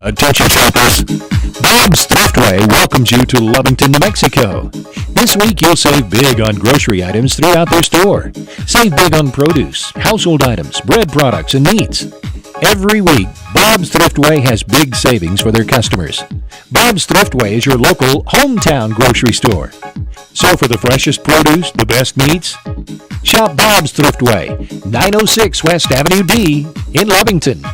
Attention shoppers, Bob's Thriftway welcomes you to Lovington, New Mexico. This week you'll save big on grocery items throughout their store. Save big on produce, household items, bread products, and meats. Every week, Bob's Thriftway has big savings for their customers. Bob's Thriftway is your local hometown grocery store. So for the freshest produce, the best meats, shop Bob's Thriftway, 906 West Avenue D in Lovington.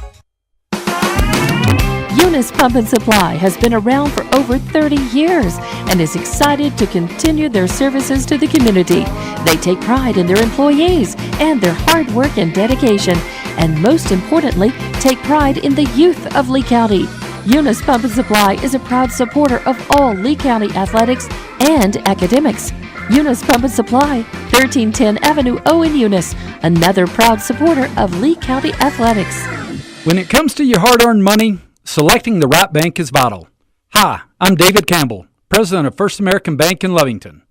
Eunice Pump and Supply has been around for over 30 years and is excited to continue their services to the community. They take pride in their employees and their hard work and dedication, and most importantly, take pride in the youth of Lee County. Eunice Pump and Supply is a proud supporter of all Lee County athletics and academics. Eunice Pump and Supply, 1310 Avenue O in Eunice, another proud supporter of Lee County athletics. When it comes to your hard-earned money, selecting the right bank is vital. Hi, I'm David Campbell, president of First American Bank in Lovington.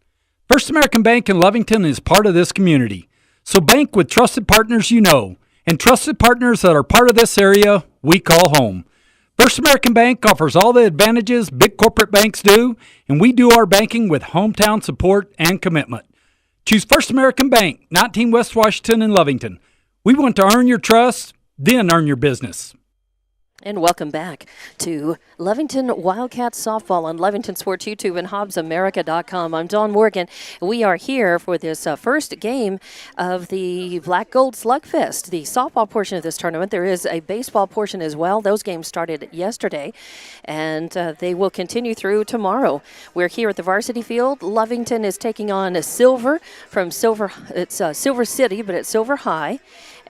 First American Bank in Lovington is part of this community. So bank with trusted partners you know, and trusted partners that are part of this area we call home. First American Bank offers all the advantages big corporate banks do, and we do our banking with hometown support and commitment. Choose First American Bank, 19 West Washington in Lovington. We want to earn your trust, then earn your business. And welcome back to Lovington Wildcats Softball on Lovington Sports YouTube and HobbsAmerica.com. I'm Dawn Morgan. We are here for this first game of the Black Gold Slugfest, the softball portion of this tournament. There is a baseball portion as well. Those games started yesterday, and they will continue through tomorrow. We're here at the varsity field. Lovington is taking on Silver from Silver. It's Silver City, but it's Silver High.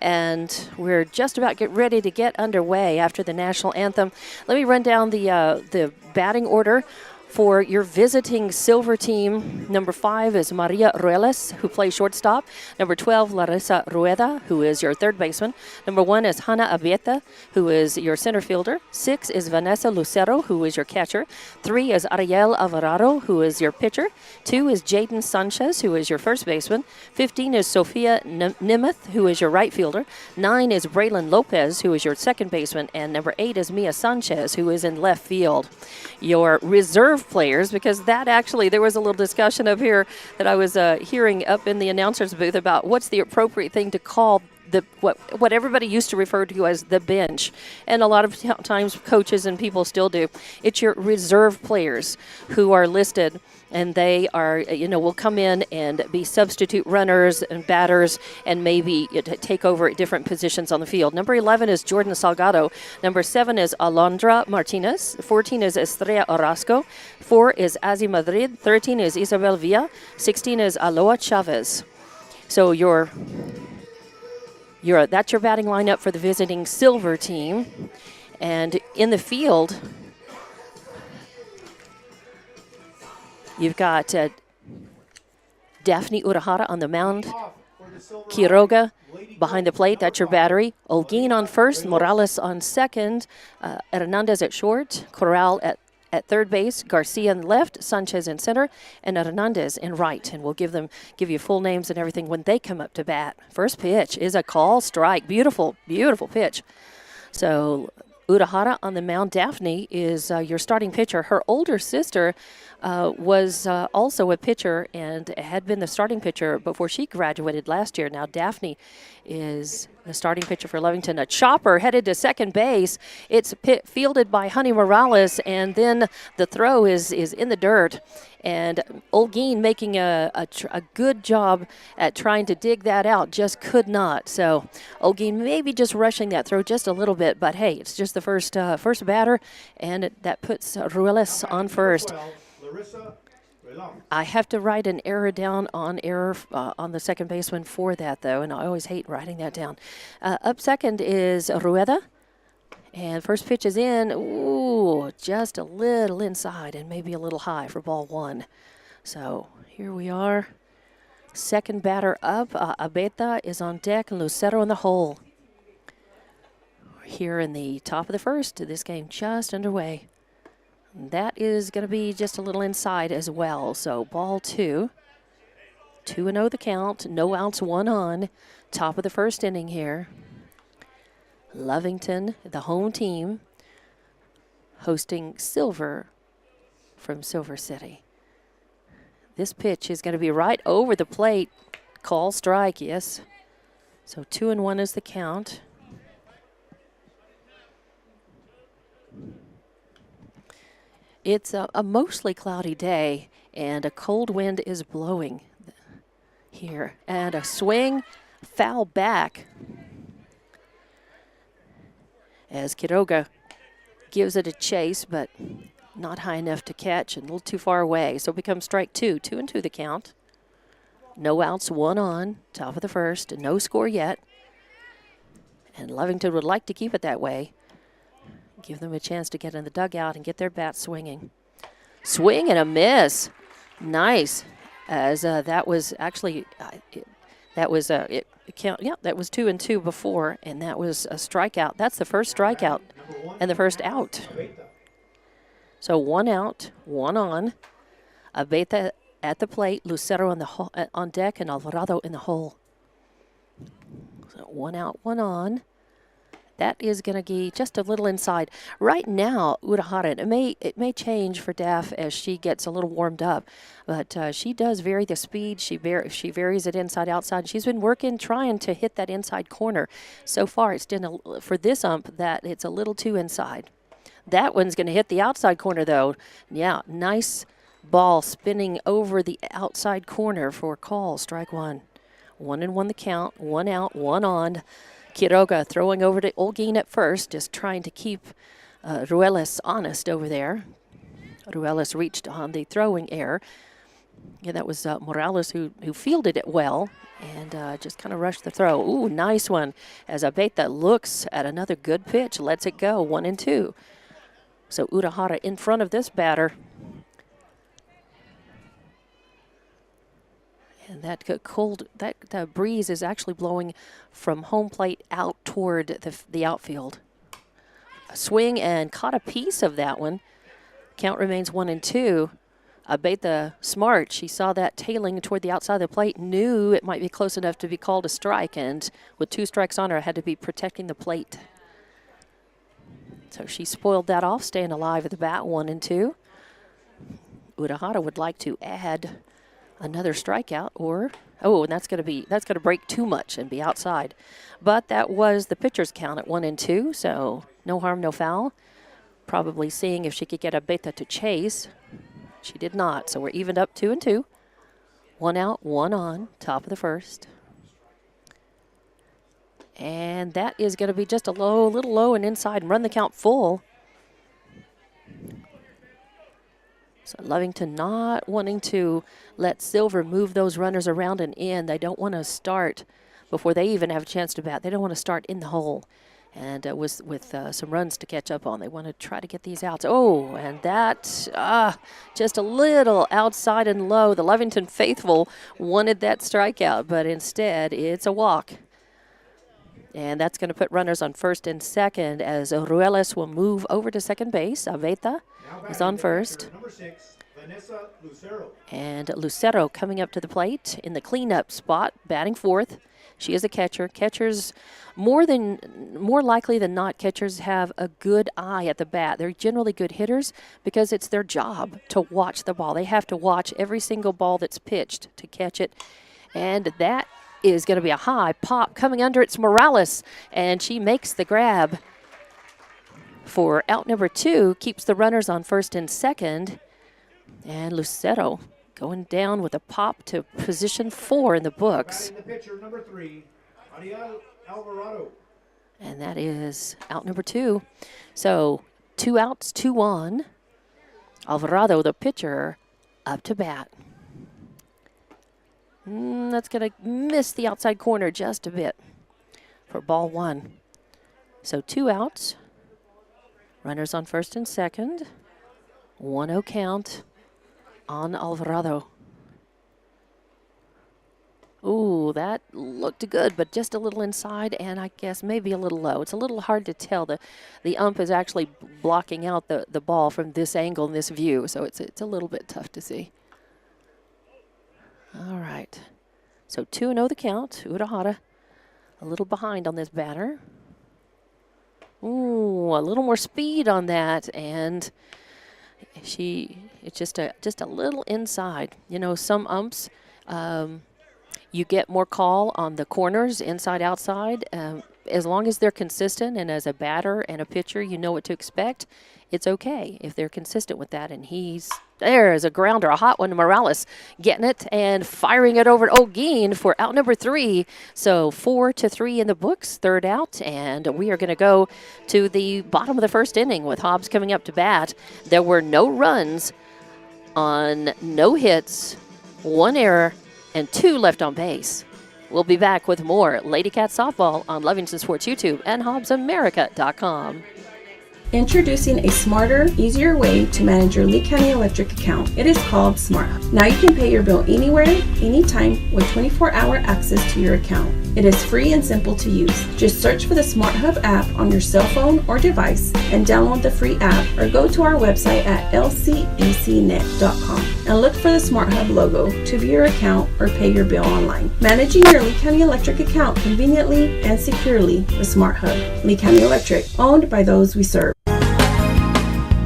And we're just about ready to get underway after the national anthem. Let me run down the batting order for your visiting Silver team. Number 5 is Maria Ruelas, who plays shortstop. Number 12, Larissa Rueda, who is your third baseman. Number 1 is Hannah Abieta, who is your center fielder. 6 is Vanessa Lucero, who is your catcher. 3 is Ariel Alvarado, who is your pitcher. 2 is Jaden Sanchez, who is your first baseman. 15 is Sophia Nemeth, who is your right fielder. 9 is Braylon Lopez, who is your second baseman. And number 8 is Mia Sanchez, who is in left field. Your reserve players, because that actually, there was a little discussion up here that I was hearing up in the announcer's booth about what's the appropriate thing to call the what everybody used to refer to as the bench, and a lot of times coaches and people still do. It's your reserve players who are listed, and they are, will come in and be substitute runners and batters and maybe take over at different positions on the field. Number 11 is Jordan Salgado. Number 7 is Alondra Martinez. 14 is Estrella Orozco. 4 is Azi Madrid. 13 is Isabel Villa. 16 is Aloha Chavez. So that's your batting lineup for the visiting Silver team. And in the field, you've got Daphne Urahara on the mound, Quiroga behind the plate, that's your battery. Olguin on first, Morales on second, Hernandez at short, Corral at third base, Garcia in left, Sanchez in center, and Hernandez in right. And we'll give you full names and everything when they come up to bat. First pitch is a call strike. Beautiful, beautiful pitch. So Urahara on the mound. Daphne is your starting pitcher. Her older sister was also a pitcher and had been the starting pitcher before she graduated last year. Now Daphne is the starting pitcher for Lovington. A chopper headed to second base. It's fielded by Honey Morales, and then the throw is in the dirt. And Olguin making a good job at trying to dig that out, just could not. So Olguin maybe just rushing that throw just a little bit, but hey, it's just the first batter, and that puts Ruelas on first. I have to write an error down on the second baseman for that, though, and I always hate writing that down. Up second is Rueda, and first pitch is in. Ooh, just a little inside and maybe a little high for ball 1. So here we are. Second batter up. Abeta is on deck, and Lucero in the hole. We're here in the top of the first. This game just underway. That is going to be just a little inside as well. So ball 2. 2-0 the count. No outs, 1 on. Top of the first inning here. Lovington, the home team, hosting Silver from Silver City. This pitch is going to be right over the plate. Call strike, yes. So 2-1 is the count. It's a mostly cloudy day, and a cold wind is blowing here. And a swing, foul back, as Quiroga gives it a chase, but not high enough to catch and a little too far away. So it becomes strike 2, 2-2 the count. No outs, 1 on, top of the first, no score yet. And Lovington would like to keep it that way. Give them a chance to get in the dugout and get their bats swinging. Swing and a miss. Nice. As that was actually, that was 2-2 before, and that was a strikeout. That's the first strikeout and the first out. So 1 out, 1 on. Abeta at the plate, Lucero on deck, and Alvarado in the hole. So 1 out, 1 on. That is going to be just a little inside. Right now, Urahara, it may change for Daff as she gets a little warmed up, but she does vary the speed. She varies it inside, outside. She's been working, trying to hit that inside corner. So far, it's been for this ump that it's a little too inside. That one's going to hit the outside corner, though. Yeah, nice ball spinning over the outside corner for a call. Strike 1. 1-1 the count. 1 out, 1 on. Quiroga throwing over to Olguin at first, just trying to keep Ruelas honest over there. Ruelas reached on the throwing error. Yeah, that was Morales who fielded it well and just kind of rushed the throw. Ooh, nice one. As Abeta looks at another good pitch, lets it go, 1-2. So Urahara in front of this batter. And that breeze is actually blowing from home plate out toward the outfield. A swing and caught a piece of that one. Count remains 1-2. Abeta smart. She saw that tailing toward the outside of the plate, knew it might be close enough to be called a strike, and with 2 strikes on her, had to be protecting the plate. So she spoiled that off, staying alive at the bat, 1-2. Urahara would like to add another strikeout, and that's going to break too much and be outside. But that was the pitcher's count at 1-2, so no harm, no foul. Probably seeing if she could get Abeta to chase. She did not, so we're evened up 2-2. 1 out, 1 on, top of the first. And that is going to be just a little low and inside and run the count full. So Lovington not wanting to let Silver move those runners around and in. They don't want to start before they even have a chance to bat. They don't want to start in the hole. And with some runs to catch up on. They want to try to get these outs. Oh, and that just a little outside and low. The Lovington faithful wanted that strikeout, but instead it's a walk. And that's going to put runners on first and second as Ruelas will move over to second base. Abeta is on first. Number 6, Vanessa Lucero. And Lucero coming up to the plate in the cleanup spot, batting fourth. She is a catcher. Catchers, more likely than not, catchers have a good eye at the bat. They're generally good hitters because it's their job to watch the ball. They have to watch every single ball that's pitched to catch it. And that is going to be a high pop coming under. It's Morales, and she makes the grab for out number 2, keeps the runners on first and second. And Lucero going down with a pop to position 4 in the books. The pitcher, number 3, Ariel Alvarado. And that is out number 2. So 2 outs, 2 on. Alvarado, the pitcher, up to bat. That's going to miss the outside corner just a bit for ball 1. So 2 outs. Runners on first and second. 1-0 count on Alvarado. Ooh, that looked good, but just a little inside and I guess maybe a little low. It's a little hard to tell. The ump is actually blocking out the ball from this angle and this view, so it's a little bit tough to see. All right. So 2-0 the count. Urahara a little behind on this batter. Ooh, a little more speed on that, and it's just a little inside. Some umps, you get more call on the corners, inside, outside. As long as they're consistent, and as a batter and a pitcher, you know what to expect, it's okay if they're consistent with that. And there's a grounder, a hot one. Morales getting it and firing it over to O'Gean for out number 3. So 4-3 in the books, third out. And we are going to go to the bottom of the first inning with Hobbs coming up to bat. There were no runs on no hits, 1 error, and 2 left on base. We'll be back with more Lady Cat Softball on Lovington Sports YouTube and HobbsAmerica.com. Introducing a smarter, easier way to manage your Lee County Electric account. It is called SmartHub. Now you can pay your bill anywhere, anytime, with 24-hour access to your account. It is free and simple to use. Just search for the SmartHub app on your cell phone or device and download the free app, or go to our website at lcecnet.com and look for the SmartHub logo to view your account or pay your bill online. Managing your Lee County Electric account conveniently and securely with SmartHub. Lee County Electric, owned by those we serve.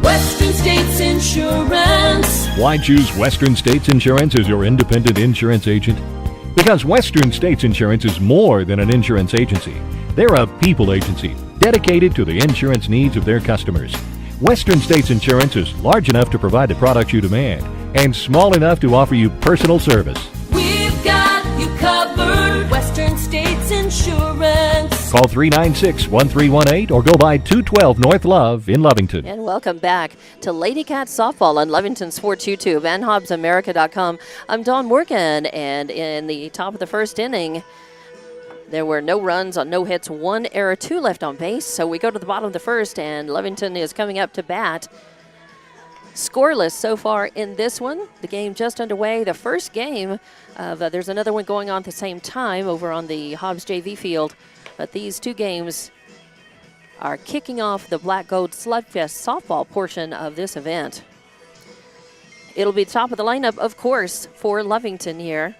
Western States Insurance. Why choose Western States Insurance as your independent insurance agent? Because Western States Insurance is more than an insurance agency. They're a people agency dedicated to the insurance needs of their customers. Western States Insurance is large enough to provide the products you demand and small enough to offer you personal service. We've got you covered. Western States Insurance. Call 396-1318 or go by 212 North Love in Lovington. And welcome back to Lady Cat Softball on Lovington Sports YouTube and HobbsAmerica.com. I'm Dawn Morgan, and in the top of the first inning, there were no runs on no hits, 1 error, 2 left on base. So we go to the bottom of the first, and Lovington is coming up to bat. Scoreless so far in this one. The game just underway. The first game of there's another one going on at the same time over on the Hobbs JV field. But these 2 games are kicking off the Black Gold Slugfest softball portion of this event. It'll be top of the lineup, of course, for Lovington here.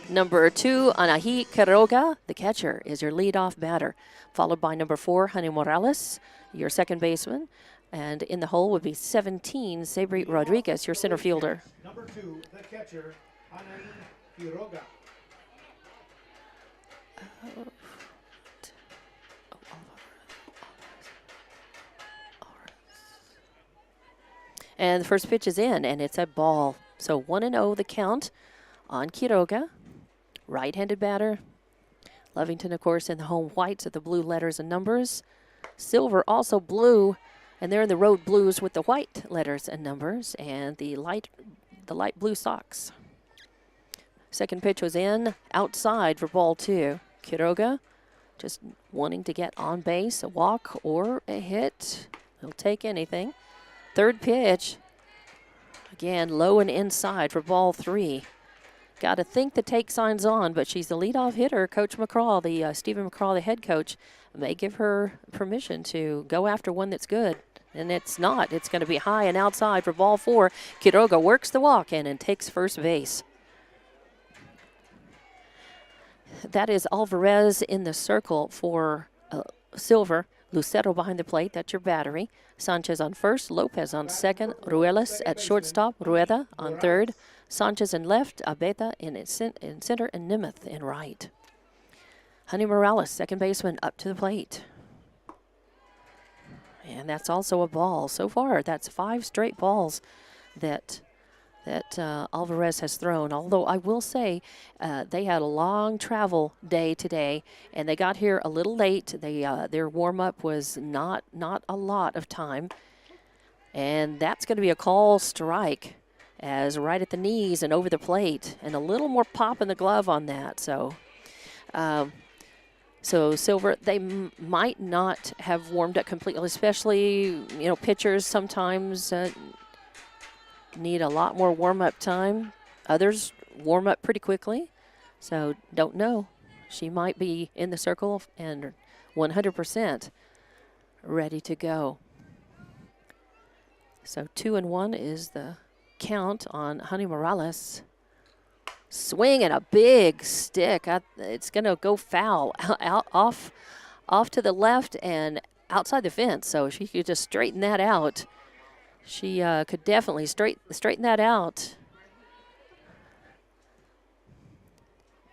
Number 2, Anahi Quiroga, the catcher, is your leadoff batter, followed by number 4, Honey Morales, your second baseman. And in the hole would be 17, Sabri Rodriguez, your center fielder. Number 2, the catcher, Anaí Quiroga. And the first pitch is in, and it's a ball. So 1-0 the count on Quiroga. Right-handed batter. Lovington, of course, in the home whites with the blue letters and numbers. Silver also blue, and they're in the road blues with the white letters and numbers, and the light blue socks. Second pitch was in, outside for ball 2. Quiroga just wanting to get on base, a walk or a hit. He'll take anything. Third pitch, again, low and inside for ball 3. Got to think the take sign's on, but she's the leadoff hitter. Coach McCraw, Stephen McCraw, the head coach, may give her permission to go after one that's good. And it's not. It's going to be high and outside for ball 4. Quiroga works the walk in and takes first base. That is Alvarez in the circle for Silver. Lucero behind the plate, that's your battery. Sanchez on first, Lopez on second, Ruelas at shortstop, Rueda on third, Sanchez in left, Abeta in center, and Nemeth in right. Honey Morales, second baseman, up to the plate. And that's also a ball. So far, that's 5 straight balls that Alvarez has thrown. Although I will say they had a long travel day today, and they got here a little late. Their warm-up was not a lot of time. And that's going to be a call strike, as right at the knees and over the plate, and a little more pop in the glove on that. So Silver, they might not have warmed up completely, especially, pitchers sometimes need a lot more warm-up time. Others warm up pretty quickly, so don't know. She might be in the circle and 100% ready to go. So 2-1 is the count on Honey Morales. Swing and a big stick. It's going to go foul out off off to the left and outside the fence, so she could just straighten that out. She could definitely straighten that out.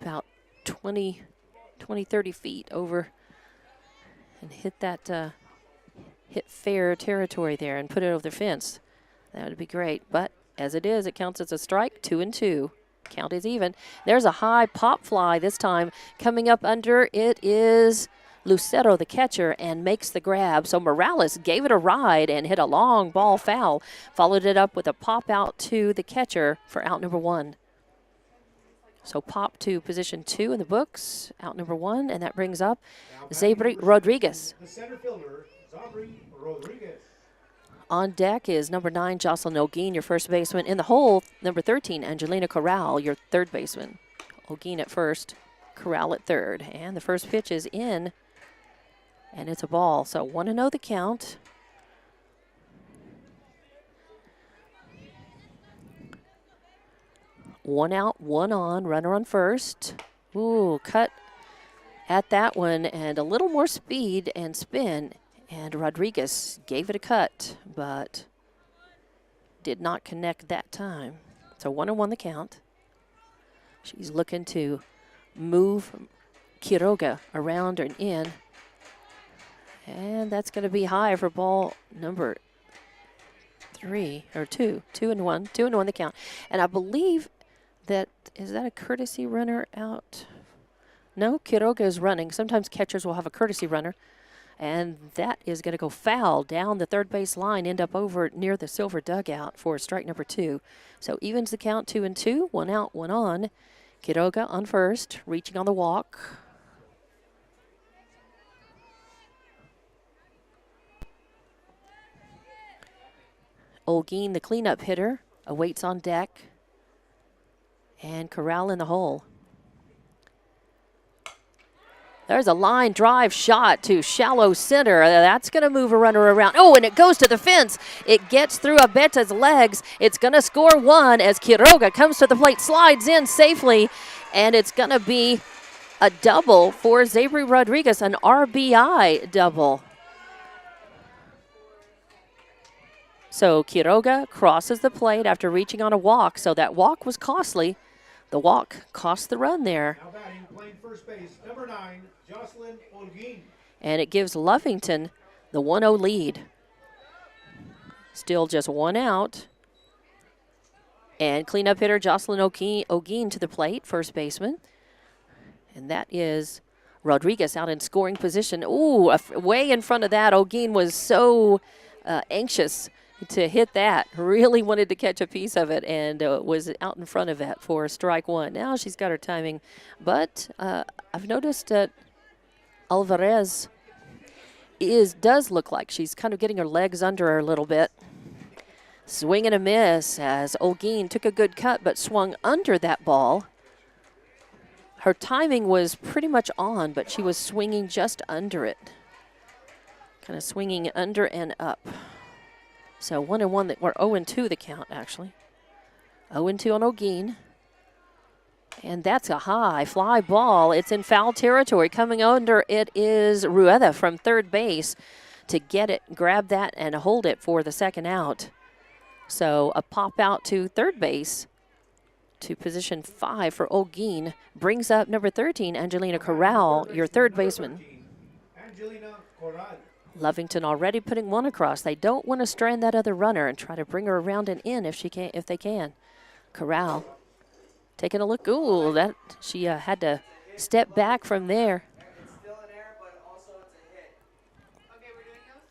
About 20, 30 feet over and hit that, hit fair territory there and put it over the fence. That would be great. But as it is, it counts as a strike, 2-2. Count is even. There's a high pop fly this time coming up under. It is Lucero, the catcher, and makes the grab. So Morales gave it a ride and hit a long ball foul. Followed it up with a pop out to the catcher for out number 1. So pop to position 2 in the books, out number 1, and that brings up Zabri Rodriguez. The center fielder, Zabri Rodriguez. On deck is number 9, Jocelyn Olguin, your first baseman. In the hole, number 13, Angelina Corral, your third baseman. Olguin at first, Corral at third. And the first pitch is in, and it's a ball. So 1-0 the count. One out, one on, runner on first. Ooh, cut at that one, and a little more speed and spin. And Rodriguez gave it a cut, but did not connect that time. So 1-1 the count. She's looking to move Quiroga around and in. And that's going to be high for ball number 3, or 2. 2-1. 2-1 the count. And I believe that, is that a courtesy runner out? No, Quiroga is running. Sometimes catchers will have a courtesy runner. And that is going to go foul down the third base line, end up over near the silver dugout for strike number 2. So evens the count, 2-2, 1 out, 1 on. Quiroga on first, reaching on the walk. Olguin, the cleanup hitter, awaits on deck. And Corral in the hole. There's a line drive shot to shallow center. That's going to move a runner around. Oh, and it goes to the fence. It gets through Abeta's legs. It's going to score 1 as Quiroga comes to the plate, slides in safely, and it's going to be a double for Zabri Rodriguez, an RBI double. So Quiroga crosses the plate after reaching on a walk. So that walk was costly. The walk cost the run there. Now batting, playing first base, number 9, Jocelyn Olguin. And it gives Lovington the 1-0 lead. Still just 1 out. And cleanup hitter Jocelyn Olguin to the plate, first baseman. And that is Rodriguez out in scoring position. Ooh, way in front of that. Olguin was so anxious to hit that. Really wanted to catch a piece of it and was out in front of it for strike 1. Now she's got her timing. But I've noticed that Alvarez does look like she's kind of getting her legs under her a little bit. Swing and a miss as Olguin took a good cut but swung under that ball. Her timing was pretty much on, but she was swinging just under it. Kind of swinging under and up. So 1-1, we're 0-2 the count, actually. 0-2 on Olguin. And that's a high fly ball. It's in foul territory. Coming under it is Rueda from third base to get it, grab that, and hold it for the second out. So a pop out to third base to position 5 for Olguin. Brings up number 13, Angelina Corral, your third baseman. Angelina Corral. Lovington already putting 1 across. They don't want to strand that other runner and try to bring her around and in if they can. Corral taking a look. Ooh, that she had to step back from there. It's still an error, but also it's a hit. Okay, we're doing those?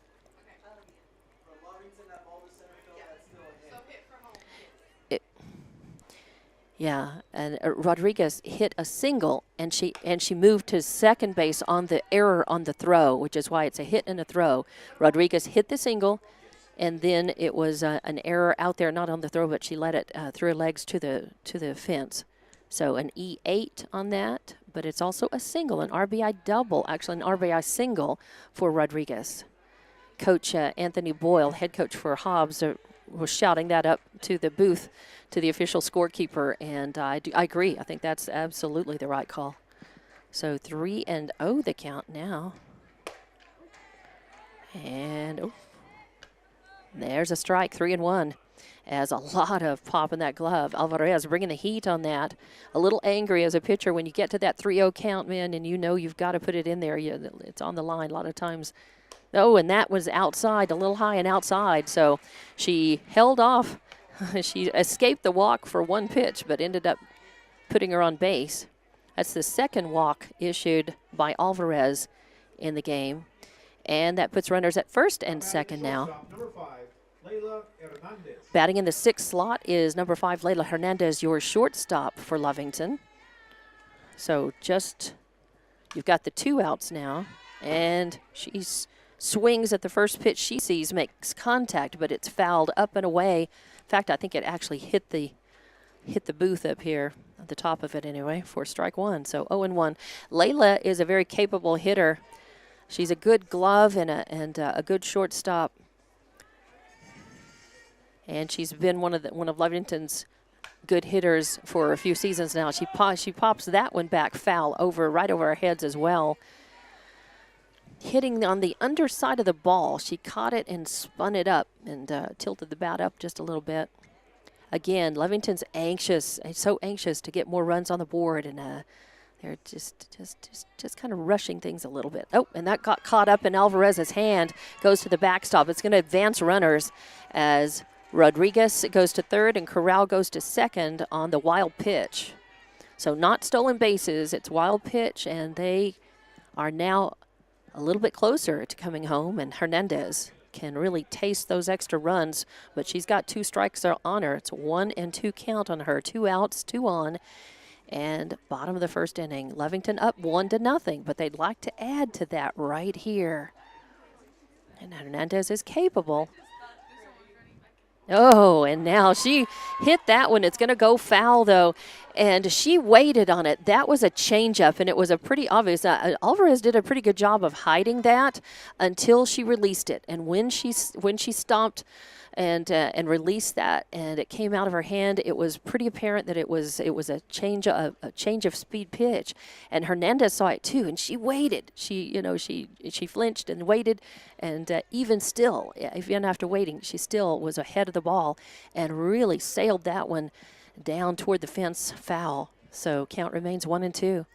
Okay. For Lovington, that ball to center field, that's still a hit. So hit for home. Yeah, and Rodriguez hit a single, and she moved to second base on the error on the throw, which is why it's a hit and a throw. Rodriguez hit the single, and then it was an error out there, not on the throw, but she let it through her legs to the fence. So an E8 on that, but it's also a single, an RBI double, actually an RBI single for Rodriguez. Coach Anthony Boyle, head coach for Hobbs, was shouting that up to the booth, to the official scorekeeper, and I agree. I think that's absolutely the right call. So 3-0 the count now. And there's a strike, 3-1. As a lot of pop in that glove. Alvarez bringing the heat on that. A little angry as a pitcher when you get to that 3-0 count, man, and you know you've got to put it in there. It's on the line a lot of times. Oh, and that was outside, a little high and outside. So she held off. She escaped the walk for one pitch, but ended up putting her on base. That's the second walk issued by Alvarez in the game. And that puts runners at first and second now. Batting in the 6th slot is number 5, Layla Hernandez, your shortstop for Lovington. So you've got the 2 outs now. And she swings at the first pitch she sees, makes contact, but it's fouled up and away. In fact, I think it actually hit the booth up here, at the top of it anyway, for strike 1. So 0-1. Layla is a very capable hitter. She's a good glove and a good shortstop. And she's been one of Lovington's good hitters for a few seasons now. She pops that one back foul right over our heads as well. Hitting on the underside of the ball. She caught it and spun it up and tilted the bat up just a little bit. Again, Lovington's so anxious to get more runs on the board, and they're just kind of rushing things a little bit. Oh, and that got caught up in Alvarez's hand. Goes to the backstop. It's going to advance runners as Rodriguez goes to third and Corral goes to second on the wild pitch. So not stolen bases, it's wild pitch, and they are now a little bit closer to coming home, and Hernandez can really taste those extra runs, but she's got 2 strikes on her. It's 1-2 count on her, 2 outs, 2 on, and bottom of the first inning. Lovington up 1-0, but they'd like to add to that right here. And Hernandez is capable. Oh, and now she hit that one. It's going to go foul, though, and she waited on it. That was a changeup, and it was a pretty obvious. Alvarez did a pretty good job of hiding that until she released it. And when she stopped and released that, and it came out of her hand, it was pretty apparent that it was a change of speed pitch. And Hernandez saw it too, and she waited. She flinched and waited, and even still, even after waiting, she still was ahead of the ball and really sailed that one down toward the fence foul. So count remains 1-2.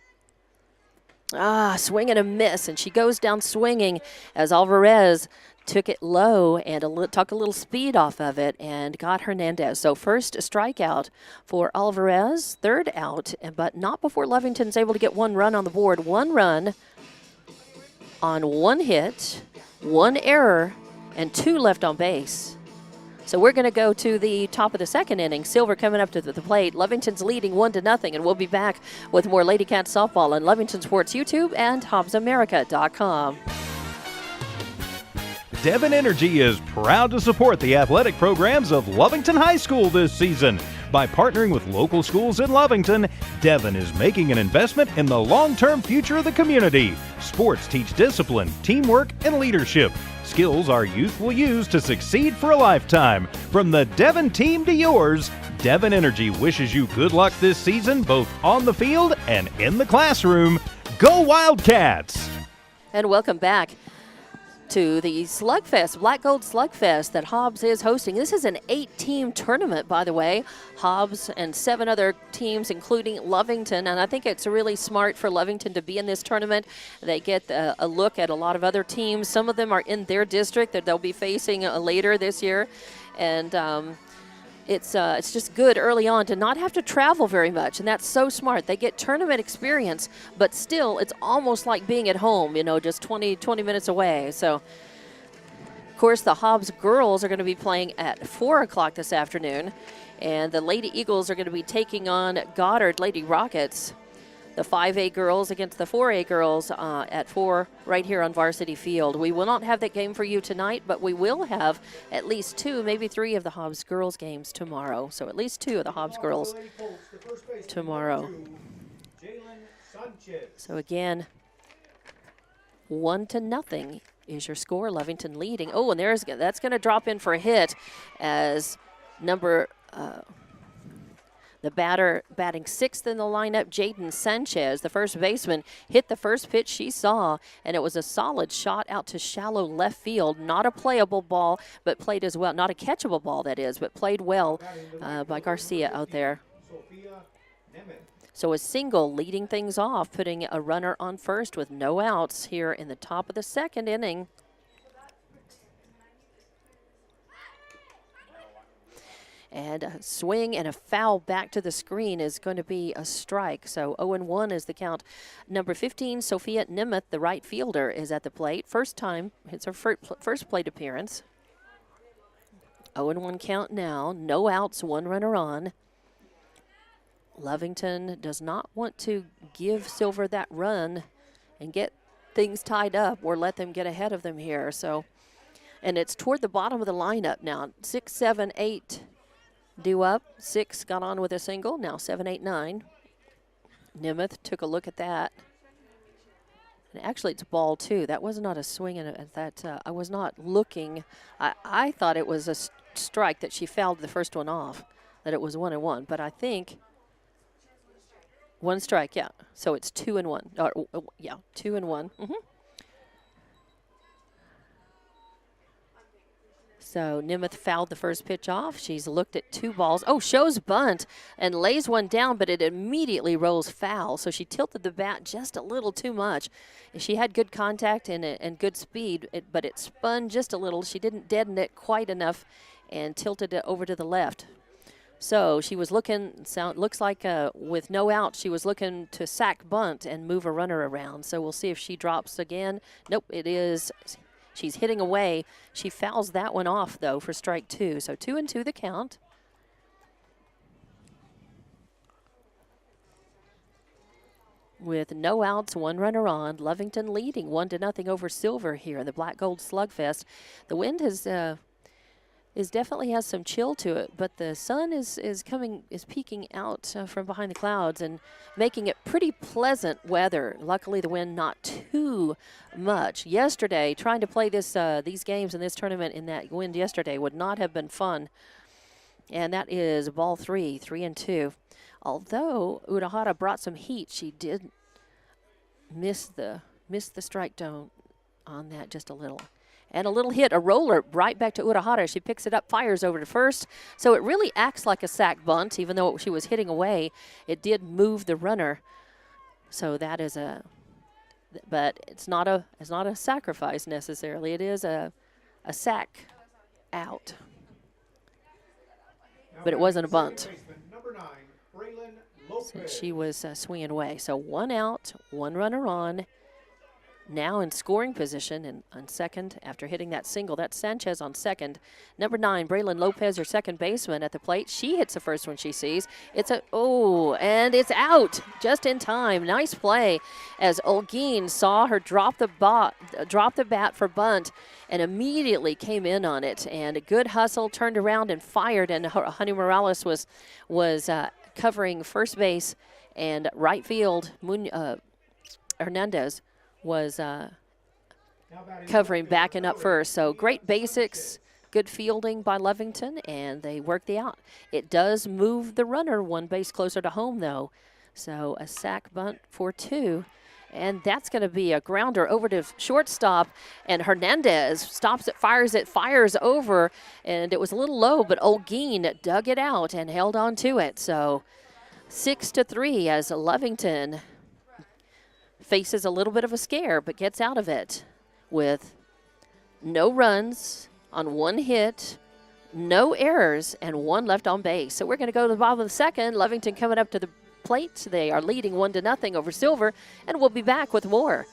Swing and a miss, and she goes down swinging as Alvarez took it low and took a little speed off of it and got Hernandez. So first strikeout for Alvarez, third out, but not before Lovington's able to get 1 run on the board. 1 run on 1 hit, 1 error, and 2 left on base. So we're going to go to the top of the second inning. Silver coming up to the plate. Lovington's leading 1-0, and we'll be back with more Lady Cats softball on Lovington Sports YouTube and HobbsAmerica.com. Devon Energy is proud to support the athletic programs of Lovington High School this season. By partnering with local schools in Lovington, Devon is making an investment in the long-term future of the community. Sports teach discipline, teamwork, and leadership. Skills our youth will use to succeed for a lifetime. From the Devon team to yours, Devon Energy wishes you good luck this season, both on the field and in the classroom. Go Wildcats! And welcome back to the Slugfest, Black Gold Slugfest that Hobbs is hosting. This is an 8-team tournament, by the way. Hobbs and 7 other teams, including Lovington, and I think it's really smart for Lovington to be in this tournament. They get a look at a lot of other teams. Some of them are in their district that they'll be facing later this year, and it's just good early on to not have to travel very much, and that's so smart. They get tournament experience, but still it's almost like being at home, just 20 minutes away. So, of course, the Hobbs girls are going to be playing at 4 o'clock this afternoon, and the Lady Eagles are going to be taking on Goddard Lady Rockets. The 5A girls against the 4A girls at 4 right here on Varsity Field. We will not have that game for you tonight, but we will have at least 2, maybe 3 of the Hobbs girls games tomorrow. So at least 2 of the Hobbs girls tomorrow. So again, 1-0 is your score. Lovington leading. Oh, and that's going to drop in for a hit as number The batter batting 6th in the lineup, Jaden Sanchez, the first baseman, hit the first pitch she saw, and it was a solid shot out to shallow left field. Not a playable ball, but played as well. Not a catchable ball, that is, but played well by Garcia out there. So a single leading things off, putting a runner on first with no outs here in the top of the second inning. And a swing and a foul back to the screen is going to be a strike. So 0-1 is the count. Number 15, Sophia Nemeth, the right fielder, is at the plate. First time, it's her first plate appearance. 0-1 count now. No outs, one runner on. Lovington does not want to give Silver that run and get things tied up or let them get ahead of them here. So, and it's toward the bottom of the lineup now. 6, 7, 8. Due up, 6 got on with a single, now 7, 8, 9. Nemeth took a look at that. And actually, it's a ball, too. That was not a swing, and I was not looking. I thought it was a strike that she fouled the first one off, that it was 1-1. But I think one strike, yeah. So it's 2-1. Yeah, 2-1. So Nemeth fouled the first pitch off. She's looked at 2 balls. Oh, shows bunt and lays one down, but it immediately rolls foul. So she tilted the bat just a little too much. She had good contact and good speed, but it spun just a little. She didn't deaden it quite enough and tilted it over to the left. So she was looking, looks like with no out, she was looking to sack bunt and move a runner around. So we'll see if she drops again. Nope, it is. She's hitting away. She fouls that one off, though, for strike 2. So 2-2 the count. With no outs, one runner on. Lovington leading 1-0 over Silver here in the Black Gold Slugfest. The wind definitely has some chill to it, but the sun is peeking out from behind the clouds and making it pretty pleasant weather. Luckily, the wind not too much. Yesterday, trying to play these games in this tournament in that wind yesterday would not have been fun. And that is ball 3, 3-2. Although Urahara brought some heat, she did miss the strike zone on that just a little. And a little hit, a roller right back to Urahara. She picks it up, fires over to first. So it really acts like a sack bunt, even though she was hitting away. It did move the runner. So that is but it's not a sacrifice necessarily. It is a sack out. But it wasn't a bunt. So she was swinging away. So 1 out, 1 runner on. Now in scoring position and on second after hitting that single. That's Sanchez on second. Number 9, Braylon Lopez, her second baseman at the plate. She hits the first one she sees. And it's out just in time. Nice play as Olguin saw her drop the bat for bunt and immediately came in on it. And a good hustle, turned around and fired. And Honey Morales was covering first base and right field. Hernandez was covering, backing up first. So great basics, good fielding by Lovington, and they work the out. It does move the runner 1 base closer to home, though. So a sack bunt for 2. And that's going to be a grounder over to shortstop. And Hernandez stops it, fires over. And it was a little low, but Olguin dug it out and held on to it. So 6-3 as Lovington faces a little bit of a scare, but gets out of it with no runs on 1 hit, no errors, and 1 left on base. So we're going to go to the bottom of the second. Lovington coming up to the plate. They are leading 1-0 over Silver, and we'll be back with more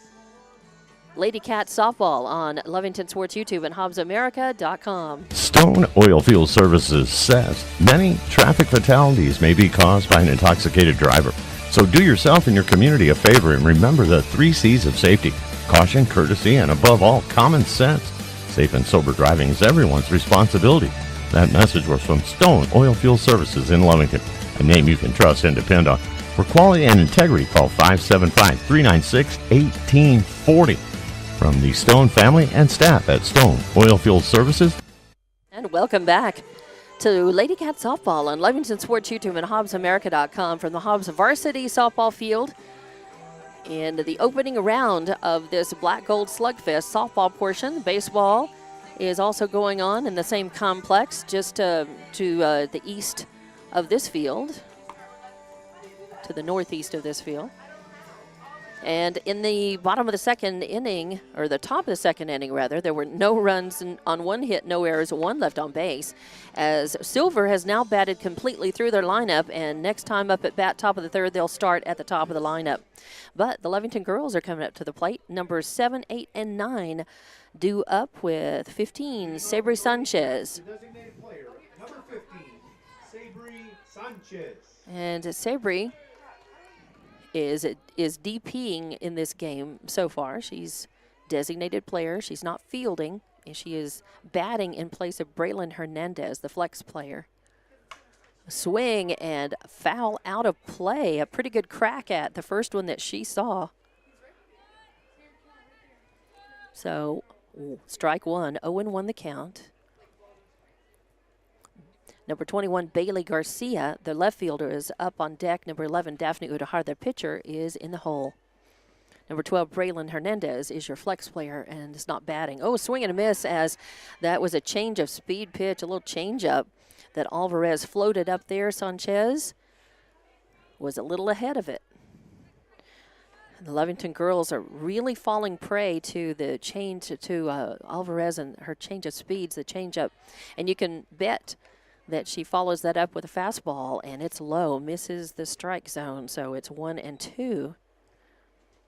Lady Cat softball on Lovington Sports YouTube and HobbsAmerica.com. Stone Oilfield Services says many traffic fatalities may be caused by an intoxicated driver. So do yourself and your community a favor and remember the 3 C's of safety: caution, courtesy, and above all, common sense. Safe and sober driving is everyone's responsibility. That message was from Stone Oilfield Services in Lovington, a name you can trust and depend on. For quality and integrity, call 575-396-1840. From the Stone family and staff at Stone Oilfield Services. And welcome back to Lady Cat Softball on Lovington Sports YouTube and HobbsAmerica.com from the Hobbs Varsity Softball Field in the opening round of this Black Gold Slugfest softball portion. Baseball is also going on in the same complex just to the east of this field, to the northeast of this field. And in the bottom of the second inning, or the top of the second inning rather, there were no runs on one hit, no errors, one left on base, as Silver has now batted completely through their lineup, and next time up at bat, top of the third, they'll start at the top of the lineup. But the Lovington girls are coming up to the plate. Numbers 7, 8, and 9 due up with 15, Sabri Sanchez. The designated player, number 15, Sabri Sanchez. And Sabri is DPing in this game so far. She's designated player. She's not fielding, and she is batting in place of Braylon Hernandez, the flex player. Swing and foul out of play. A pretty good crack at the first one that she saw. So strike one, 0-1 the count. Number 21, Bailey Garcia, the left fielder, is up on deck. Number 11, Daphne Udahar, the pitcher, is in the hole. Number 12, Braylon Hernandez is your flex player and is not batting. Oh, swing and a miss, as that was a change of speed pitch, a little change up that Alvarez floated up there. Sanchez was a little ahead of it. The Lovington girls are really falling prey to the change to Alvarez and her change of speeds, the change up. And you can bet that she follows that up with a fastball, and it's low, misses the strike zone, so it's 1-2.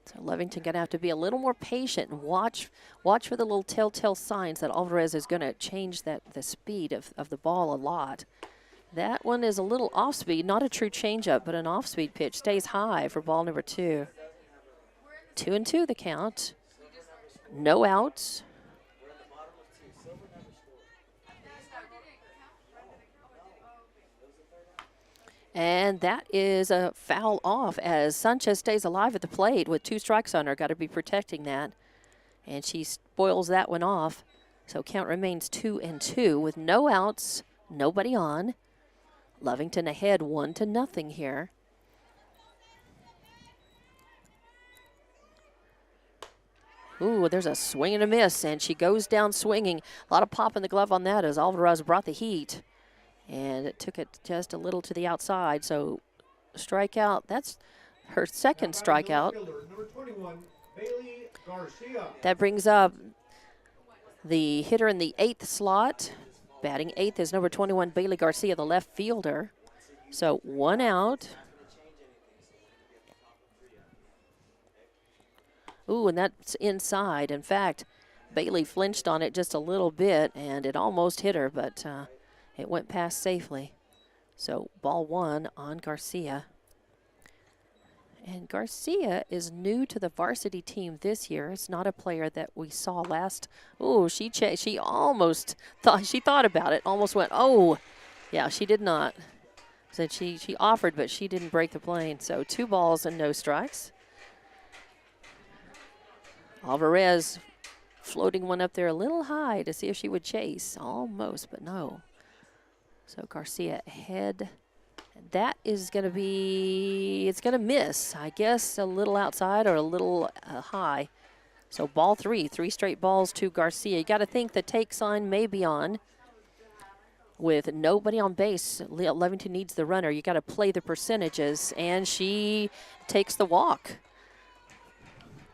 So Lovington going to have to be a little more patient and watch for the little telltale signs that Alvarez is going to change the speed of the ball a lot. That one is a little off speed, not a true changeup, but an off speed pitch. Stays high for ball number 2. 2-2 the count. No outs. And that is a foul off as Sanchez stays alive at the plate with 2 strikes on her. Got to be protecting that. And she spoils that one off. So count remains 2-2 with no outs, nobody on. Lovington ahead 1-0 here. Ooh, there's a swing and a miss, and she goes down swinging. A lot of pop in the glove on that as Alvarez brought the heat. And it took it just a little to the outside, so strikeout. That's her second strikeout. Number 21, Bailey Garcia. That brings up the hitter in the 8th slot. Batting 8th is number 21, Bailey Garcia, the left fielder. So 1 out. Ooh, and that's inside. In fact, Bailey flinched on it just a little bit, and it almost hit her, but it went past safely. So ball 1 on Garcia. And Garcia is new to the varsity team this year. It's not a player that we saw last. Ooh, she almost thought about it. Almost went, oh. Yeah, she did not. Said she offered, but she didn't break the plane. So 2 balls and no strikes. Alvarez floating one up there a little high to see if she would chase. Almost, but no. So Garcia ahead. That is going to be, it's going to miss. I guess a little outside or a little high. So ball 3 straight balls to Garcia. You got to think the take sign may be on. With nobody on base, Lovington needs the runner. You got to play the percentages, and she takes the walk.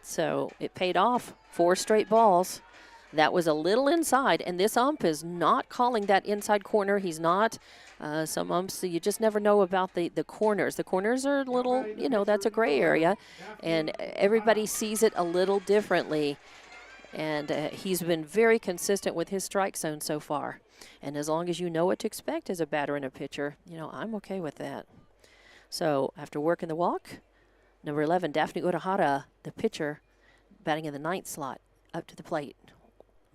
So it paid off. 4 straight balls. That was a little inside, and this ump is not calling that inside corner. He's not. Some umps, you just never know about the corners. The corners are a little, that's a gray area, and everybody sees it a little differently. And he's been very consistent with his strike zone so far. And as long as you know what to expect as a batter and a pitcher, I'm okay with that. So after working the walk, number 11, Daphne Udahara, the pitcher, batting in the 9th slot, up to the plate.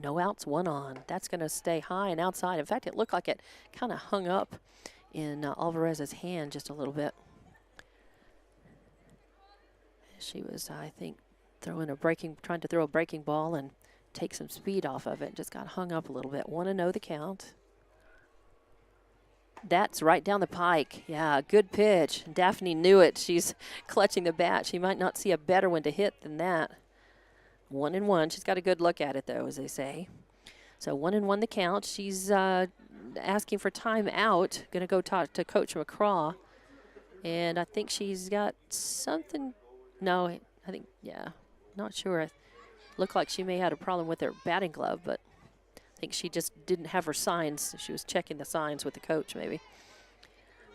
No outs, 1 on. That's going to stay high and outside. In fact, it looked like it kind of hung up in Alvarez's hand just a little bit. She was, I think, trying to throw a breaking ball and take some speed off of it. Just got hung up a little bit. 1-0 the count. That's right down the pike. Yeah, good pitch. Daphne knew it. She's clutching the bat. She might not see a better one to hit than that. 1-1. She's got a good look at it, though, as they say. So 1-1 the count. She's asking for time out. Going to go talk to Coach McCraw. And I think she's got something. No, I think, yeah, not sure. Looked like she may have had a problem with her batting glove, but I think she just didn't have her signs. She was checking the signs with the coach, maybe.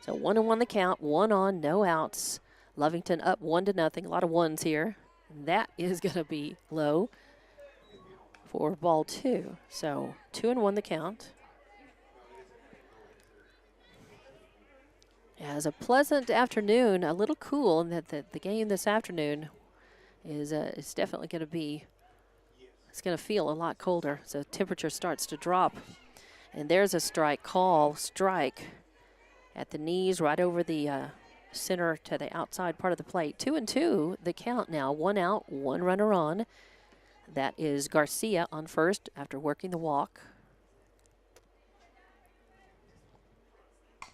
So 1-1 the count, 1 on, no outs. Lovington up 1-0. A lot of ones here. That is going to be low for ball 2. So 2-1 the count. Yeah, it was a pleasant afternoon, a little cool, and that the game this afternoon is definitely going to be. It's going to feel a lot colder, so temperature starts to drop. And there's a strike at the knees, right over the center to the outside part of the plate. 2-2, the count now. 1 out, 1 runner on. That is Garcia on first after working the walk.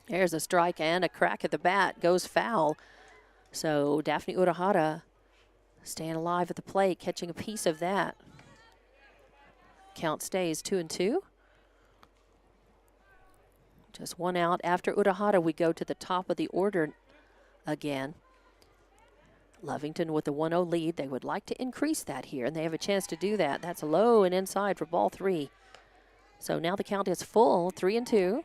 There's a strike and a crack at the bat. Goes foul. So Daphne Urahara staying alive at the plate, catching a piece of that. Count stays 2-2. Just 1 out. After Urahara, we go to the top of the order again. Lovington with the 1-0 lead. They would like to increase that here, and they have a chance to do that. That's low and inside for ball 3. So now the count is full, 3-2.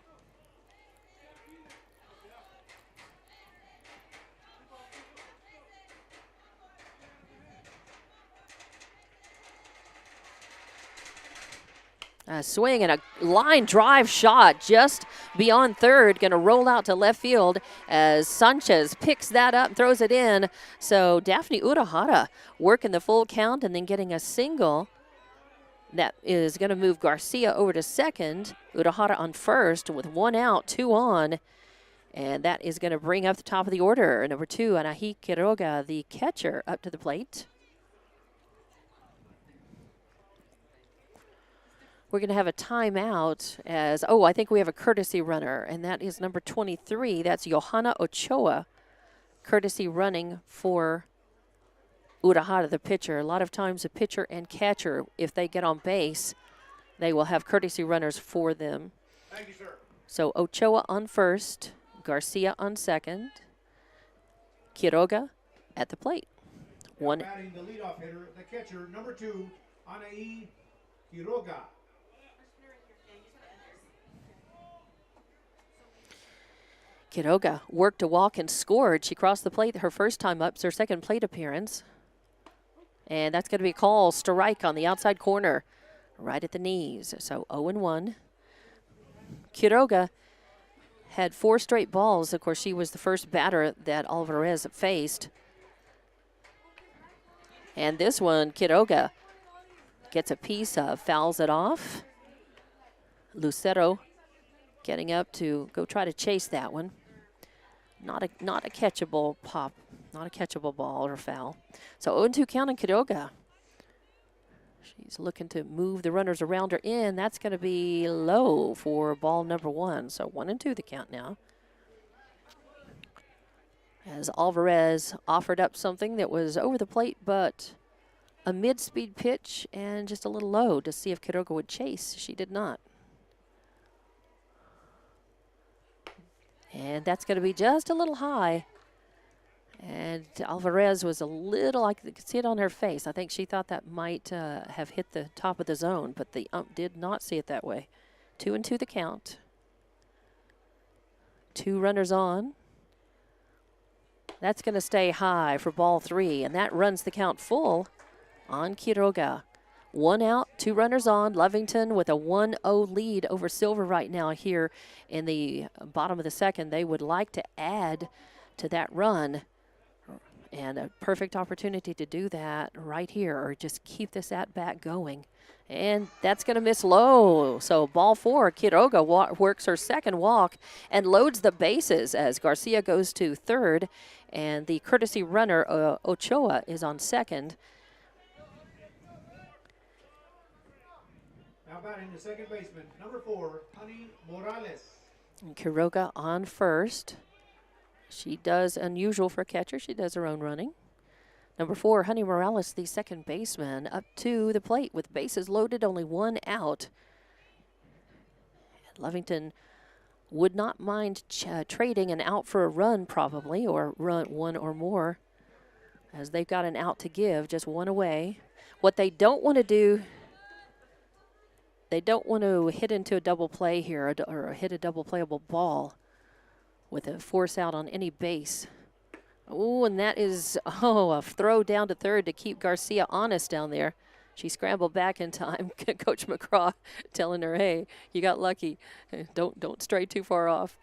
A swing and a line drive shot just beyond third. Going to roll out to left field as Sanchez picks that up and throws it in. So Daphne Urahara working the full count and then getting a single. That is going to move Garcia over to second. Urahara on first with 1 out, 2 on. And that is going to bring up the top of the order. Number 2, Anahi Quiroga, the catcher, up to the plate. We're going to have a timeout as, I think we have a courtesy runner, and that is number 23. That's Johanna Ochoa, courtesy running for Urahara, the pitcher. A lot of times the pitcher and catcher, if they get on base, they will have courtesy runners for them. Thank you, sir. So Ochoa on first, Garcia on second, Quiroga at the plate. One. Batting the leadoff hitter, the catcher, number 2, Anaí Quiroga. Quiroga worked a walk and scored. She crossed the plate her first time up. It's her second plate appearance. And that's going to be a call, strike on the outside corner, right at the knees. So 0-1. Quiroga had 4 straight balls. Of course, she was the first batter that Alvarez faced. And this one, Quiroga gets a piece of, fouls it off. Lucero getting up to go try to chase that one. Not a catchable pop, not a catchable ball or foul. So 0-2 count on Quiroga. She's looking to move the runners around her in. That's going to be low for ball number 1. So 1-2 the count now. As Alvarez offered up something that was over the plate, but a mid-speed pitch and just a little low to see if Quiroga would chase. She did not. And that's going to be just a little high. And Alvarez was a little, I could see it on her face. I think she thought that might have hit the top of the zone, but the ump did not see it that way. 2-2 the count. 2 runners on. That's going to stay high for ball 3, and that runs the count full on Quiroga. 1 out, 2 runners on. Lovington with a 1-0 lead over Silver right now here in the bottom of the second. They would like to add to that run, and a perfect opportunity to do that right here, or just keep this at-bat going. And that's going to miss low. So ball 4, Quiroga works her second walk and loads the bases as Garcia goes to third, and the courtesy runner, Ochoa, is on second. Now batting the second baseman, number 4, Honey Morales. And Quiroga on first. She does unusual for a catcher. She does her own running. Number 4, Honey Morales, the second baseman, up to the plate with bases loaded, only one out. And Lovington would not mind trading an out for a run probably, or run one or more, as they've got an out to give, just one away. What they don't want to do, they don't want to hit into a double play here or hit a double playable ball with a force out on any base. Oh, and that is, a throw down to third to keep Garcia honest down there. She scrambled back in time. Coach McCraw telling her, hey, you got lucky. Don't stray too far off.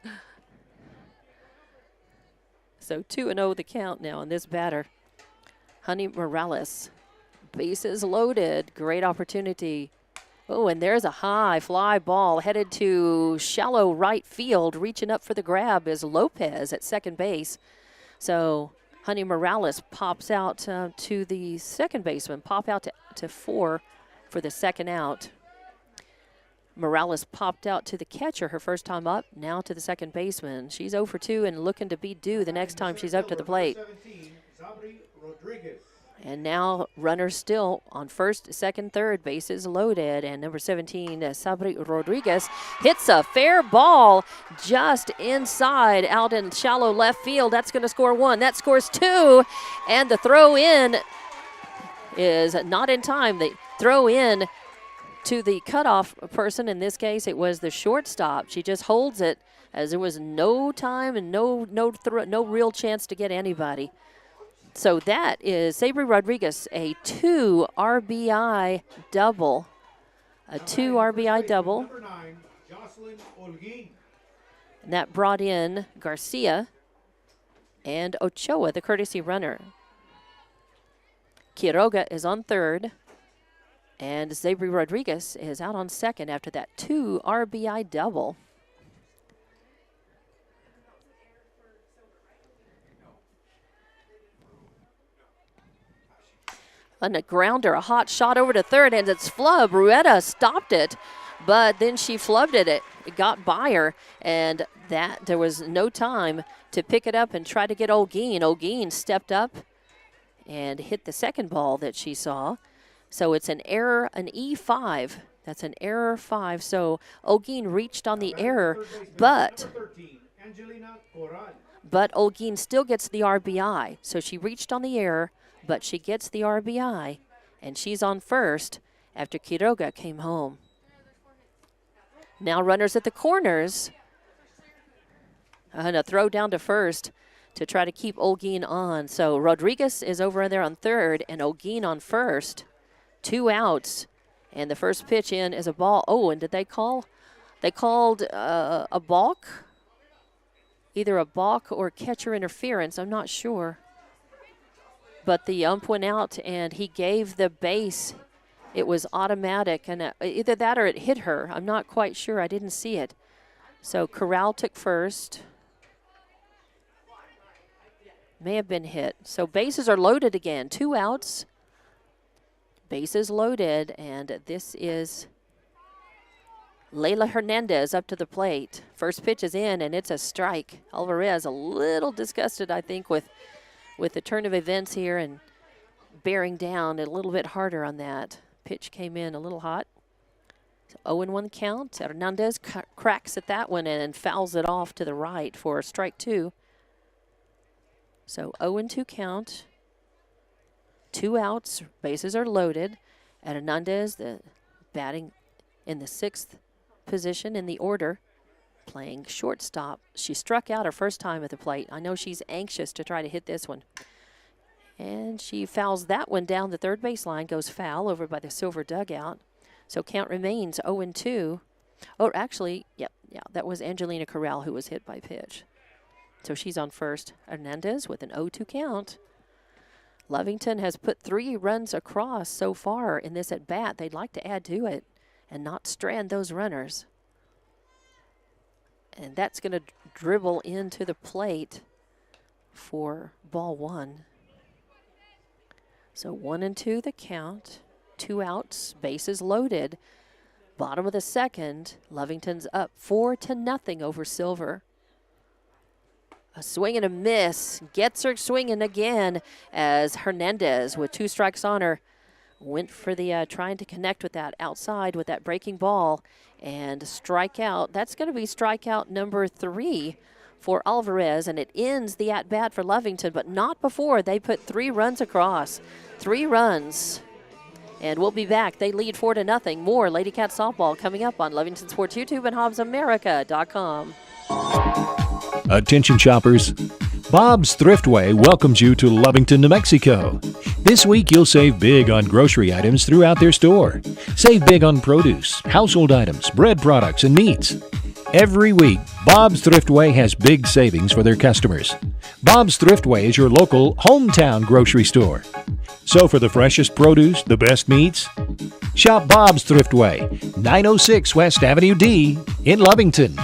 So 2-0 the count now on this batter. Honey Morales, bases loaded, great opportunity. Oh, and there's a high fly ball headed to shallow right field. Reaching up for the grab is Lopez at second base. So Honey Morales pops out to the second baseman, pop out to 4 for the second out. Morales popped out to the catcher her first time up, now to the second baseman. She's 0 for 2 and looking to be due the next time she's up to the plate. And now runners still on first, second, third, bases loaded. And number 17, Sabri Rodriguez, hits a fair ball just inside out in shallow left field. That's going to score 1. That scores 2. And the throw in is not in time. The throw in to the cutoff person. In this case, it was the shortstop. She just holds it as there was no time and no real chance to get anybody. So that is Sabri Rodriguez, a 2 RBI double. A 2 RBI double. Number 9, Jocelyn Olguin. And that brought in Garcia and Ochoa, the courtesy runner. Quiroga is on third. And Sabri Rodriguez is out on second after that 2 RBI double. On a grounder, a hot shot over to third, and it's flub. Rueda stopped it, but then she flubbed it. It got by her, and that there was no time to pick it up and try to get Olguin. Olguin stepped up and hit the second ball that she saw. So it's an error, an E5. That's an error 5. So Olguin reached on the error, but Olguin still gets the RBI. So she reached on the error, but she gets the RBI, and she's on first after Quiroga came home. Now runners at the corners. And a throw down to first to try to keep Olguin on. So Rodriguez is over there on third, and Olguin on first. 2 outs, and the first pitch in is a ball. Oh, and did they call? They called a balk? Either a balk or catcher interference, I'm not sure. But the ump went out, and he gave the base. It was automatic, and either that or it hit her. I'm not quite sure. I didn't see it. So Corral took first. May have been hit. So bases are loaded again. 2 outs. Bases loaded, and this is Leila Hernandez up to the plate. First pitch is in, and it's a strike. Alvarez a little disgusted, I think, with the turn of events here and bearing down a little bit harder on that. Pitch came in a little hot. So 0-1 count. Hernandez cracks at that one and fouls it off to the right for strike 2. So 0-2 count. 2 outs. Bases are loaded. Hernandez, the batting in the 6th position in the order, playing shortstop. She struck out her first time at the plate. I know she's anxious to try to hit this one. And she fouls that one down the third baseline, goes foul over by the silver dugout. So count remains 0-2. Oh, actually, yeah, that was Angelina Corral who was hit by pitch. So she's on first. Hernandez with an 0-2 count. Lovington has put 3 runs across so far in this at-bat. They'd like to add to it and not strand those runners. And that's going to dribble into the plate for ball 1. So 1-2 the count. 2 outs, bases loaded. Bottom of the second, Lovington's up 4-0 over Silver. A swing and a miss. Gets her swinging again as Hernandez with 2 strikes on her. Went for the trying to connect with that outside with that breaking ball and strike out. That's going to be strikeout number 3 for Alvarez, and it ends the at-bat for Lovington, but not before they put 3 runs across. 3 runs. And we'll be back. They lead 4-0. More Lady Cat softball coming up on Lovington Sports YouTube and HobbsAmerica.com. Attention shoppers, Bob's Thriftway welcomes you to Lovington, New Mexico. This week you'll save big on grocery items throughout their store. Save big on produce, household items, bread products, and meats. Every week, Bob's Thriftway has big savings for their customers. Bob's Thriftway is your local hometown grocery store. So for the freshest produce, the best meats, shop Bob's Thriftway, 906 West Avenue D in Lovington.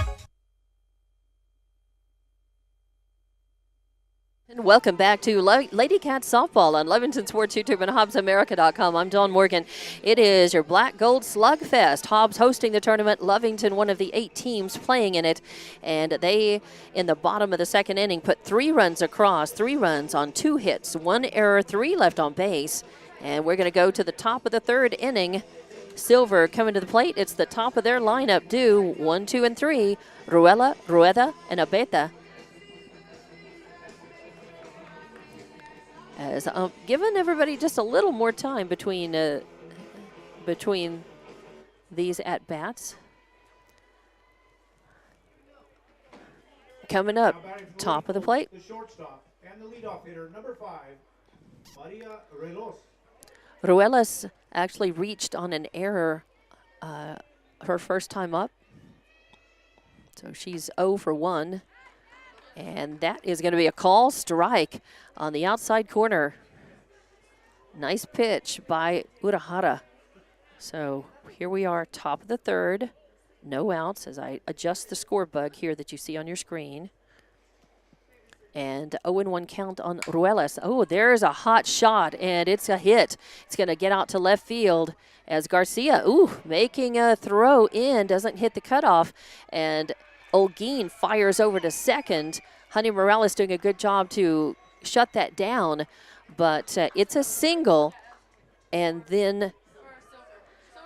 And welcome back to Lady Cat Softball on Lovington Sports YouTube and HobbsAmerica.com. I'm Dawn Morgan. It is your Black Gold Slugfest. Hobbs hosting the tournament. Lovington, one of the 8 teams playing in it. And they, in the bottom of the second inning, put 3 runs across. 3 runs on 2 hits, 1 error, 3 left on base. And we're going to go to the top of the third inning. Silver coming to the plate. It's the top of their lineup due 1, 2, and 3. Ruela, Rueda, and Abeta. As giving everybody just a little more time between these at bats. Coming up, top of the plate. The shortstop and the leadoff hitter, number 5, Maria Relos. Ruelas actually reached on an error her first time up, so she's 0 for 1. And that is going to be a call strike on the outside corner. Nice pitch by Urahara. So here we are, top of the third. No outs as I adjust the score bug here that you see on your screen. And 0-1 count on Ruelas. Oh, there's a hot shot, and it's a hit. It's going to get out to left field as Garcia, making a throw in, doesn't hit the cutoff. And Olguin fires over to second. Honey Morales doing a good job to shut that down, but it's a single, and then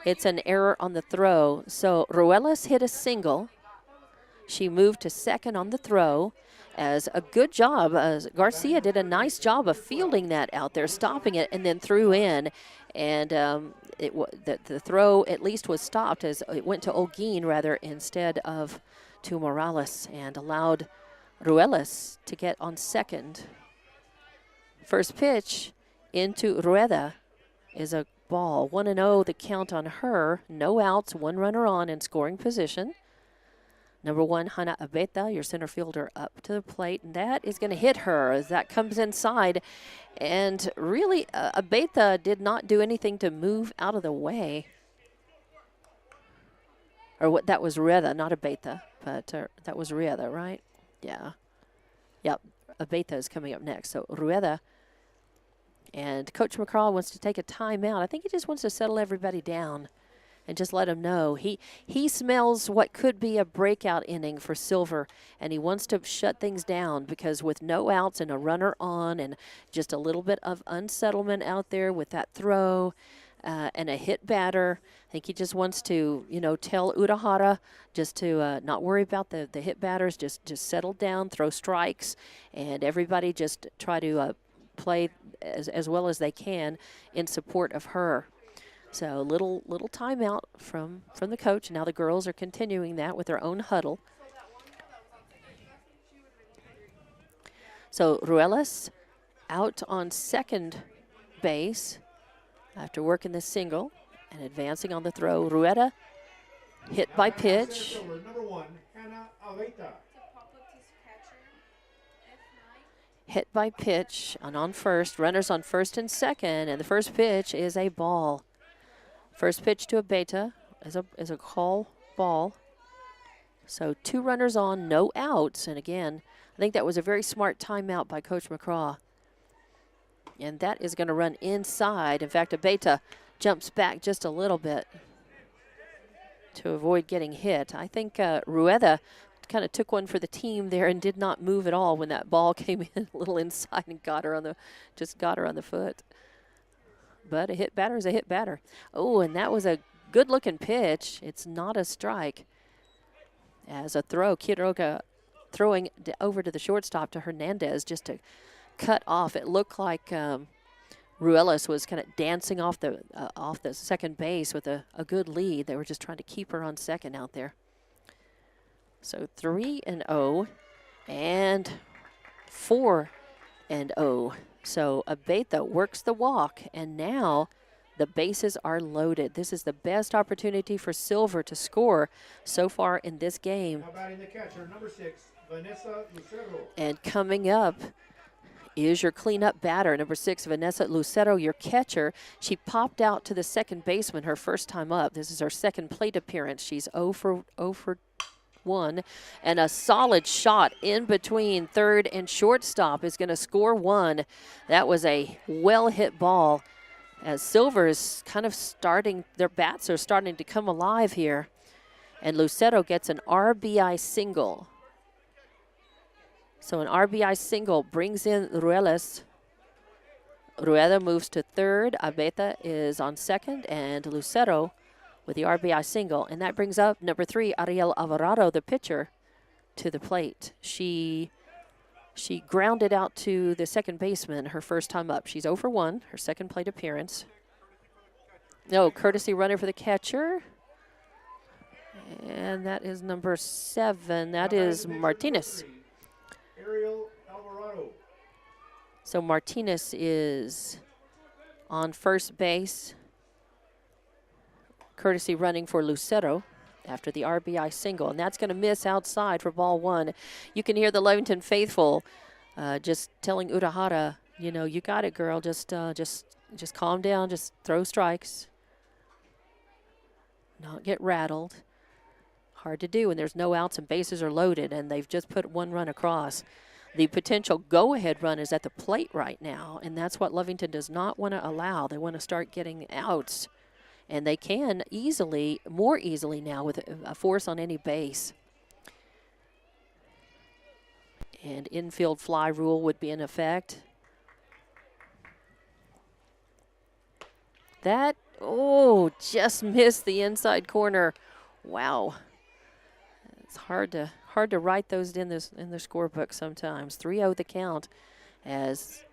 it's an error on the throw. So Ruelas hit a single. She moved to second on the throw as a good job. Garcia did a nice job of fielding that out there, stopping it, and then threw in. And the throw at least was stopped as it went to Olguin rather instead of to Morales, and allowed Ruelas to get on second. First pitch into Rueda is a ball. 1-0 the count on her. No outs, 1 runner on in scoring position. Number 1, Hana Abeta, your center fielder, up to the plate, and that is going to hit her as that comes inside. And really, Abeta did not do anything to move out of the way. Or what? That was Rueda, not Abeta, but that was Rueda, right? Yeah. Yep, Abeta is coming up next. So Rueda. And Coach McCraw wants to take a timeout. I think he just wants to settle everybody down and just let them know. He smells what could be a breakout inning for Silver, and he wants to shut things down because with no outs and a runner on and just a little bit of unsettlement out there with that throw and a hit batter, I think he just wants to, tell Urahara just to not worry about the hit batters, just settle down, throw strikes, and everybody just try to play as well as they can in support of her. So little timeout from the coach. Now the girls are continuing that with their own huddle. So Ruelas out on second base after working the single and advancing on the throw. Rueda hit by pitch. Number 1, Hannah Aveta. Hit by pitch and on first. Runners on first and second, and the first pitch is a ball. First pitch to Abeta is a call ball. So 2 runners on, no outs. And again, I think that was a very smart timeout by Coach McCraw. And that is going to run inside. In fact, Abeta jumps back just a little bit. to avoid getting hit. I think Rueda kind of took one for the team there and did not move at all when that ball came in a little inside and got her on the foot. But a hit batter is a hit batter. Oh, and that was a good-looking pitch. It's not a strike. As a throw, Quiroga throwing over to the shortstop to Hernandez just to cut off. It looked like Ruelas was kind of dancing off the second base with a good lead. They were just trying to keep her on second out there. So 3-0 and 4-0. So Abetha works the walk, and now the bases are loaded. This is the best opportunity for Silver to score so far in this game. Now batting the catcher, number 6, Vanessa Lucero. And coming up is your cleanup batter, number 6, Vanessa Lucero, your catcher. She popped out to the second baseman her first time up. This is her second plate appearance. She's 0 for 1, and a solid shot in between third and shortstop is going to score one. That was a well-hit ball. As Silver is kind of starting, their bats are starting to come alive here. And Lucero gets an RBI single. So an RBI single brings in Ruelas. Rueda moves to third. Abetha is on second. And Lucero with the RBI single. And that brings up number 3, Ariel Alvarado, the pitcher, to the plate. She grounded out to the second baseman her first time up. She's 0 for 1, her second plate appearance. No, courtesy runner for the catcher. And that is number 7. That is Martinez. Ariel Alvarado. So Martinez is on first base. Courtesy running for Lucero after the RBI single, and that's going to miss outside for ball 1. You can hear the Lovington faithful just telling Urahara, you know, you got it, girl. Just calm down. Just throw strikes. Not get rattled. Hard to do when there's no outs and bases are loaded, and they've just put one run across. The potential go-ahead run is at the plate right now, and that's what Lovington does not want to allow. They want to start getting outs. And they can easily, more easily now with a force on any base. And infield fly rule would be in effect. That, just missed the inside corner. Wow. It's hard to write those in the scorebook sometimes. 3-0 the count as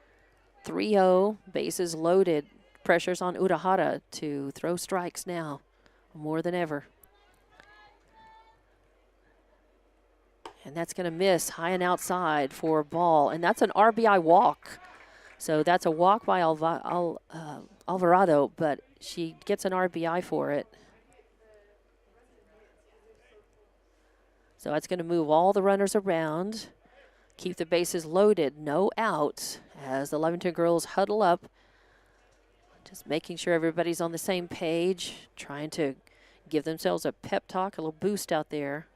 3-0, bases loaded. Pressure's on Urahara to throw strikes now more than ever. And that's going to miss high and outside for a ball. And that's an RBI walk. So that's a walk by Alvarado, but she gets an RBI for it. So that's going to move all the runners around, keep the bases loaded, no outs, as the Lovington girls huddle up. Just making sure everybody's on the same page, trying to give themselves a pep talk, a little boost out there.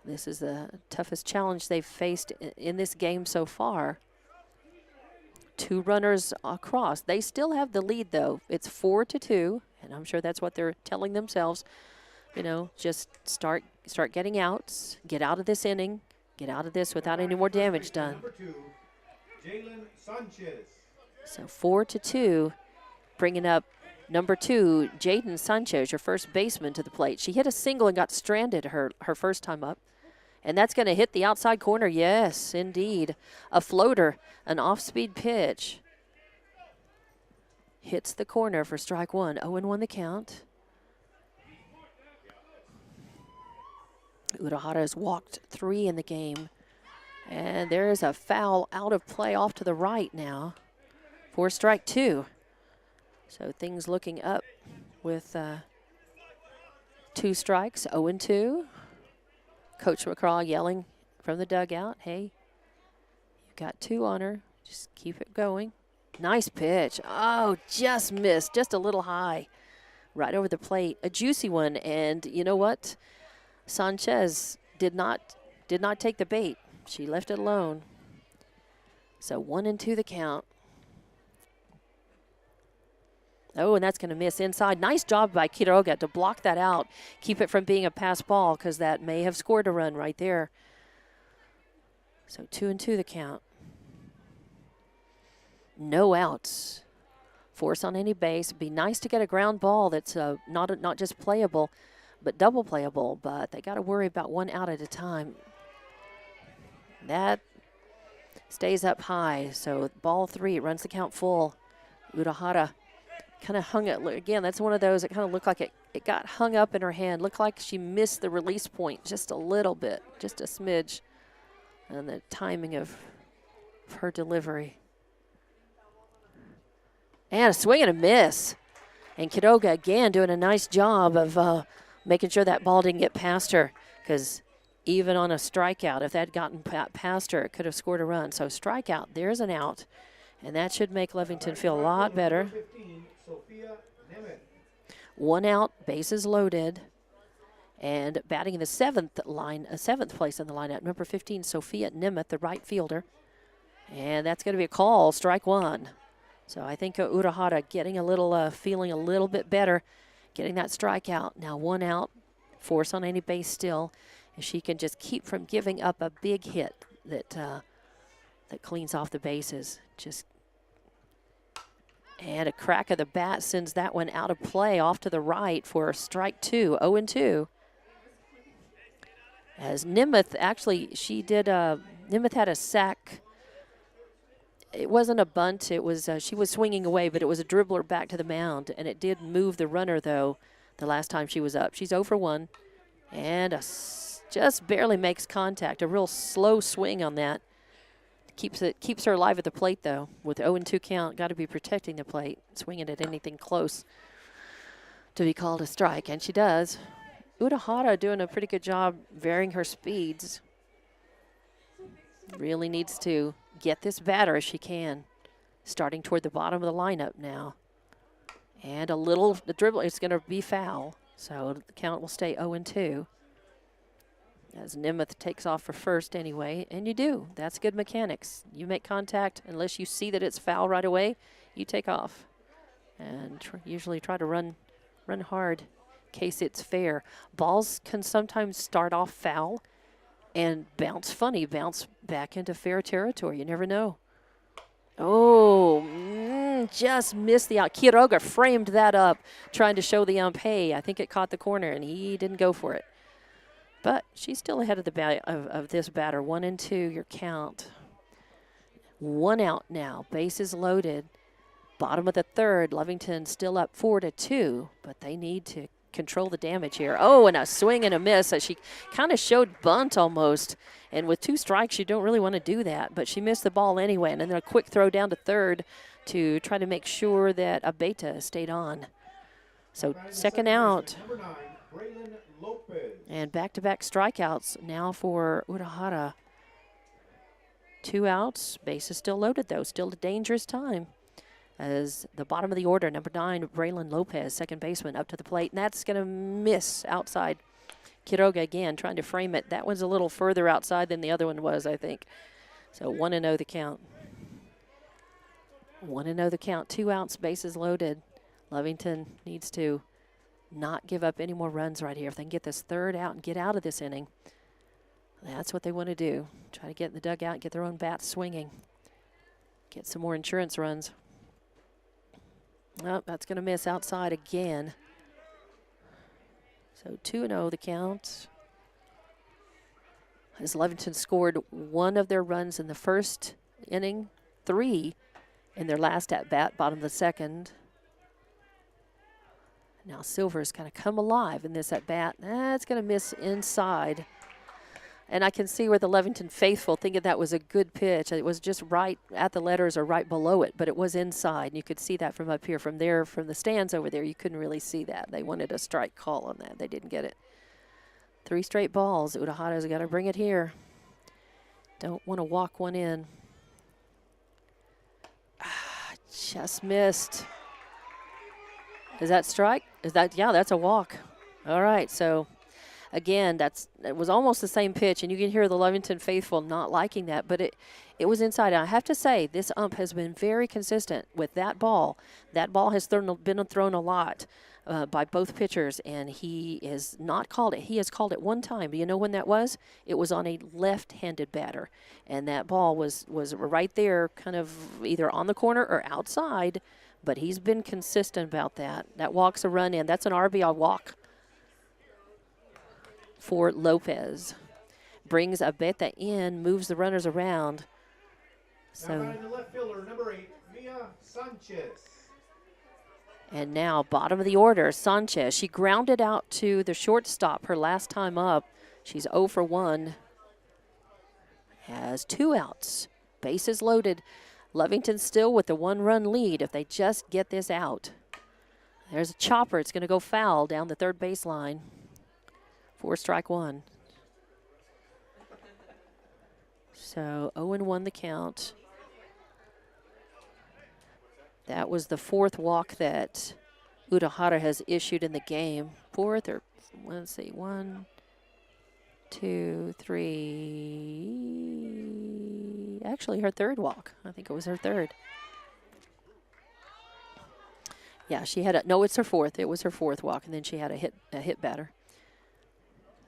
This is the toughest challenge they've faced in this game so far. 2 runners across. They still have the lead, though. It's 4-2, and I'm sure that's what they're telling themselves. You know, just start getting outs, get out of this inning, get out of this without any more damage done. Number 2, Jalen Sanchez. So 4-2, bringing up number 2, Jaden Sanchez, your first baseman, to the plate. She hit a single and got stranded her first time up. And that's going to hit the outside corner. Yes, indeed. A floater, an off-speed pitch. Hits the corner for strike 1. 0-1 the count. Urahara has walked 3 in the game. And there is a foul out of play off to the right now for strike 2. So things looking up with 2 strikes, 0-2. Coach McCraw yelling from the dugout, hey, you got 2 on her. Just keep it going. Nice pitch. Oh, just missed, just a little high. Right over the plate, a juicy one. And you know what? Sanchez did not take the bait. She left it alone. So 1-2 the count. Oh, and that's going to miss inside. Nice job by Quiroga to block that out, keep it from being a pass ball, because that may have scored a run right there. So 2-2 the count. No outs. Force on any base. It'd be nice to get a ground ball that's not just playable, but double playable. But they got to worry about one out at a time. That stays up high. So ball 3, it runs the count full. Urahara kind of hung it. Again, that's one of those that kind of looked like it got hung up in her hand. Looked like she missed the release point just a little bit, just a smidge. And the timing of her delivery. And a swing and a miss. And Quiroga again doing a nice job of making sure that ball didn't get past her, because even on a strikeout, if that had gotten past her, it could have scored a run. So strikeout, there's an out. And that should make Lovington feel a lot better. 15, Sophia Nemeth. 1 out, bases loaded. And batting in the seventh place in the lineup, number 15, Sophia Nemeth, the right fielder. And that's going to be a call, strike 1. So I think Urahara getting a little, feeling a little bit better, getting that strikeout. Now 1 out, force on any base still. If she can just keep from giving up a big hit that cleans off the bases. And a crack of the bat sends that one out of play off to the right for strike 2, 0-2. As Nemeth, actually, Nemeth had a sack. It wasn't a bunt. It was she was swinging away, but it was a dribbler back to the mound, and it did move the runner, though, the last time she was up. She's 0 for 1, and just barely makes contact. A real slow swing on that. Keeps her alive at the plate, though. With 0-2 count, got to be protecting the plate, swinging at anything close to be called a strike, and she does. Urahara doing a pretty good job varying her speeds. Really needs to get this batter if she can. Starting toward the bottom of the lineup now. And the dribble is going to be foul, so the count will stay 0-2. As Nemeth takes off for first anyway, and you do. That's good mechanics. You make contact, unless you see that it's foul right away, you take off. And usually try to run hard in case it's fair. Balls can sometimes start off foul and bounce back into fair territory. You never know. Oh, just missed the out. Quiroga framed that up, trying to show the ump, hey, I think it caught the corner, and he didn't go for it. But she's still ahead of of this batter. 1-2, your count. 1 out now. Bases loaded. Bottom of the third. Lovington still up 4-2, but they need to control the damage here. Oh, and a swing and a miss. She kind of showed bunt almost. And with 2 strikes, you don't really want to do that. But she missed the ball anyway. And then a quick throw down to third to try to make sure that Abeta stayed on. So second out. And back-to-back strikeouts now for Urahara. 2 outs. Base is still loaded, though. Still a dangerous time. As the bottom of the order, number 9, Braylon Lopez, second baseman, up to the plate. And that's going to miss outside. Quiroga again trying to frame it. That one's a little further outside than the other one was, I think. So 1-0 the count. 1-0 the count. 2 outs, bases loaded. Lovington needs to not give up any more runs right here. If they can get this third out and get out of this inning, that's what they want to do. Try to get in the dugout, get their own bats swinging. Get some more insurance runs. Oh, that's going to miss outside again. So 2-0 the count. As Lovington scored 1 of their runs in the first inning, 3 in their last at-bat, bottom of the second. Now Silver's kind of come alive in this at-bat. That's going to miss inside. And I can see where the Lovington faithful thinking that was a good pitch. It was just right at the letters or right below it, but it was inside. And you could see that from up here. From there, from the stands over there, you couldn't really see that. They wanted a strike call on that. They didn't get it. 3 straight balls. Urahara's got to bring it here. Don't want to walk one in. Just missed. Is that strike? Is that, yeah, that's a walk. All right, so again, it was almost the same pitch, and you can hear the Lovington faithful not liking that, but it was inside. And I have to say, this ump has been very consistent with that ball. That ball has been thrown a lot by both pitchers, and he has not called it. He has called it one time. Do you know when that was? It was on a left-handed batter, and that ball was right there, kind of either on the corner or outside, but he's been consistent about that. That walks a run in. That's an RBI walk for Lopez. Brings Abeta in, moves the runners around. Now batting the left fielder, number 8, Mia Sanchez. And now, bottom of the order, Sanchez. She grounded out to the shortstop her last time up. She's 0 for 1. Has 2 outs. Bases loaded. Lovington still with the 1-run lead if they just get this out. There's a chopper. It's going to go foul down the third baseline. 4 strike 1. So 0-1 the count. That was the 4th walk that Urahara has issued in the game. 4th, or let's see, 1, 2, 3. Actually, her 3rd walk. I think it was her 3rd. Yeah, she had no, it's her 4th. It was her 4th walk, and then she had a hit batter.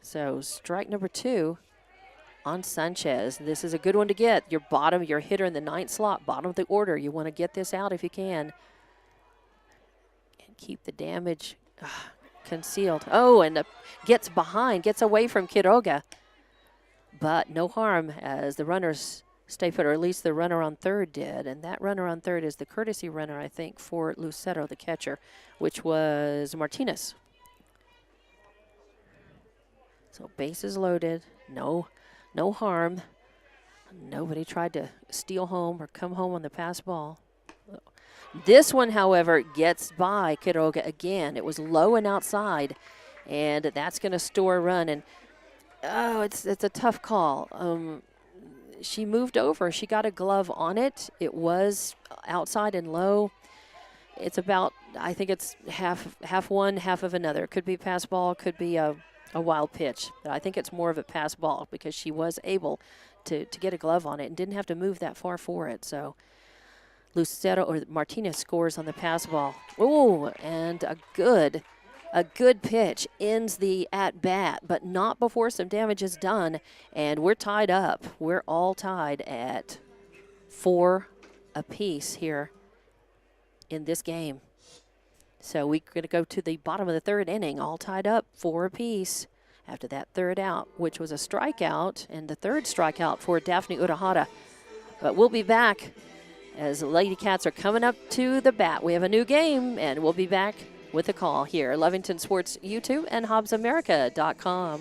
So strike number 2 on Sanchez. This is a good one to get. Your hitter in the 9th slot, bottom of the order. You want to get this out if you can. And keep the damage concealed. Oh, and gets away from Quiroga. But no harm as the runners stay put, or at least the runner on 3rd did. And that runner on 3rd is the courtesy runner, I think, for Lucero, the catcher, which was Martinez. So bases loaded. No harm. Nobody tried to steal home or come home on the pass ball. This one, however, gets by Quiroga again. It was low and outside, and that's going to store a run. And, it's a tough call. She moved over. She got a glove on it. It was outside and low. It's about, I think it's half one, half of another. It could be pass ball, could be a wild pitch. But I think it's more of a pass ball because she was able to get a glove on it and didn't have to move that far for it. So Lucero or Martinez scores on the pass ball. Oh, and a good pitch ends the at bat, but not before some damage is done. And we're tied up. We're all tied at 4 apiece here in this game. So we're going to go to the bottom of the 3rd inning, all tied up, 4 apiece after that 3rd out, which was a strikeout, and the 3rd strikeout for Daphne Urahara. But we'll be back as the Lady Cats are coming up to the bat. We have a new game, and we'll be back with a call here. Lovington Sports YouTube and HobbsAmerica.com.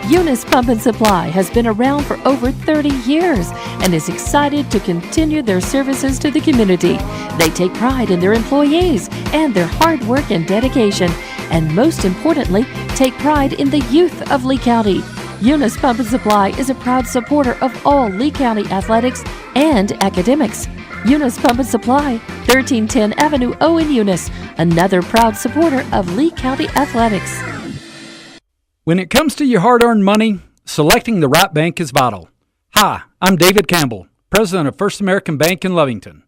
Eunice Pump and Supply has been around for over 30 years and is excited to continue their services to the community. They take pride in their employees and their hard work and dedication, and most importantly, take pride in the youth of Lee County. Eunice Pump and Supply is a proud supporter of all Lee County athletics and academics. Eunice Pump and Supply, 1310 Avenue O in Eunice, another proud supporter of Lee County athletics. When it comes to your hard-earned money, selecting the right bank is vital. Hi, I'm David Campbell, president of First American Bank in Lovington.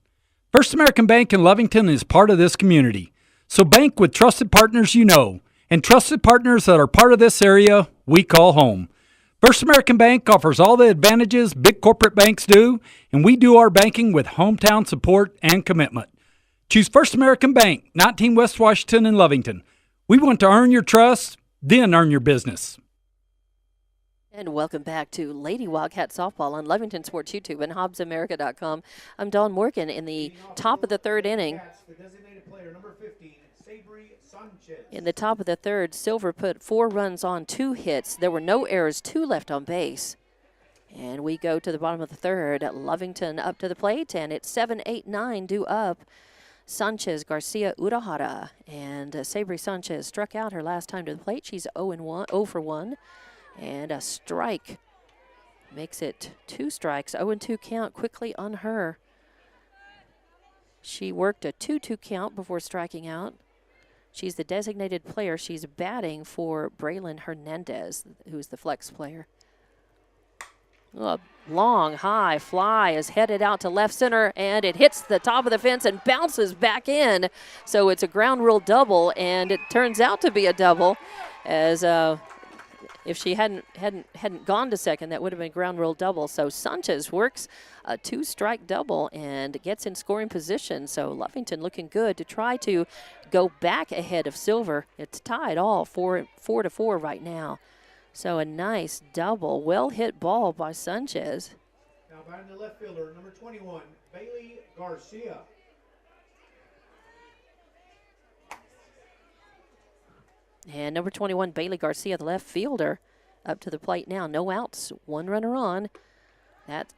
First American Bank in Lovington is part of this community, so bank with trusted partners you know, and trusted partners that are part of this area we call home. First American Bank offers all the advantages big corporate banks do, and we do our banking with hometown support and commitment. Choose First American Bank, 19 West Washington in Lovington. We want to earn your trust, then earn your business. And welcome back to Lady Wildcat Softball on Lovington Sports YouTube and HobbsAmerica.com. I'm Dawn Morgan in the top of the 3rd inning. In the top of the 3rd, Silver put 4 runs on 2 hits. There were no errors, 2 left on base. And we go to the bottom of the 3rd. Lovington up to the plate, and it's 7-8-9 due up. Sanchez, Garcia, Urahara, and Sabri Sanchez struck out her last time to the plate. She's 0 for 1, and a strike makes it 2 strikes. 0-2 count quickly on her. She worked a 2-2 count before striking out. She's the designated player. She's batting for Braylon Hernandez, who's the flex player. A long, high fly is headed out to left center, and it hits the top of the fence and bounces back in. So it's a ground rule double, and it turns out to be a double, as if she hadn't gone to second, that would have been a ground rule double. So Sanchez works a 2-strike double and gets in scoring position. So Lovington looking good to try to go back ahead of Silver. It's tied all 4-4 right now. So a nice double, well-hit ball by Sanchez. Now batting the left fielder, number 21, Bailey Garcia. And number 21, Bailey Garcia, the left fielder, up to the plate now. No outs, 1 runner on. That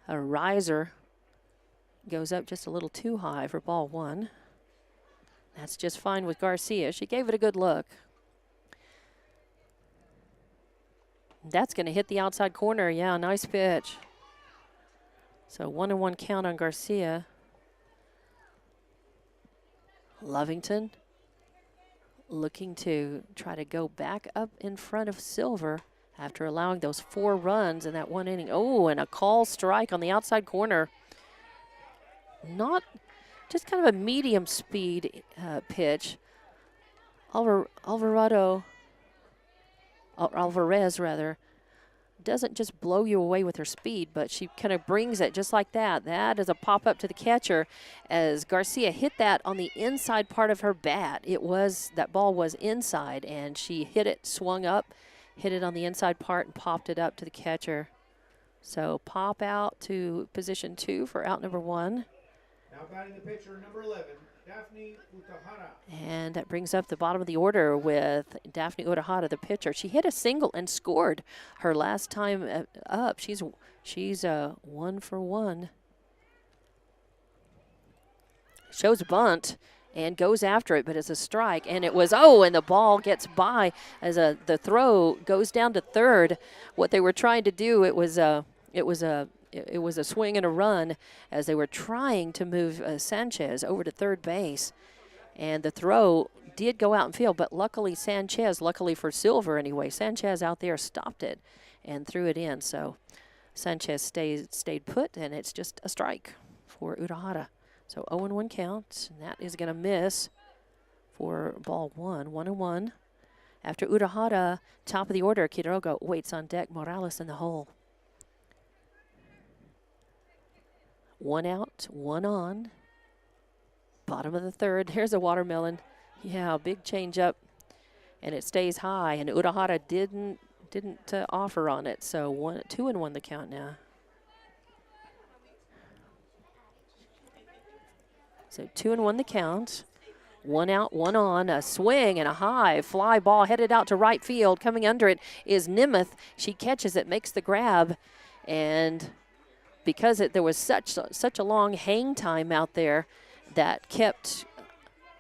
a riser goes up just a little too high for ball 1. That's just fine with Garcia. She gave it a good look. That's going to hit the outside corner. Yeah, nice pitch. So 1-1 count on Garcia. Lovington looking to try to go back up in front of Silver after allowing those 4 runs in that 1 inning. Oh, and a call strike on the outside corner. Not just kind of a medium speed pitch. Alvarez doesn't just blow you away with her speed, but she kind of brings it just like that. That is a pop up to the catcher as Garcia hit that on the inside part of her bat. That ball was inside, and she hit it, swung up, hit it on the inside part, and popped it up to the catcher. So pop out to position 2 for out number 1. Now batting the pitcher, number 11, Daphne Utahara. And that brings up the bottom of the order with Daphne Utahara, the pitcher. She hit a single and scored her last time up. She's 1 for 1. Shows a bunt and goes after it, but it's a strike. And it was, and the ball gets by as the throw goes down to third. What they were trying to do, it was a swing and a run as they were trying to move Sanchez over to third base. And the throw did go out and field, but luckily for Silver anyway, Sanchez out there stopped it and threw it in. So Sanchez stayed put, and it's just a strike for Utahara. So 0-1 count, and that is going to miss for ball 1, 1-1. After Utahara, top of the order, Quiroga waits on deck, Morales in the hole. 1 out, 1 on. Bottom of the third. Here's a watermelon. Yeah, big change up, and it stays high. And Utahara didn't offer on it. So 2-1 the count now. So 2-1 the count. 1 out, 1 on. A swing and a high fly ball headed out to right field. Coming under it is Nemeth. She catches it, makes the grab, and because there was such a long hang time out there, that kept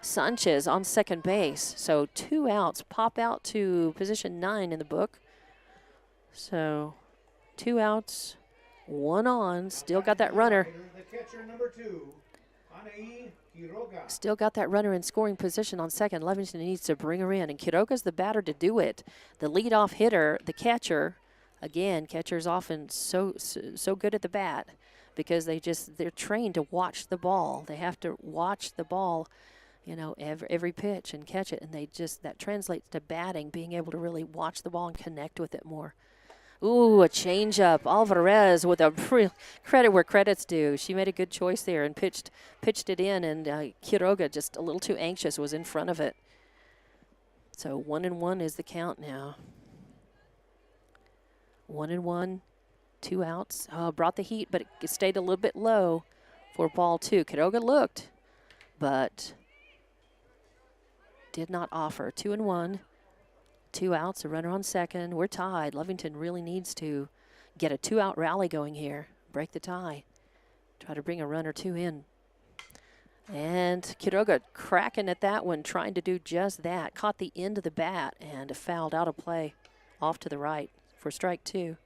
Sanchez on second base. So 2 outs, pop out to position 9 in the book. So 2 outs, 1 on, still got that runner. The catcher, number 2, Anaí Quiroga. Still got that runner in scoring position on second. Lovington needs to bring her in, and Quiroga's the batter to do it. The leadoff hitter, the catcher. Again, catchers often so good at the bat because they're trained to watch the ball. They have to watch the ball, every pitch and catch it, and that translates to batting, being able to really watch the ball and connect with it more. Ooh, a changeup. Alvarez with a credit where credit's due. She made a good choice there and pitched it in, and Quiroga, just a little too anxious, was in front of it. So 1-1 is the count now. 1-1, 2 outs. Brought the heat, but it stayed a little bit low for ball 2. Quiroga looked, but did not offer. 2-1, 2 outs, a runner on second. We're tied. Lovington really needs to get a 2-out rally going here, break the tie, try to bring a run or 2 in. And Quiroga cracking at that one, trying to do just that. Caught the end of the bat and fouled out of play off to the right for strike 2.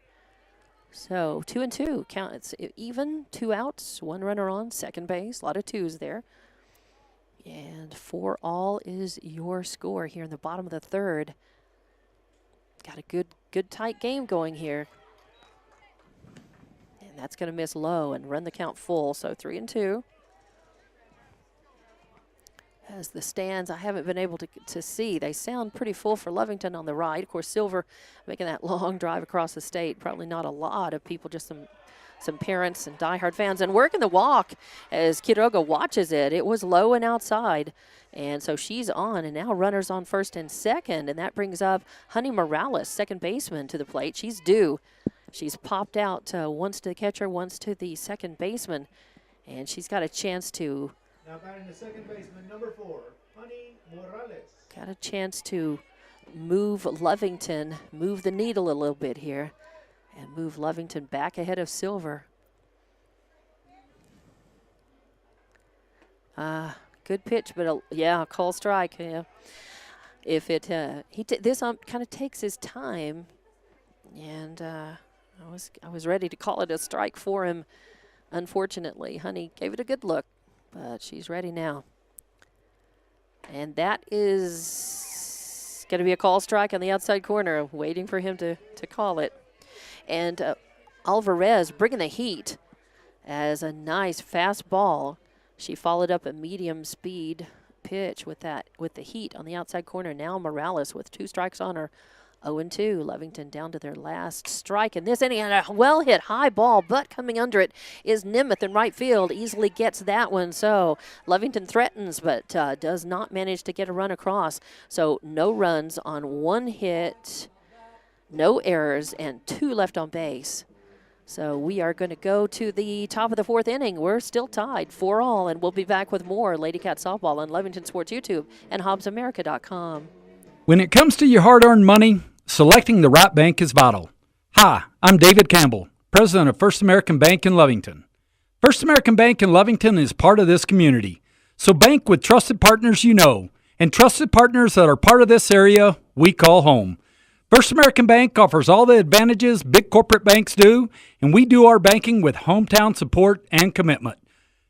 So 2-2 count. It's even, 2 outs, 1 runner on second base. A lot of 2s there. And 4-all is your score here in the bottom of the third. Got a good tight game going here. And that's going to miss low and run the count full, so 3-2. As the stands, I haven't been able to see. They sound pretty full for Lovington on the right. Of course, Silver making that long drive across the state. Probably not a lot of people, just some parents and diehard fans. And working the walk as Quiroga watches it. It was low and outside. And so she's on, and now runners on first and second. And that brings up Honey Morales, second baseman, to the plate. She's due. She's popped out once to the catcher, once to the second baseman. And she's got a chance to... Now batting the second baseman, number 4, Honey Morales. Got a chance to move Lovington, move the needle a little bit here, and move Lovington back ahead of Silver. Good pitch, but yeah, call strike. Yeah, if it this kind of takes his time, and I was ready to call it a strike for him. Unfortunately, Honey gave it a good look. But she's ready now. And that is going to be a call strike on the outside corner, waiting for him to call it. And Alvarez bringing the heat as a nice fast ball. She followed up a medium speed pitch with the heat on the outside corner. Now Morales with 2 strikes on her. 0-2, Lovington down to their last strike in this inning, and a well-hit high ball, but coming under it is Nimeth in right field. Easily gets that one, so Lovington threatens, but does not manage to get a run across. So no runs on 1 hit, no errors, and 2 left on base. So we are going to go to the top of the 4th inning. We're still tied 4-all, and we'll be back with more Lady Cat Softball on Lovington Sports YouTube and HobbsAmerica.com. When it comes to your hard-earned money, selecting the right bank is vital. Hi, I'm David Campbell, president of First American Bank in Lovington. First American Bank in Lovington is part of this community. So bank with trusted partners you know, and trusted partners that are part of this area we call home. First American Bank offers all the advantages big corporate banks do, and we do our banking with hometown support and commitment.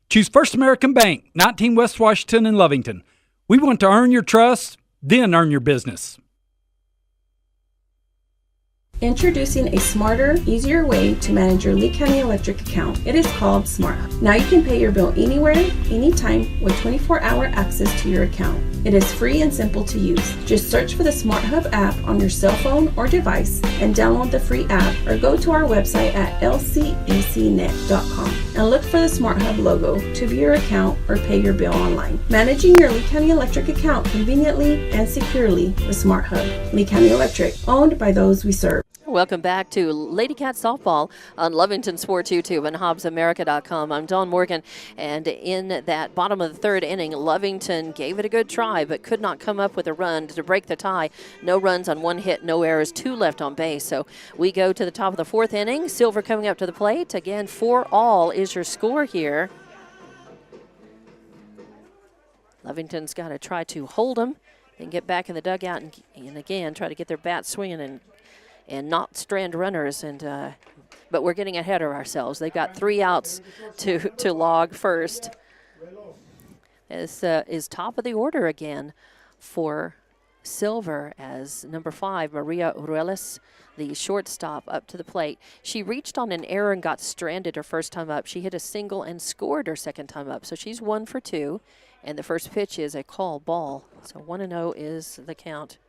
Choose First American Bank, 19 West Washington in Lovington. We want to earn your trust, then earn your business. Introducing a smarter, easier way to manage your Lee County Electric account. It is called SmartHub. Now you can pay your bill anywhere, anytime, with 24-hour access to your account. It is free and simple to use. Just search for the SmartHub app on your cell phone or device and download the free app, or go to our website at lcecnet.com and look for the SmartHub logo to view your account or pay your bill online. Managing your Lee County Electric account conveniently and securely with SmartHub. Lee County Electric, owned by those we serve. Welcome back to Lady Cat Softball on Lovington Sports YouTube and HobbsAmerica.com. I'm Dawn Morgan, and in that bottom of the 3rd inning, Lovington gave it a good try, but could not come up with a run to break the tie. No runs on 1 hit, no errors, 2 left on base. So we go to the top of the 4th inning. Silver coming up to the plate. Again, 4-all is your score here. Lovington's got to try to hold them, then get back in the dugout and again try to get their bats swinging and not strand runners, but we're getting ahead of ourselves. They've got 3 outs to log first. This is top of the order again for Silver as number 5, Maria Ruelas, the shortstop, up to the plate. She reached on an error and got stranded her first time up. She hit a single and scored her second time up, so she's 1 for 2, and the first pitch is a call ball. So 1-0 is the count.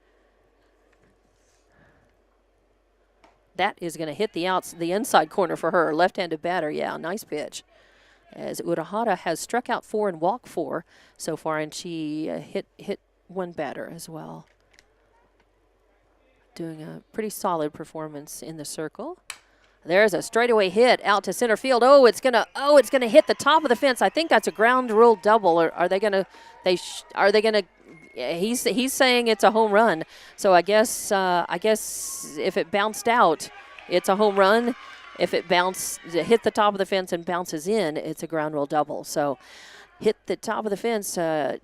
That is going to hit the inside corner for her. Left-handed batter, yeah, nice pitch. As Urahara has struck out 4 and walked 4 so far, and she hit 1 batter as well. Doing a pretty solid performance in the circle. There's a straightaway hit out to center field. It's gonna hit the top of the fence. I think that's a ground rule double. Or are they gonna? He's saying it's a home run. So I guess if it bounced out, it's a home run. If it hit the top of the fence and bounces in, it's a ground rule double. So hit the top of the fence,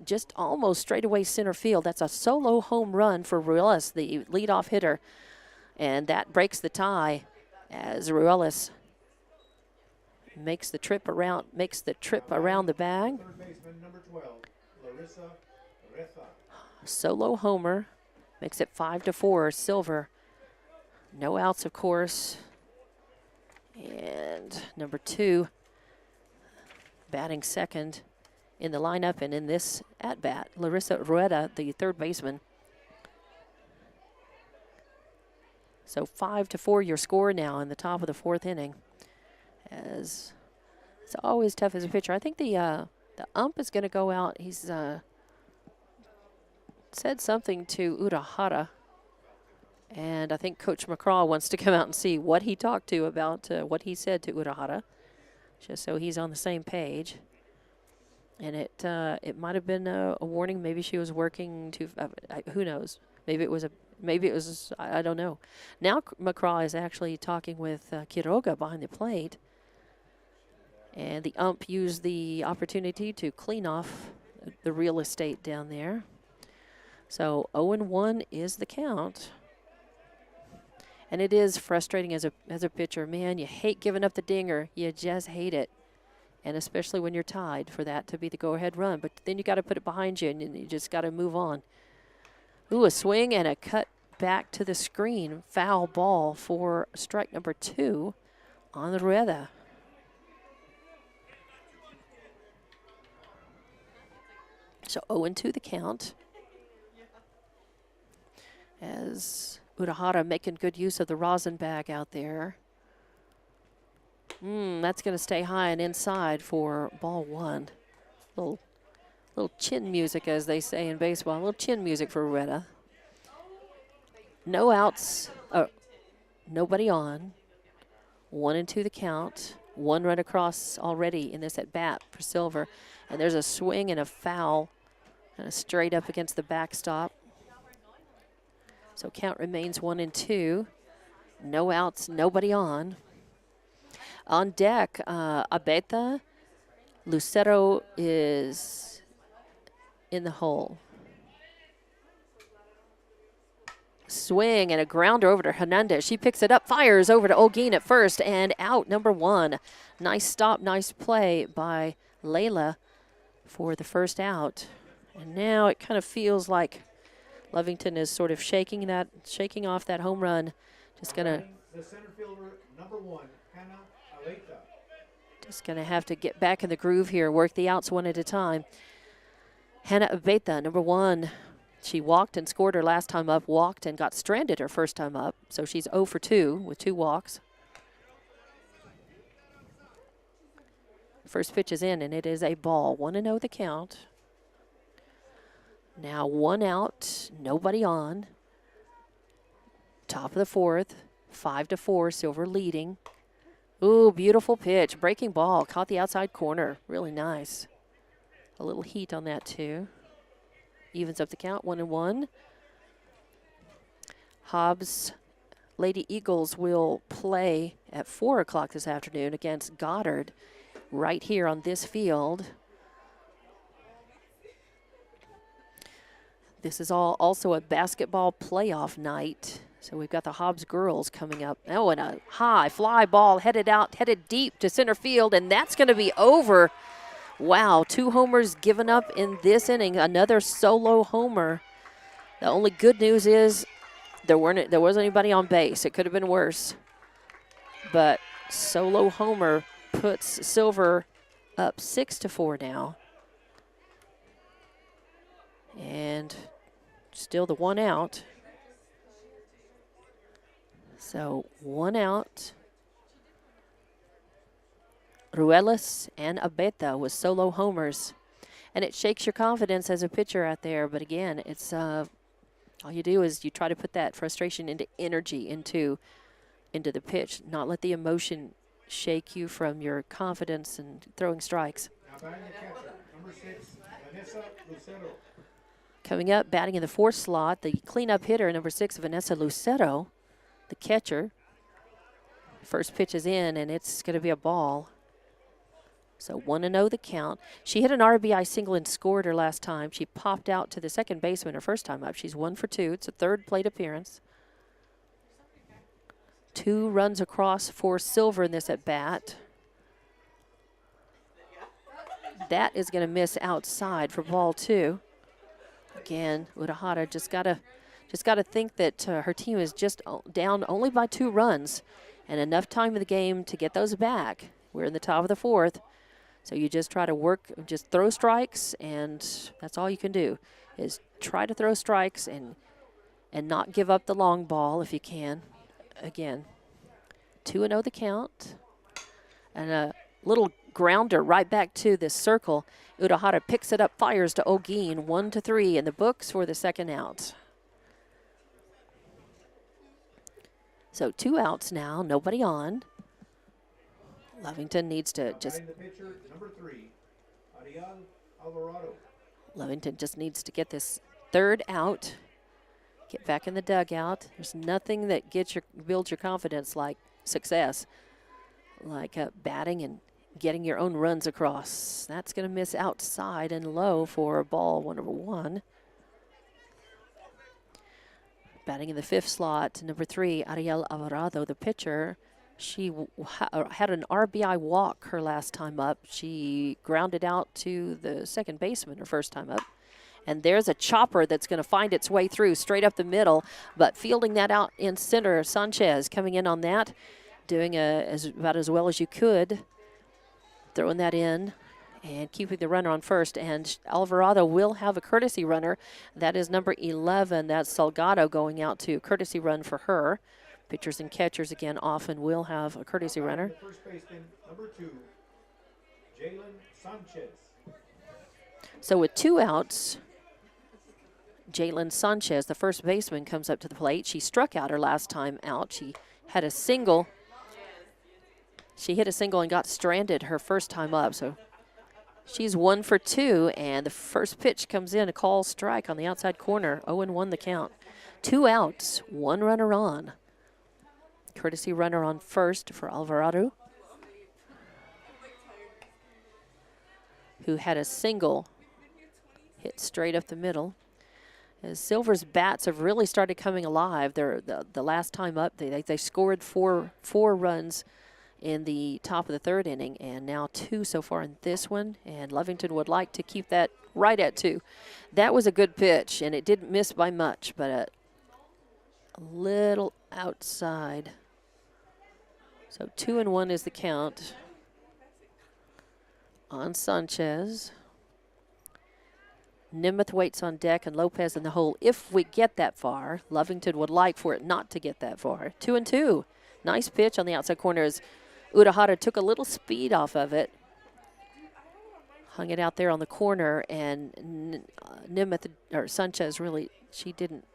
just almost straightaway center field. That's a solo home run for Ruelas, the leadoff hitter, and that breaks the tie as Ruelas makes the trip around the bag. Larissa Reza. Solo homer makes it 5-4 Silver. No outs, of course. And number 2 batting second in the lineup and in this at-bat, Larissa Rueda, the third baseman. So 5-4 your score now in the top of the 4th inning. As it's always tough as a pitcher. I think the ump is going to go out. He's said something to Urahara. And I think Coach McCraw wants to come out and see what he talked to about what he said to Urahara, just so he's on the same page. And it might have been a warning. Maybe she was working to. Who knows? Maybe it was I don't know. Now McCraw is actually talking with Quiroga behind the plate, and the ump used the opportunity to clean off the real estate down there. So 0-1 is the count. And it is frustrating as a pitcher. Man, you hate giving up the dinger. You just hate it. And especially when you're tied, for that to be the go-ahead run. But then you got to put it behind you, and you just got to move on. Ooh, a swing and a cut back to the screen. Foul ball for strike number 2 on the Rueda. So 0-2 the count. As Urahara making good use of the rosin bag out there. That's going to stay high and inside for ball 1. Little chin music, as they say in baseball. A little chin music for Rueda. No outs. Nobody on. 1-2 the count. 1 run across already in this at bat for Silver. And there's a swing and a foul. And a straight up against the backstop. So count remains 1-2. No outs, nobody on. On deck, Abeta. Lucero is in the hole. Swing and a grounder over to Hernandez. She picks it up, fires over to Olguin at first, and out number 1. Nice stop, nice play by Layla for the first out. And now it kind of feels like Lovington is sort of shaking off that home run. Just gonna. The center fielder, number 1, Hannah Aleta. Just gonna have to get back in the groove here, work the outs one at a time. Hannah Abeta, number 1. She walked and scored her last time up, walked and got stranded her first time up. So she's 0 for 2 with 2 walks. First pitch is in, and it is a ball. 1-0 the count. Now 1 out, nobody on. Top of the 4th, 5-4, Silver leading. Ooh, beautiful pitch, breaking ball, caught the outside corner, really nice. A little heat on that too. Evens up the count, 1-1. Hobbs Lady Eagles will play at 4 o'clock this afternoon against Goddard right here on this field. This is also a basketball playoff night. So we've got the Hobbs girls coming up. Oh, and a high fly ball headed deep to center field, and that's going to be over. Wow, 2 homers given up in this inning. Another solo homer. The only good news is there wasn't anybody on base. It could have been worse. But solo homer puts Silver up 6-4 now. And still the 1 out. So 1 out. Ruelas and Abeta with solo homers. And it shakes your confidence as a pitcher out there. But again, it's all you do is you try to put that frustration into energy, into the pitch, not let the emotion shake you from your confidence and throwing strikes. Now batting the catcher, number 6, Vanessa Lucero. Coming up, batting in the 4th slot, the cleanup hitter, number 6, Vanessa Lucero, the catcher. First pitch is in, and it's going to be a ball. So 1-0 the count. She hit an RBI single and scored her last time. She popped out to the second baseman her first time up. She's 1 for 2. It's a 3rd plate appearance. 2 runs across for Silver in this at bat. that is going to miss outside for ball 2. Again, Urahara just got to think that her team is just down only by 2 runs and enough time in the game to get those back. We're in the top of the 4th. So you just try to work, just throw strikes, and that's all you can do is try to throw strikes and not give up the long ball if you can. Again, 2-0 the count. And a little grounder right back to this circle. Urahara picks it up, fires to Ogin, 1-3 in the books for the second out. So 2 outs now, nobody on. Lovington needs to just. The pitcher, number 3, Ariel Alvarado. Lovington just needs to get this 3rd out. Get back in the dugout. There's nothing that builds your confidence like success, like batting and getting your own runs across. That's going to miss outside and low for ball number 1. Batting in the 5th slot, number 3, Ariel Alvarado, the pitcher. She had an RBI walk her last time up. She grounded out to the second baseman her first time up. And there's a chopper that's going to find its way through straight up the middle, but fielding that out in center. Sanchez coming in on that, doing about as well as you could, throwing that in and keeping the runner on first. And Alvarado will have a courtesy runner. That is number 11. That's Salgado going out to courtesy run for her. Pitchers and catchers, again, often will have a courtesy runner. First baseman, number 2, Jalen Sanchez. So with 2 outs, Jalen Sanchez, the first baseman, comes up to the plate. She struck out her last time out. She had a single. She hit a single and got stranded her first time up. So she's 1 for 2, and the first pitch comes in, a call strike on the outside corner. 0-1 the count. 2 outs, 1 runner on. Courtesy runner on first for Alvarado, who had a single hit straight up the middle. As Silver's bats have really started coming alive. The last time up, they scored four runs in the top of the 3rd inning, and now 2 so far in this one. And Lovington would like to keep that right at 2. That was a good pitch, and it didn't miss by much, but a little outside. So 2-1 is the count on Sanchez. Nimeth waits on deck and Lopez in the hole. If we get that far, Lovington would like for it not to get that far. 2-2. Nice pitch on the outside corner as Urahara took a little speed off of it. Hung it out there on the corner, and Nimeth or Sanchez really, she didn't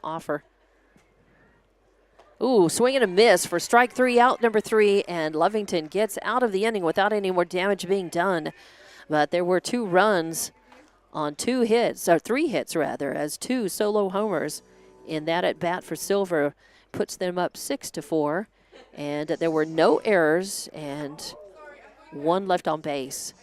offer. Ooh, swing and a miss for strike 3 out, number 3, and Lovington gets out of the inning without any more damage being done. But there were 2 runs on 2 hits, or 3 hits rather, as 2 solo homers in that at bat for Silver puts them up 6-4. And there were no errors and 1 left on base.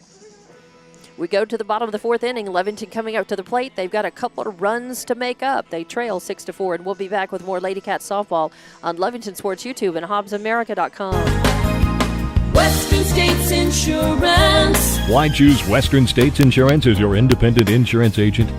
We go to the bottom of the 4th inning. Lovington coming up to the plate. They've got a couple of runs to make up. They trail 6-4, and we'll be back with more Lady Cat softball on Lovington Sports YouTube and HobbsAmerica.com. Western States Insurance. Why choose Western States Insurance as your independent insurance agent?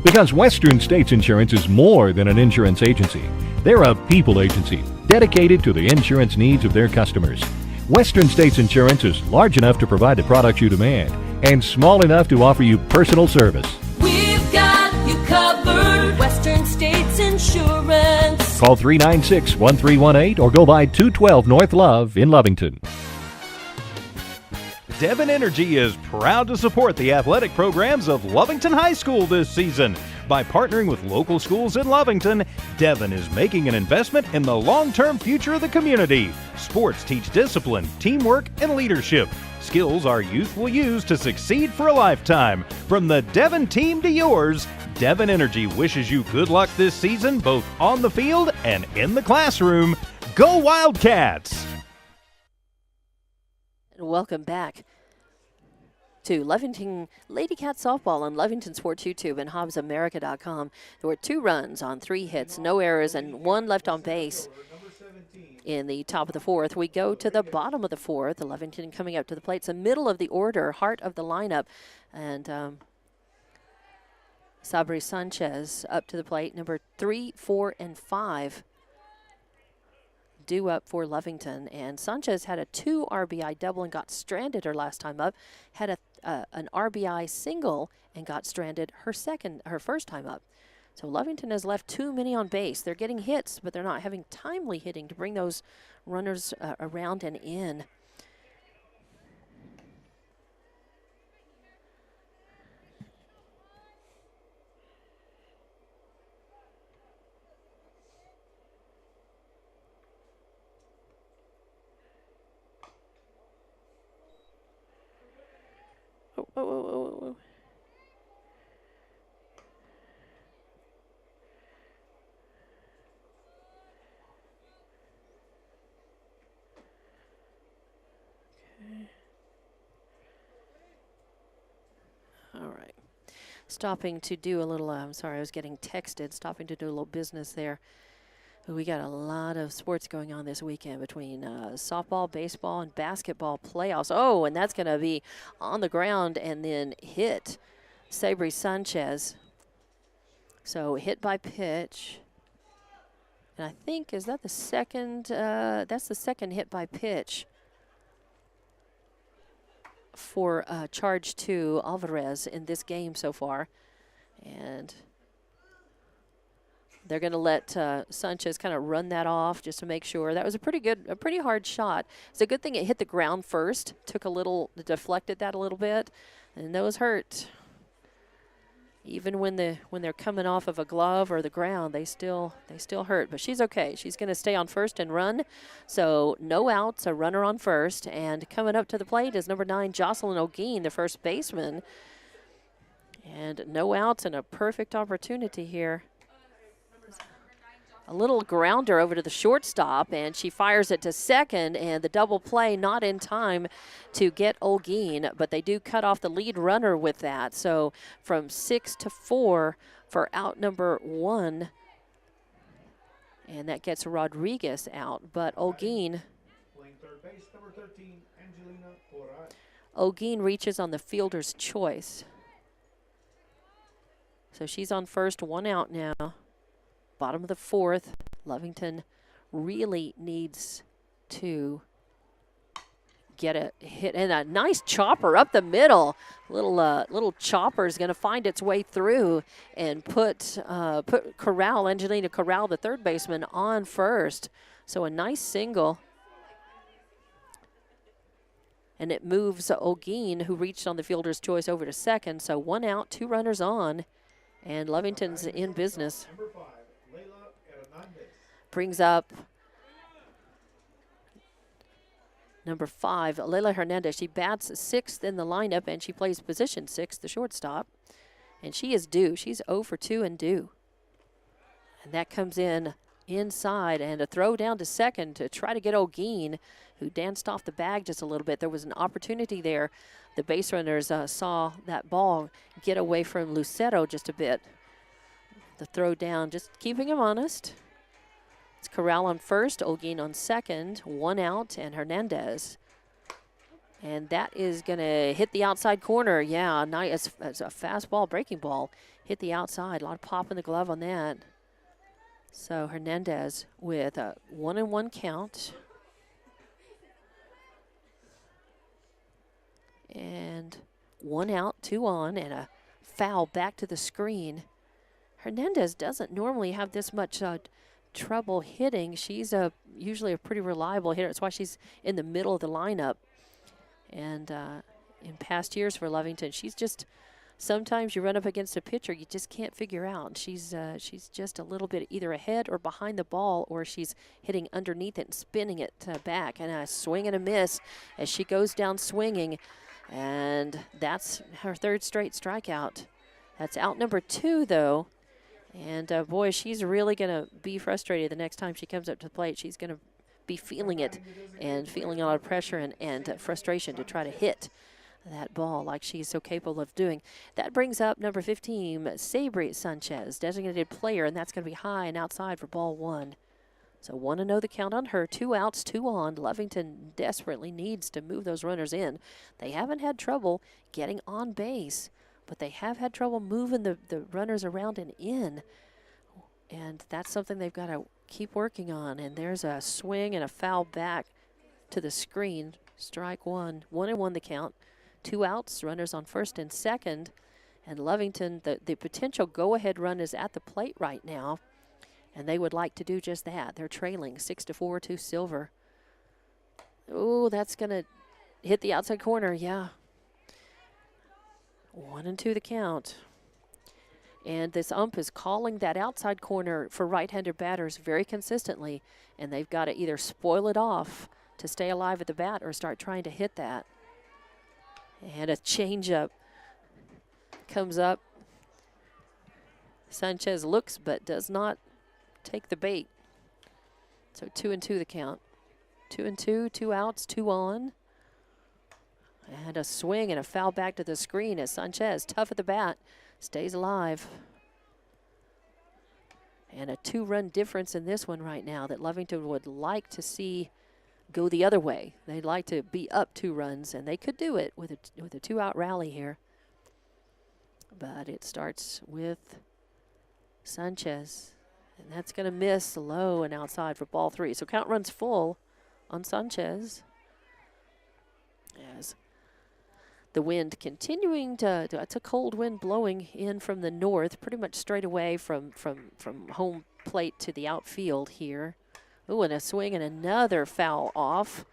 Because Western States Insurance is more than an insurance agency. They're a people agency dedicated to the insurance needs of their customers. Western States Insurance is large enough to provide the products you demand and small enough to offer you personal service. We've got you covered. Western States Insurance. Call 396-1318 or go by 212 North Love in Lovington. Devon Energy is proud to support the athletic programs of Lovington High School this season. By partnering with local schools in Lovington, Devon is making an investment in the long-term future of the community. Sports teach discipline, teamwork, and leadership. Skills our youth will use to succeed for a lifetime. From the Devon team to yours, Devon Energy wishes you good luck this season, both on the field and in the classroom. Go Wildcats! Welcome back to Lovington Lady Cat softball on Lovington Sports YouTube and HobbsAmerica.com. There were 2 runs on 3 hits, no errors, and 1 left on base. in the top of the fourth. We go to the bottom of the fourth. Lovington coming up to the plate. It's the middle of the order, heart of the lineup. And Sabri Sanchez up to the plate. Number 3, 4, and 5 due up for Lovington. And Sanchez had a 2 RBI double and got stranded her last time up. Had an RBI single and got stranded her first time up. So Lovington has left too many on base. They're getting hits, but they're not having timely hitting to bring those runners around and in. Oh. All right. Stopping to do a little, I'm sorry, I was getting texted, stopping to do a little business there. We got a lot of sports going on this weekend between softball, baseball, and basketball playoffs. Oh, and that's going to be on the ground and then hit Sabri Sanchez. So hit by pitch. And I think, is that the second? That's the second hit by pitch for charge to Alvarez in this game so far. And they're going to let Sanchez kind of run that off just to make sure. That was a pretty hard shot. It's a good thing it hit the ground first. Deflected that a little bit, and those hurt. Even when they're coming off of a glove or the ground, they still hurt. But she's okay. She's going to stay on first and run. So no outs, a runner on first. And coming up to the plate is number 9, Jocelyn O'Gean, the first baseman. And no outs and a perfect opportunity here. A little grounder over to the shortstop, and she fires it to second, and the double play not in time to get O'Gean, but they do cut off the lead runner with that. So from 6 to 4 for out number 1, and that gets Rodriguez out. But O'Gean, O'Gean reaches on the fielder's choice. So she's on first, 1 out now. Bottom of the fourth, Lovington really needs to get a hit, and a nice chopper up the middle. Little chopper is going to find its way through and put Angelina Corral, the third baseman, on first. So a nice single. And it moves O'Gean, who reached on the fielder's choice, over to second. So 1 out, 2 runners on, and Lovington's in business. Brings up number 5, Leila Hernandez. She bats 6th in the lineup, and she plays position 6, the shortstop. And she is due. She's 0 for 2 and due. And that comes in inside, and a throw down to second to try to get O'Gean, who danced off the bag just a little bit. There was an opportunity there. The base runners saw that ball get away from Lucero just a bit. The throw down, just keeping him honest. It's Corral on first, O'Gean on second, 1 out, and Hernandez. And that is going to hit the outside corner. Yeah, nice. It's a fastball, breaking ball. Hit the outside. A lot of pop in the glove on that. So Hernandez with a 1-1 count. And 1 out, 2 on, and a foul back to the screen. Hernandez doesn't normally have this much trouble hitting. She's usually a pretty reliable hitter. That's why she's in the middle of the lineup. And in past years for Lovington, she's just, sometimes you run up against a pitcher you just can't figure out. She's just a little bit either ahead or behind the ball, or she's hitting underneath it and spinning it back. And a swing and a miss as she goes down swinging. And that's her 3rd straight strikeout. That's out number 2, though. And, boy, she's really going to be frustrated the next time she comes up to the plate. She's going to be feeling it and feeling a lot of pressure and frustration to try to hit that ball like she's so capable of doing. That brings up number 15, Sabri Sanchez, designated player, and that's going to be high and outside for ball 1. So 1-0 the count on her. 2 outs, 2 on. Lovington desperately needs to move those runners in. They haven't had trouble getting on base, but they have had trouble moving the runners around and in. And that's something they've got to keep working on. And there's a swing and a foul back to the screen. Strike one. 1-1 the count. 2 outs, runners on first and second. And Lovington, the potential go-ahead run is at the plate right now. And they would like to do just that. They're trailing 6-4 to Silver. Oh, that's going to hit the outside corner. Yeah. 1-2 the count. And this ump is calling that outside corner for right-handed batters very consistently. And they've got to either spoil it off to stay alive at the bat or start trying to hit that. And a changeup comes up. Sanchez looks but does not take the bait. So 2-2 the count. 2-2, 2 outs, 2 on. And a swing and a foul back to the screen as Sanchez, tough at the bat, stays alive. And a 2-run difference in this one right now that Lovington would like to see go the other way. They'd like to be up 2 runs, and they could do it with a 2-out rally here. But it starts with Sanchez. And that's going to miss low and outside for ball 3. So count runs full on Sanchez. As the wind continuing to it's a cold wind blowing in from the north, pretty much straight away from home plate to the outfield here. Ooh, and a swing and another foul off.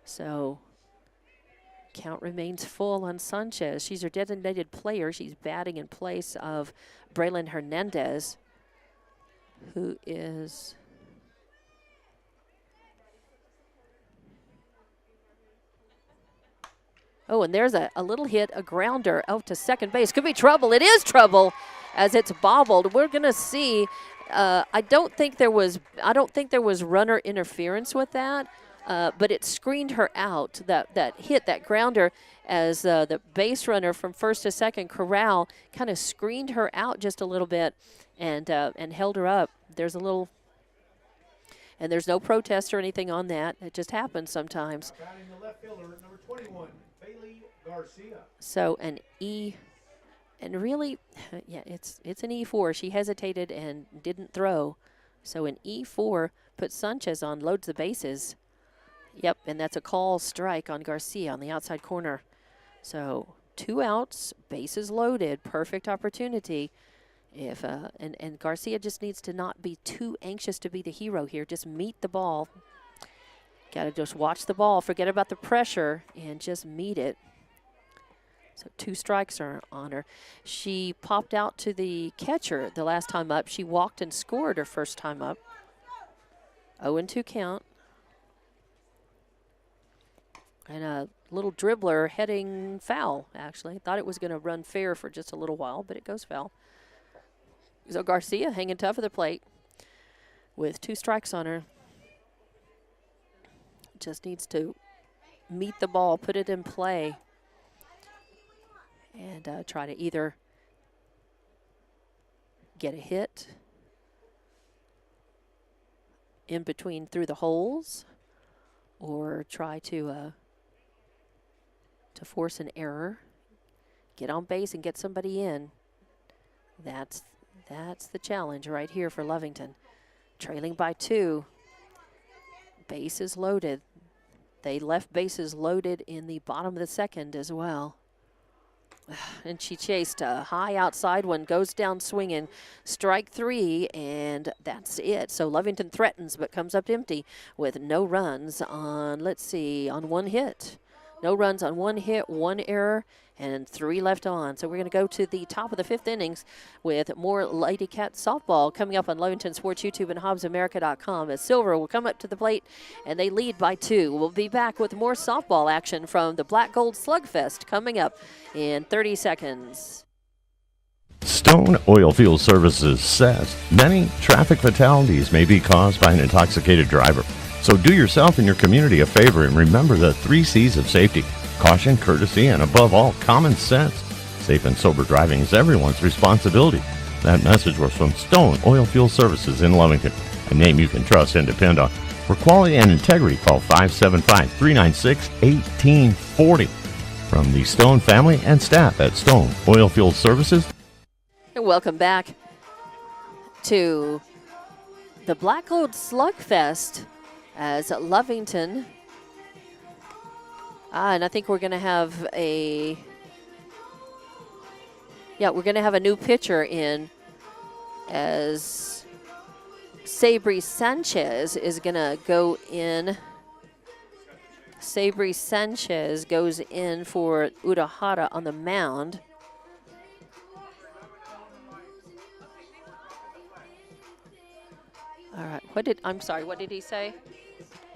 So count remains full on Sanchez. She's her designated player. She's batting in place of Braylon Hernandez, who is oh, and there's a little hit, a grounder out to second base. Could be trouble. It is trouble as it's bobbled. We're going to see. I don't think there was runner interference with that, but it screened her out. That hit, that grounder, as the base runner from first to second, Corral, kind of screened her out just a little bit and held her up. There's a little, and there's no protest or anything on that. It just happens sometimes. Batting the left fielder, number 21, Bailey Garcia. So an E, and really, yeah, it's an E4. She hesitated and didn't throw. So an E4 puts Sanchez on, loads the bases. Yep, and that's a call strike on Garcia on the outside corner. So 2 outs, bases loaded, perfect opportunity. If and Garcia just needs to not be too anxious to be the hero here. Just meet the ball. Got to just watch the ball, forget about the pressure, and just meet it. So 2 strikes are on her. She popped out to the catcher the last time up. She walked and scored her first time up. 0-2 count. And a little dribbler heading foul, actually. Thought it was going to run fair for just a little while, but it goes foul. So Garcia hanging tough at the plate with 2 strikes on her. Just needs to meet the ball, put it in play, and try to either get a hit in between through the holes or try to force an error, get on base and get somebody in. That's the challenge right here for Lovington. Trailing by 2. Bases loaded. They left bases loaded in the bottom of the second as well. And she chased a high outside one, goes down swinging. Strike 3, and that's it. So Lovington threatens but comes up empty with no runs on, let's see, on 1 hit. No runs on 1 hit, 1 error, and 3 left on. So we're going to go to the top of the 5th innings with more Lady Cat softball coming up on Lovington Sports YouTube and HobbsAmerica.com as Silver will come up to the plate and they lead by 2. We'll be back with more softball action from the Black Gold Slugfest coming up in 30 seconds. Stone Oilfield Services says many traffic fatalities may be caused by an intoxicated driver. So do yourself and your community a favor and remember the 3 C's of safety: caution, courtesy, and above all, common sense. Safe and sober driving is everyone's responsibility. That message was from Stone Oilfield Services in Lovington. a name you can trust and depend on. For quality and integrity, call 575-396-1840. From the Stone family and staff at Stone Oilfield Services. And welcome back to the Black Gold Slugfest as Lovington. And I think we're going to have a new pitcher in as Sabri Sanchez is going to go in. Sabri Sanchez goes in for Urahara on the mound. All right. What did he say?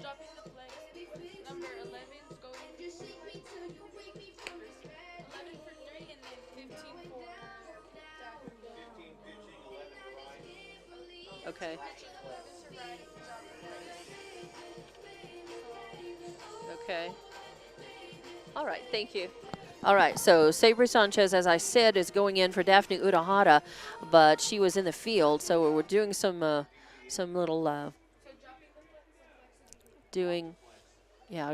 Dropping the flags. Number 11 is going 11 for 3 and then 15 for Okay. Okay. All right, thank you. All right, so Sabri Sanchez, as I said, is going in for Daphne Urahara, but she was in the field, so we're doing some little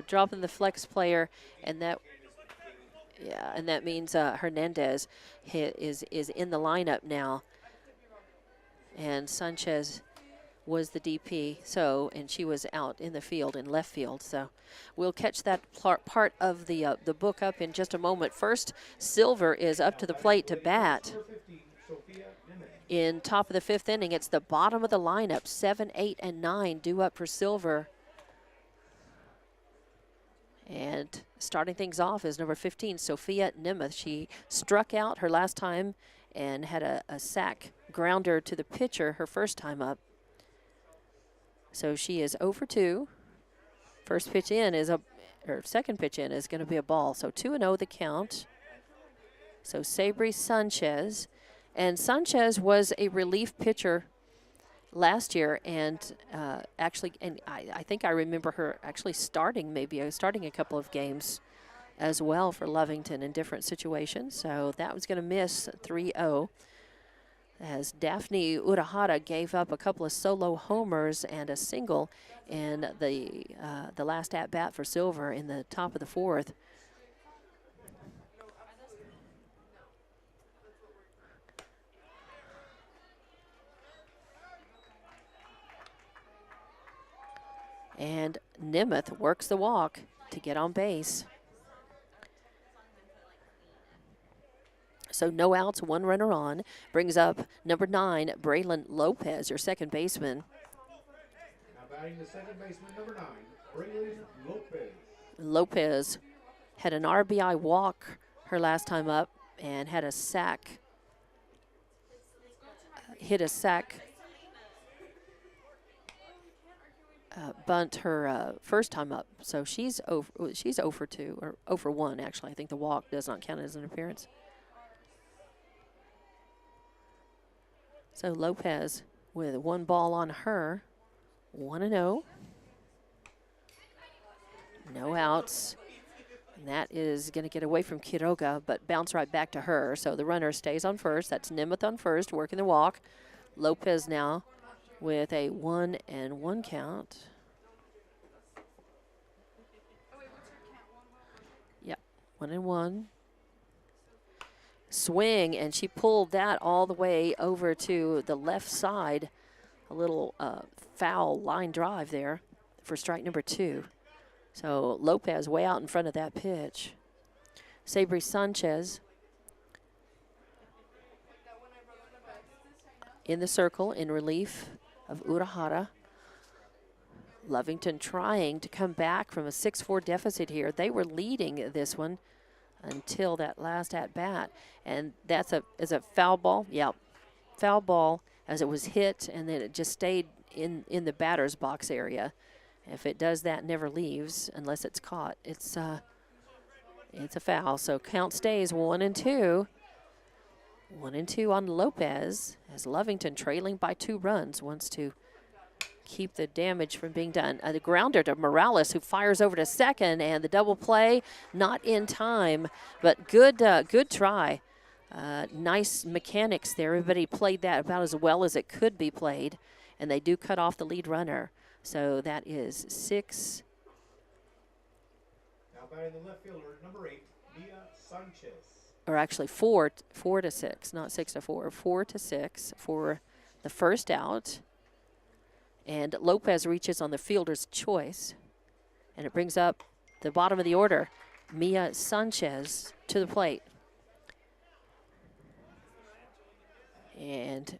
dropping the flex player, and that means Hernandez is in the lineup now, and Sanchez was the DP, and she was out in the field, in left field. So we'll catch that part of the book up in just a moment. First, Silver is up to the plate to bat. In top of the 5th inning, it's the bottom of the lineup, 7, 8, and 9 due up for Silver. And starting things off is number 15, Sophia Nemeth. She struck out her last time and had a sac grounder to the pitcher her first time up. So she is 0 for 2. Second pitch in is going to be a ball. So 2-0 the count. So Sabri Sanchez. And Sanchez was a relief pitcher last year, and I think I remember her actually starting a couple of games as well for Lovington in different situations. So that was going to miss 3-0. As Daphne Urahara gave up a couple of solo homers and a single in the last at-bat for Silver in the top of the 4th. And Nemeth works the walk to get on base. So no outs, 1 runner on. Brings up number 9, Braylon Lopez, your second baseman. Now batting the second baseman, number 9, Braylon Lopez. Lopez had an RBI walk her last time up and had a sack. Hit a sack bunt her first time up. So she's 0 for 2, or 0 for 1, actually. I think the walk does not count as an appearance. So Lopez with 1 ball on her, 1-0. No outs. And that is going to get away from Quiroga, but bounce right back to her. So the runner stays on first. That's Nemeth on first, working the walk. Lopez now with a 1-1 count. Yep, 1-1. Swing, and she pulled that all the way over to the left side. A little foul line drive there for strike number 2. So Lopez way out in front of that pitch. Sabri Sanchez in the circle in relief of Urahara. Lovington trying to come back from a 6-4 deficit here. They were leading this one until that last at-bat. And that's a foul ball? Yeah, foul ball as it was hit, and then it just stayed in the batter's box area. If it does that, never leaves unless it's caught. It's a foul. So count stays 1-2. 1-2 on Lopez as Lovington trailing by 2 runs wants to keep the damage from being done. The grounder to Morales, who fires over to second, and the double play not in time, but good try Nice mechanics there. Everybody played that about as well as it could be played, and they do cut off the lead runner. So that is 6. Now batting the left fielder, number 8, Mia Sanchez. Or actually 4 to 6, not 6 to 4. 4 to 6 for the first out. And Lopez reaches on the fielder's choice. And it brings up the bottom of the order, Mia Sanchez to the plate. And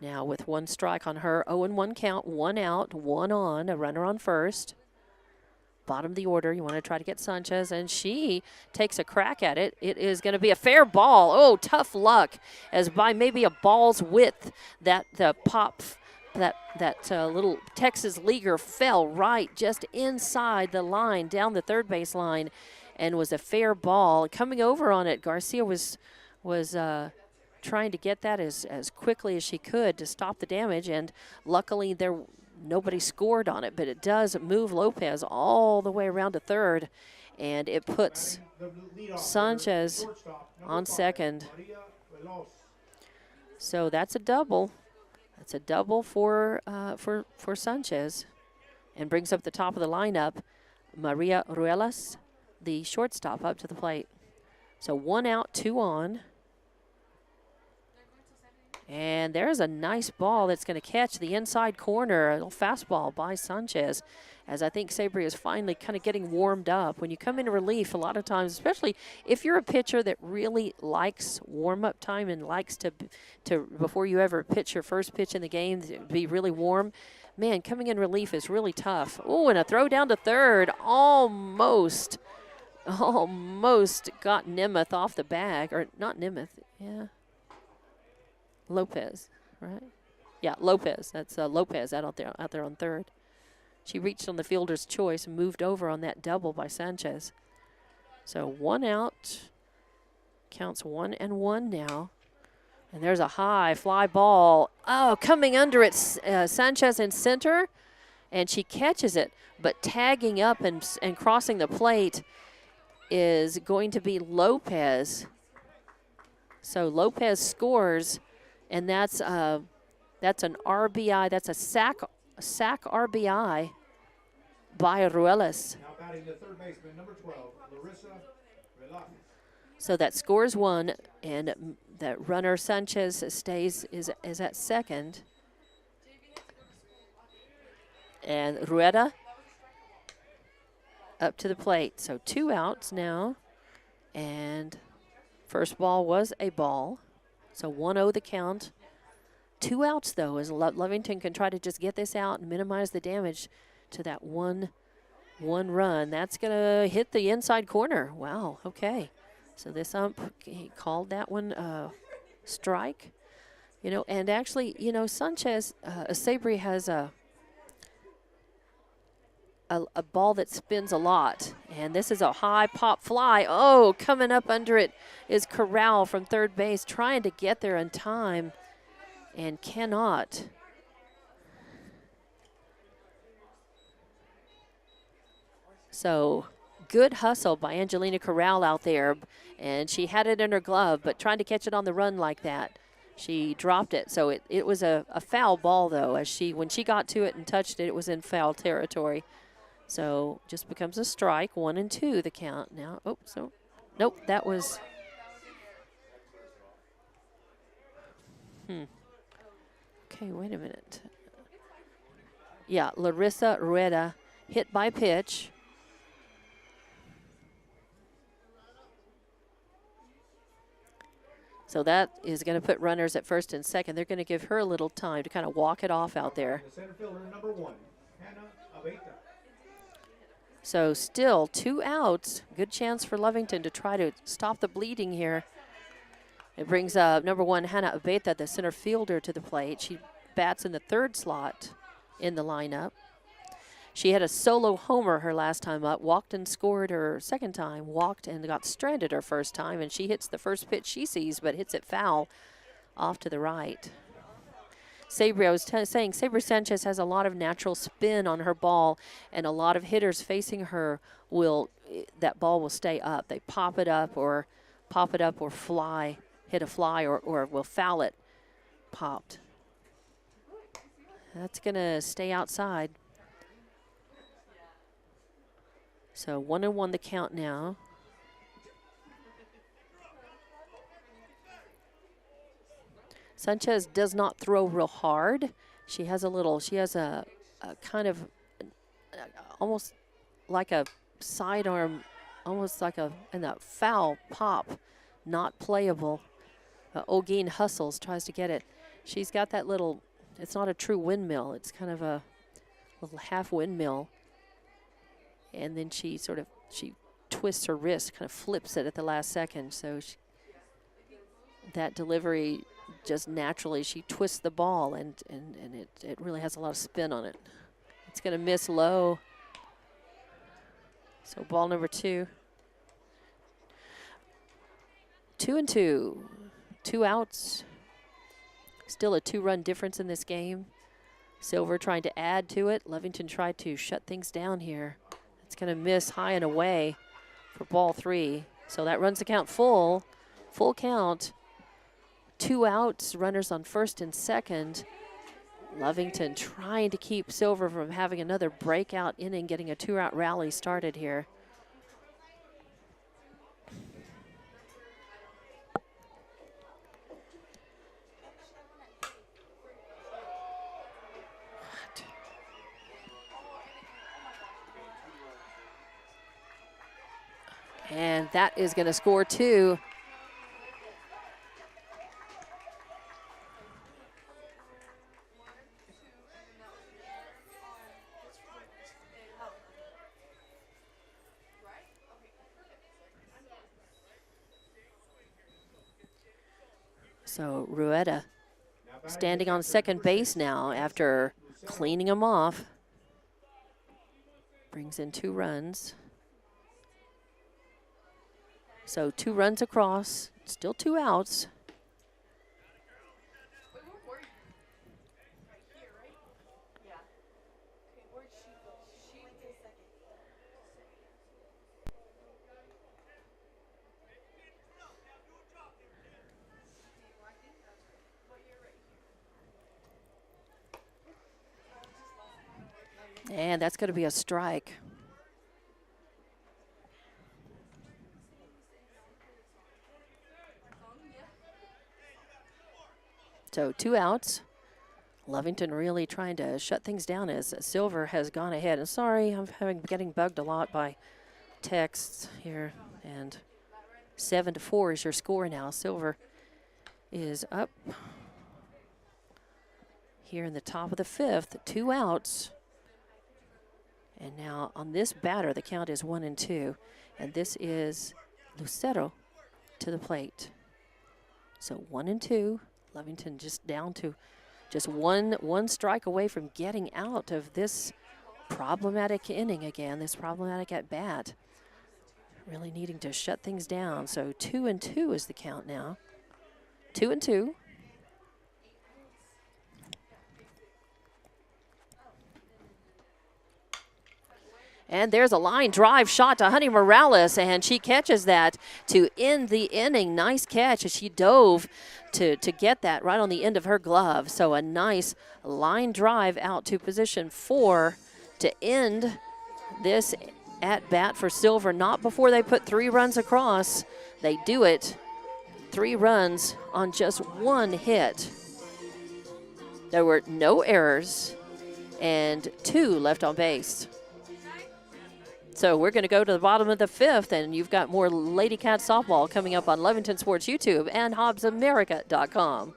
now with 1 strike on her, 0-1 count, 1 out, 1 on, a runner on first. Bottom of the order, you want to try to get Sanchez, and she takes a crack at it. It is going to be a fair ball. Oh, tough luck, as by maybe a ball's width, that little Texas leaguer fell right just inside the line, down the third base line, and was a fair ball. Coming over on it, Garcia was trying to get that as quickly as she could to stop the damage, and luckily nobody scored on it, but it does move Lopez all the way around to third, and it puts Sanchez on second. So that's a double. That's a double for Sanchez, and brings up the top of the lineup, Maria Ruelas, the shortstop, up to the plate. So 1 out, 2 on. And there's a nice ball that's going to catch the inside corner, a little fastball by Sanchez, as I think Sabri is finally kind of getting warmed up. When you come into relief, a lot of times, especially if you're a pitcher that really likes warm-up time and likes to before you ever pitch your first pitch in the game, to be really warm, man, coming in relief is really tough. Oh, and a throw down to third, almost got Nemeth off the bag, or not Nemeth, yeah. Lopez, right? Yeah, Lopez. That's Lopez out there on third. She reached on the fielder's choice and moved over on that double by Sanchez. So 1 out. Counts 1-1 now. And there's a high fly ball. Oh, coming under it, Sanchez in center, and she catches it. But tagging up and crossing the plate is going to be Lopez. So Lopez scores. And that's an RBI. That's a sack RBI by Ruelas. Now batting the third baseman, number 12, Larissa Relac. So that scores 1, and that runner Sanchez is at second. And Rueda up to the plate. So 2 outs now, and first ball was a ball. So 1-0 the count. 2 outs, though, as Lovington can try to just get this out and minimize the damage to that one run. That's going to hit the inside corner. Wow, okay. So this ump, he called that one strike. And actually, Sanchez, Sabri has a ball that spins a lot, and this is a high pop fly. Oh, coming up under it is Corral from third base, trying to get there in time and cannot. So good hustle by Angelina Corral out there, and she had it in her glove, but trying to catch it on the run like that, she dropped it. So it was a foul ball, though, as when she got to it and touched it, it was in foul territory. So just becomes a strike, 1-2 the count now. Oh, so nope, that was. Okay, wait a minute. Yeah, Larissa Rueda hit by pitch. So that is going to put runners at first and second. They're going to give her a little time to kind of walk it off out there. The center fielder, number 1, Hannah Abeta. So still 2 outs. Good chance for Lovington to try to stop the bleeding here. It brings number 1, Hannah Abeta, the center fielder, to the plate. She bats in the third slot in the lineup. She had a solo homer her last time up, walked and scored her second time, walked and got stranded her first time, and she hits the first pitch she sees, but hits it foul off to the right. Sabri, I was saying, Sabri Sanchez has a lot of natural spin on her ball, and a lot of hitters facing her will that ball will stay up. They pop it up or fly, hit a fly or will foul it. Popped. That's going to stay outside. So 1-1 the count now. Sanchez does not throw real hard. She has a kind of almost like a sidearm, almost like and that foul pop, not playable. Olguin hustles, tries to get it. She's got that little, it's not a true windmill. It's kind of a little half windmill. And then she twists her wrist, kind of flips it at the last second. So that delivery just naturally, she twists the ball and it really has a lot of spin on it. It's going to miss low. So ball number 2. 2-2. 2 outs. Still a 2-run difference in this game. Silver trying to add to it. Lovington tried to shut things down here. It's going to miss high and away for ball 3. So that runs the count full count. 2 outs, runners on first and second. Lovington trying to keep Silver from having another breakout inning, getting a 2-out rally started here. And that is going to score 2. So Rueda standing on second base now after cleaning him off. Brings in 2 runs. So 2 runs across, still 2 outs. And that's going to be a strike. So 2 outs. Lovington really trying to shut things down as Silver has gone ahead. And sorry, I'm getting bugged a lot by texts here. And 7-4 is your score now. Silver is up here in the top of the 5th. 2 outs. And now on this batter, the count is 1-2. And this is Lucero to the plate. So 1-2. Lovington just down to just one strike away from getting out of this problematic inning again, this problematic at bat. Really needing to shut things down. So 2-2 is the count now. 2-2. And there's a line drive shot to Honey Morales, and she catches that to end the inning. Nice catch as she dove to get that right on the end of her glove. So a nice line drive out to position 4 to end this at bat for Silver. Not before they put 3 runs across. They do it. 3 runs on just 1 hit. There were no errors and 2 left on base. So we're going to go to the bottom of the 5th, and you've got more Lady Cat softball coming up on Lovington Sports YouTube and HobbsAmerica.com.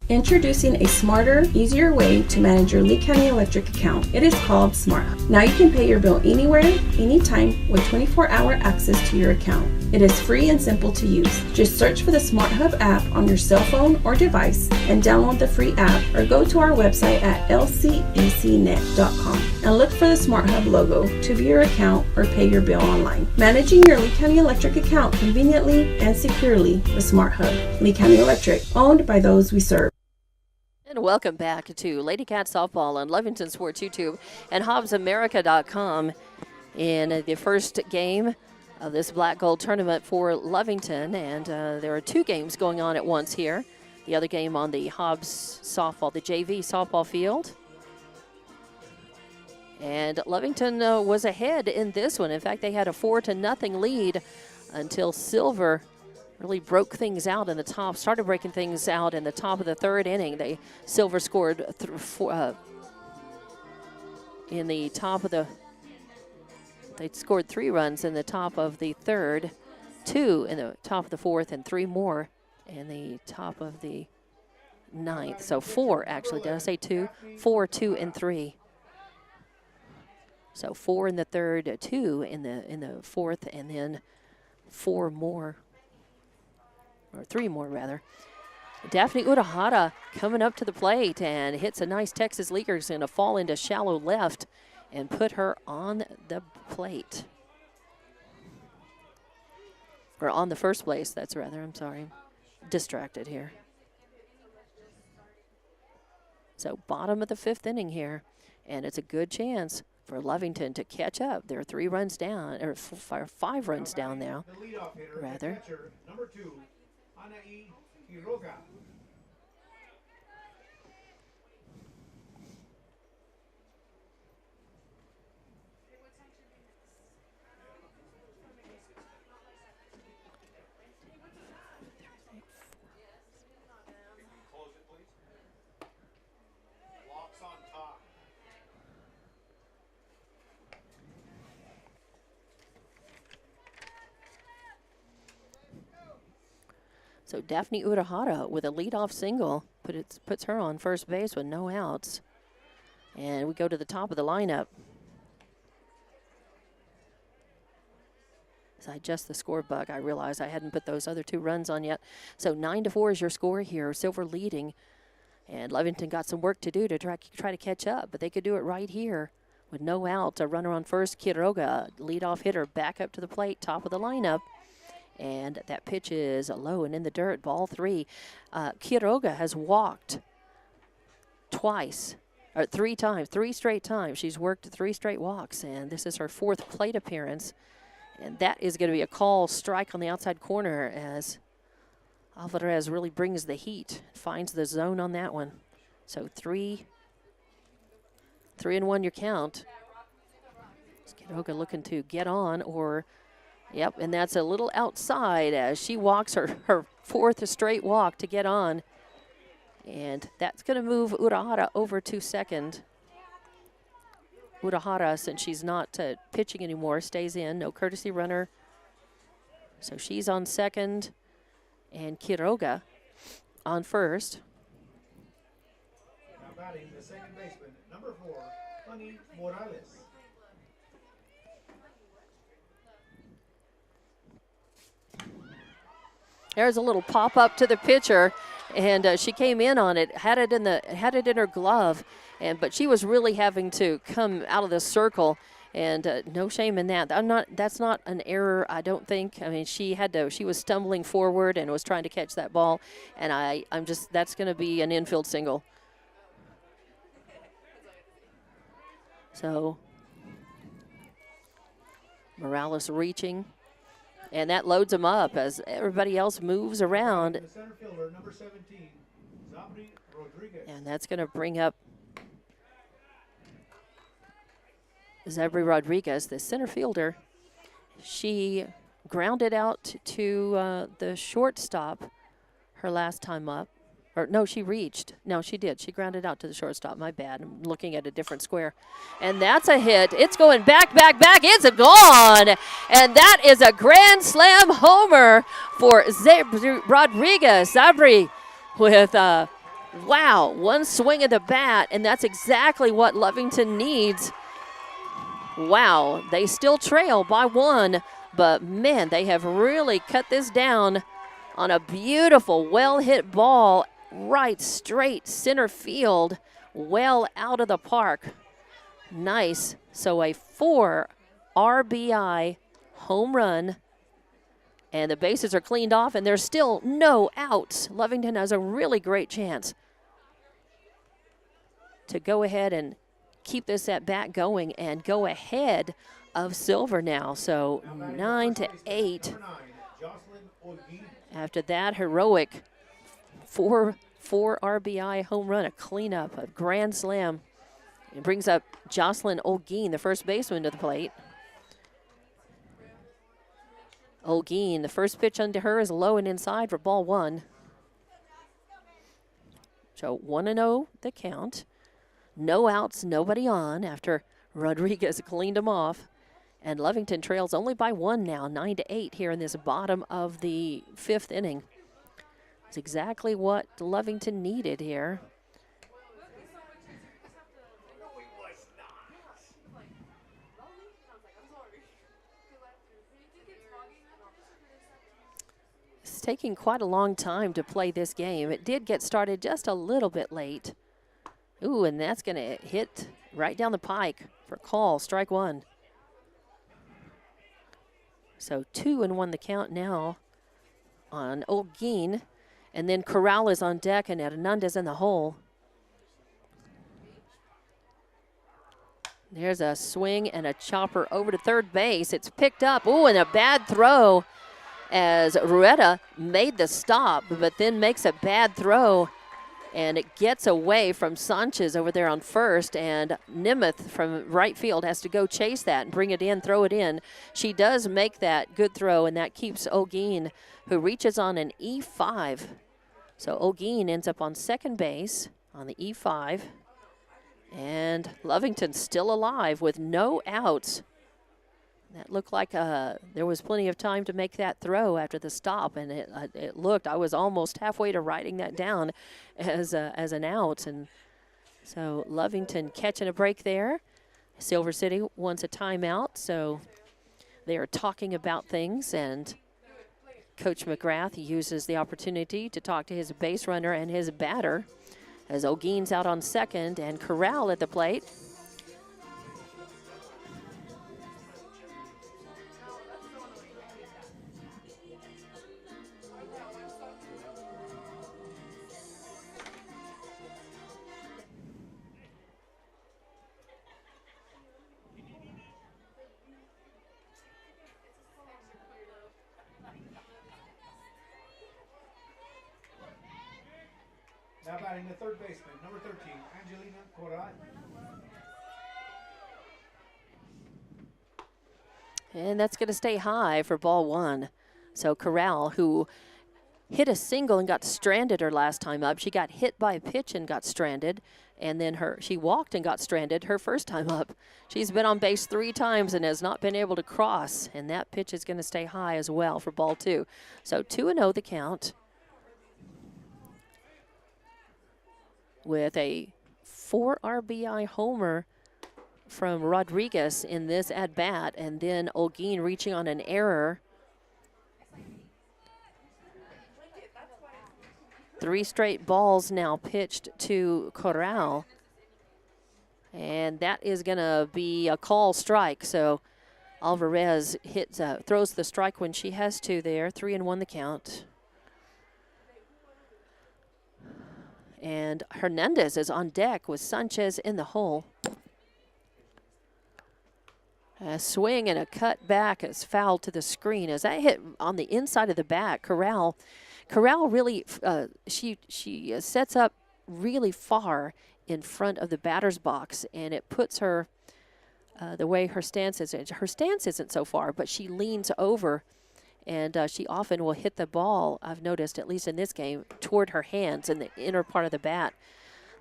Introducing a smarter, easier way to manage your Lee County Electric account. It is called Smart Hub. Now you can pay your bill anywhere, anytime, with 24-hour access to your account. It is free and simple to use. Just search for the Smart Hub app on your cell phone or device and download the free app, or go to our website at lcecnet.com and look for the Smart Hub logo to view your account or pay your bill online. Managing your Lee County Electric account conveniently and securely with Smart Hub. Lee County Electric, owned by those we serve. And welcome back to Lady Cat Softball on Lovington Sports YouTube and HobbsAmerica.com. in the first game of this Black Gold tournament for Lovington. And there are 2 games going on at once here. The other game on the Hobbs softball, the JV softball field. And Lovington was ahead in this one. In fact, they had a 4-0 lead until Silver really broke things out in the top, started breaking things out in the top of the 3rd inning. Silver scored in the top of the, they scored 3 runs in the top of the 3rd, 2 in the top of the 4th, and 3 more in the top of the 9th. So 4, actually. Did I say 2? 4, 2, and 3. So 4 in the 3rd, 2 in the 4th, and then 4 more, or 3 more rather. Daphne Urahara coming up to the plate and hits a nice Texas leaguer. Is going to fall into shallow left and put her on the plate. Or on the first base, that's rather, I'm sorry. Distracted here. So bottom of the 5th inning here, and it's a good chance for Lovington to catch up. They're 3 runs down, or 5 runs down now, The leadoff hitter, rather. the catcher, number 2, Anaí Quiroga. Locks on top. So Daphne Urahara with a leadoff single puts her on first base with no outs. And we go to the top of the lineup. As I adjust the score bug, I realize I hadn't put those other 2 runs on yet. So 9-4 is your score here. Silver leading. And Lovington got some work to do to try to catch up, but they could do it right here with no out. A runner on first, Quiroga, leadoff hitter, back up to the plate, top of the lineup. And that pitch is low and in the dirt, ball 3. Quiroga has walked twice, or 3 times, 3 straight times. She's worked 3 straight walks, and this is her 4th plate appearance. And that is going to be a call strike on the outside corner as Alvarez really brings the heat, finds the zone on that one. So 3-1 your count. Quiroga looking to get on, or yep, and that's a little outside as she walks her 4th straight walk to get on. And that's going to move Urahara over to second. Urahara, since she's not pitching anymore, stays in. No courtesy runner. So she's on second. And Quiroga on first. Now batting the second baseman, number 4, Fanny Morales. There's a little pop up to the pitcher, and she came in on it, had it in her glove, but she was really having to come out of the circle, and no shame in that. That's not an error, I don't think. I mean, she was stumbling forward and was trying to catch that ball, and that's going to be an infield single. So Morales reaching. And that loads them up as everybody else moves around. The center fielder, number 17, Zabri Rodriguez. And that's going to bring up Zabri Rodriguez, the center fielder. She grounded out to the shortstop her last time up. Or no, she reached. No, she did. She grounded out to the shortstop. My bad. I'm looking at a different square. And that's a hit. It's going back. It's gone. And that is a grand slam homer for Zabri Rodriguez. Zabri with, wow, one swing of the bat. And that's exactly what Lovington needs. Wow, they still trail by 1. But, man, they have really cut this down on a beautiful, well-hit ball. Right straight center field, well out of the park. Nice. So a 4 RBI home run. And the bases are cleaned off, and there's still no outs. Lovington has a really great chance to go ahead and keep this at bat going and go ahead of silver now. So 9-8. After that heroic four RBI home run, a cleanup, a grand slam. It brings up Jocelyn Olguin, the first baseman, to the plate. Olguin, the first pitch under her is low and inside for ball one. So 1-0 the count. No outs, nobody on after Rodriguez cleaned them off. And Lovington trails only by one now, 9-8 here in this bottom of the fifth inning. It's exactly what Lovington needed here. It's taking quite a long time to play this game. It did get started just a little bit late. Ooh, and that's going to hit right down the pike for call, strike one. So 2-1 the count now on Olguin. And then Corral is on deck and Hernandez in the hole. There's a swing and a chopper over to third base. It's picked up. Ooh, and a bad throw as Rueda made the stop, but then makes a bad throw. And it gets away from Sanchez over there on first, and Nemeth from right field has to go chase that and bring it in, throw it in. She does make that good throw, and that keeps Olguin, who reaches on an E5. So Olguin ends up on second base on the E5, and Lovington still alive with no outs. That looked like there was plenty of time to make that throw after the stop, and it looked, I was almost halfway to writing that down as an out. And so Lovington catching a break there. Silver City wants a timeout, so they are talking about things, and Coach McGrath uses the opportunity to talk to his base runner and his batter as Olguin's out on second and Corral at the plate. Now batting the third baseman, number 13, Angelina Corral. And that's going to stay high for ball one. So Corral, who hit a single and got stranded her last time up. She got hit by a pitch and got stranded. And then she walked and got stranded her first time up. She's been on base 3 times and has not been able to cross. And that pitch is going to stay high as well for ball two. So 2-0 the count. With a 4 RBI homer from Rodriguez in this at-bat, and then Olguin reaching on an error. 3 straight balls now pitched to Corral, and that is going to be a call strike. So Alvarez throws the strike when she has to there. 3-1 the count. And Hernandez is on deck with Sanchez in the hole. A swing and a cut back is fouled to the screen. As that hit on the inside of the bat, Corral really, she sets up really far in front of the batter's box, and it puts her the way her stance is. Her stance isn't so far, but she leans over, and she often will hit the ball, I've noticed, at least in this game, toward her hands in the inner part of the bat.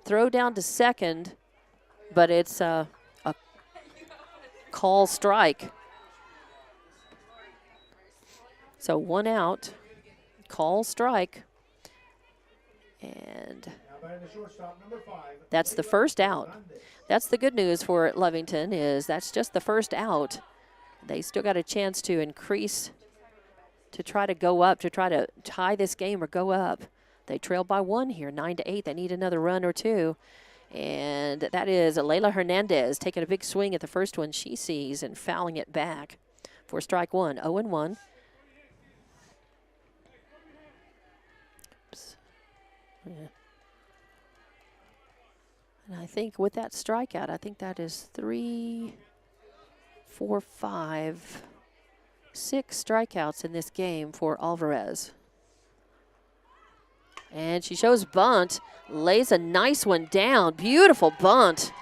Throw down to second, but it's a call strike. So 1 out, call strike. And that's the first out. That's the good news for Lovington, is that's just the first out. They still got a chance to increase, to try to go up, to try to tie this game or go up. They trail by 1 here, 9-8. They need another run or 2. And that is Layla Hernandez taking a big swing at the first one she sees and fouling it back for strike 1. 0-1. Oops. Yeah. And I think with that strikeout, I think that is 3 4, 5, 6 strikeouts in this game for Alvarez. And she shows bunt, lays a nice one down. Beautiful bunt.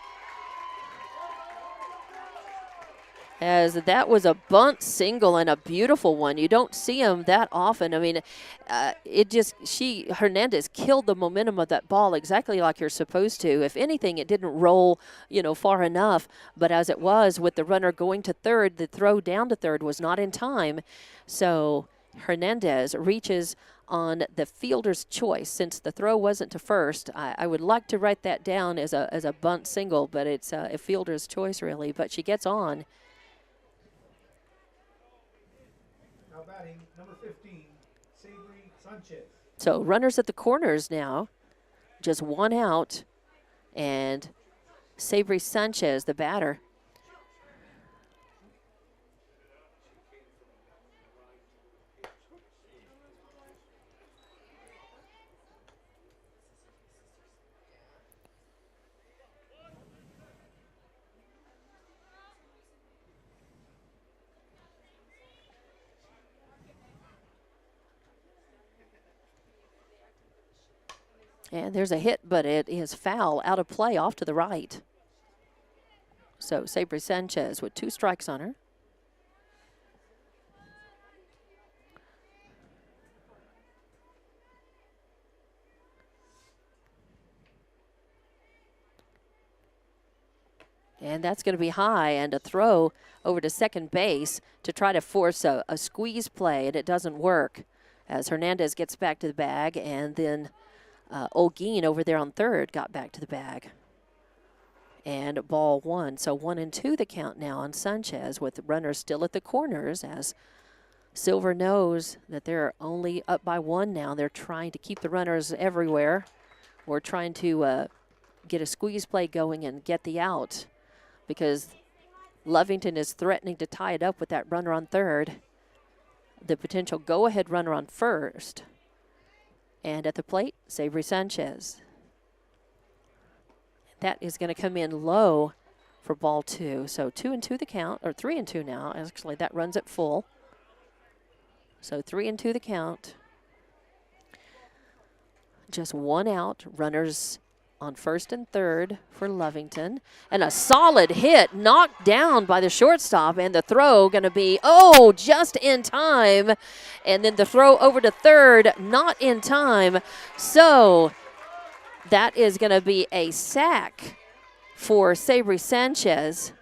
As that was a bunt single and a beautiful one. You don't see them that often. I mean, Hernandez killed the momentum of that ball exactly like you're supposed to. If anything, it didn't roll, far enough. But as it was, with the runner going to third, the throw down to third was not in time. So Hernandez reaches on the fielder's choice. Since the throw wasn't to first, I would like to write that down as a bunt single, but it's a fielder's choice really. But she gets on. Now batting, number 15, Sabri Sanchez. So runners at the corners now, just one out, and Sabri Sanchez, the batter. And there's a hit, but it is foul, out of play, off to the right. So Sabri Sanchez with 2 strikes on her. And that's going to be high, and a throw over to second base to try to force a squeeze play, and it doesn't work as Hernandez gets back to the bag, and then Olguin over there on third got back to the bag. And ball 1. So 1-2 the count now on Sanchez with runners still at the corners as Silver knows that they're only up by 1 now. They're trying to keep the runners everywhere. We're trying to get a squeeze play going and get the out because Lovington is threatening to tie it up with that runner on third. The potential go-ahead runner on first. And at the plate, Sabri Sanchez. That is going to come in low for ball 2. So 2-2 the count, or 3-2 now. Actually, that runs it full. So 3-2 the count. Just 1 out. Runners on first and third for Lovington. And a solid hit knocked down by the shortstop, and the throw going to be, just in time. And then the throw over to third, not in time. So that is going to be a sack for Sabri Sanchez,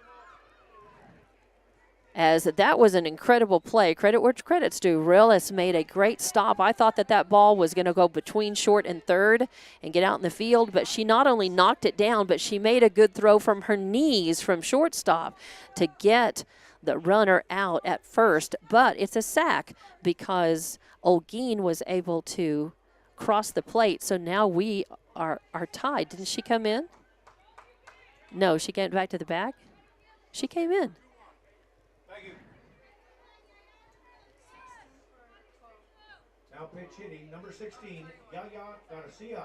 as that was an incredible play. Credit where credit's due. Relis made a great stop. I thought that ball was going to go between short and third and get out in the field, but she not only knocked it down, but she made a good throw from her knees from shortstop to get the runner out at first. But it's a sack because Olguin was able to cross the plate. So now we are tied. Didn't she come in? No, she came back to the back. She came in. Now pitch hitting, number 16, Yaya Garcia.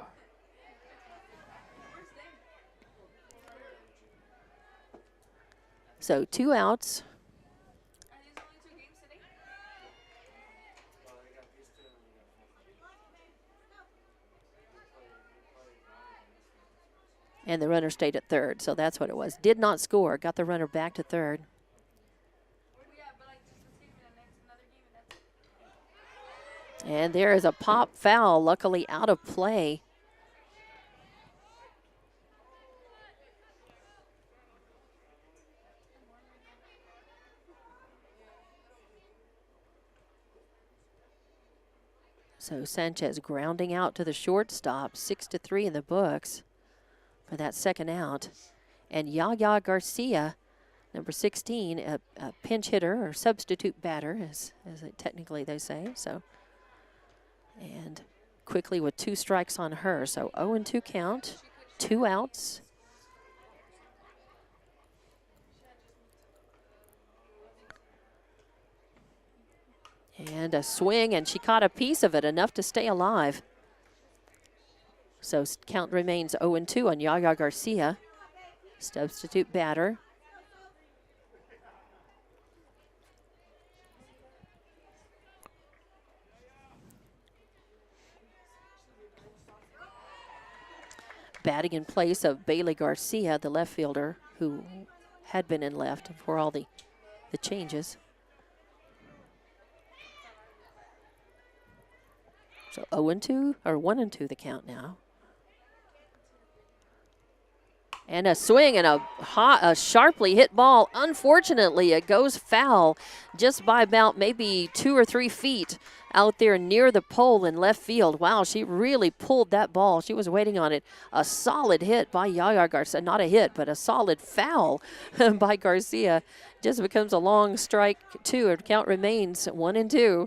So 2 outs. And the runner stayed at third, so that's what it was. Did not score, got the runner back to third. And there is a pop foul, luckily out of play. So Sanchez grounding out to the shortstop, 6-3 in the books for that second out. And Yaya Garcia, number 16, a pinch hitter or substitute batter, as technically they say. So, and quickly with 2 strikes on her. So 0-2 count, 2 outs. And a swing, and she caught a piece of it, enough to stay alive. So count remains 0-2 on Yaya Garcia, substitute batter. batting in place of Bailey Garcia, the left fielder, who had been in left for all the changes. So 0-2, or 1-2 the count now. And a swing and a sharply hit ball. Unfortunately, it goes foul just by about maybe 2 or 3 feet out there near the pole in left field. Wow, she really pulled that ball. She was waiting on it. A solid hit by Yaya Garcia. Not a hit, but a solid foul by Garcia. Just becomes a long strike, 2. Her count remains 1-2.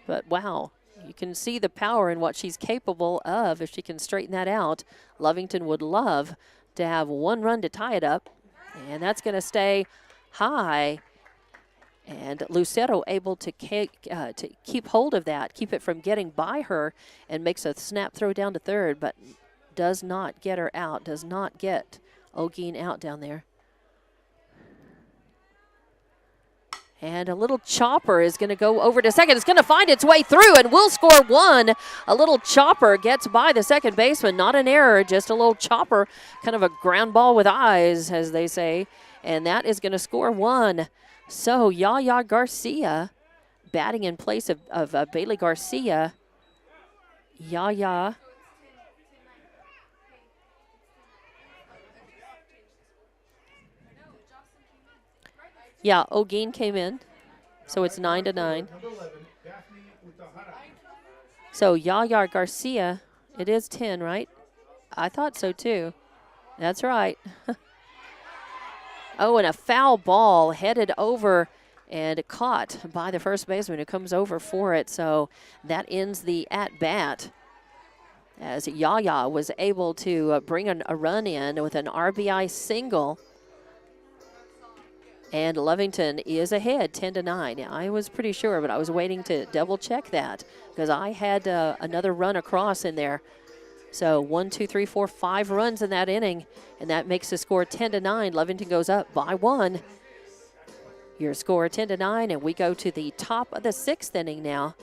But wow. You can see the power in what she's capable of if she can straighten that out. Lovington would love to have 1 run to tie it up, and that's going to stay high. And Lucero able to keep hold of that, keep it from getting by her, and makes a snap throw down to third, but does not get her out, does not get Ogeen out down there. And a little chopper is going to go over to second. It's going to find its way through and will score 1. A little chopper gets by the second baseman. Not an error, just a little chopper. Kind of a ground ball with eyes, as they say. And that is going to score 1. So Yaya Garcia batting in place of Bailey Garcia. Yaya. Yeah, Ogeen came in, so it's 9-9. So Yaya Garcia, it is 10, right? I thought so too. That's right. Oh, and a foul ball headed over and caught by the first baseman who comes over for it. So that ends the at-bat as Yaya was able to bring a run in with an RBI single. And Lovington is ahead, 10-9. I was pretty sure, but I was waiting to double check that because I had another run across in there. So 1, 2, 3, 4, 5 runs in that inning, and that makes the score 10-9. Lovington goes up by 1. Your score 10-9, and we go to the top of the 6th inning now.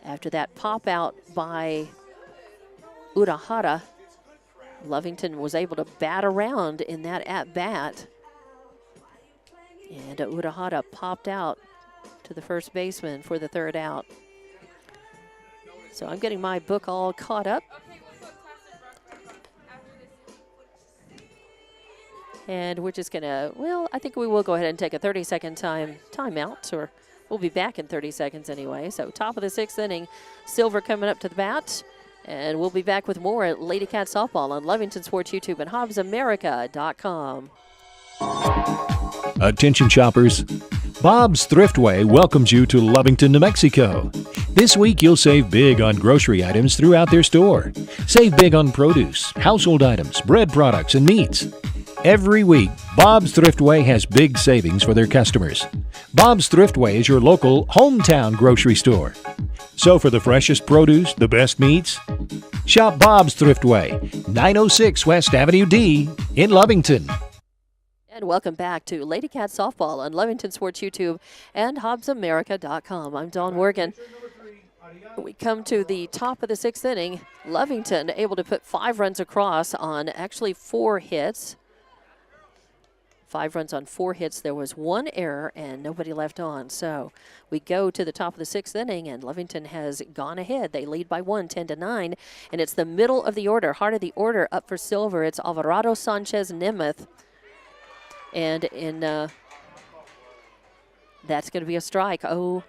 After that pop out by Urahara, Lovington was able to bat around in that at-bat. And Urahara popped out to the first baseman for the 3rd out. So I'm getting my book all caught up. And we're just going to, well, I think we will go ahead and take a 30-second timeout, or we'll be back in 30 seconds anyway. So top of the 6th inning, Silver coming up to the bat. And we'll be back with more at Lady Cat Softball on Lovington Sports YouTube and HobbsAmerica.com. Attention shoppers, Bob's Thriftway welcomes you to Lovington, New Mexico. This week you'll save big on grocery items throughout their store. Save big on produce, household items, bread products, and meats. Every week, Bob's Thriftway has big savings for their customers. Bob's Thriftway is your local hometown grocery store. So for the freshest produce, the best meats, shop Bob's Thriftway, 906 West Avenue D in Lovington. And welcome back to Lady Cat Softball on Lovington Sports YouTube and HobbsAmerica.com. I'm Dawn Morgan. We come to the top of the 6th inning. Lovington able to put 5 runs across on actually 4 hits. 5 runs on 4 hits. There was 1 error and nobody left on. So we go to the top of the 6th inning, and Lovington has gone ahead. They lead by 1, 10-9. And it's the middle of the order, heart of the order, up for Silver. It's Alvarado, Sanchez, Nemeth. And in that's going to be a strike. Oh,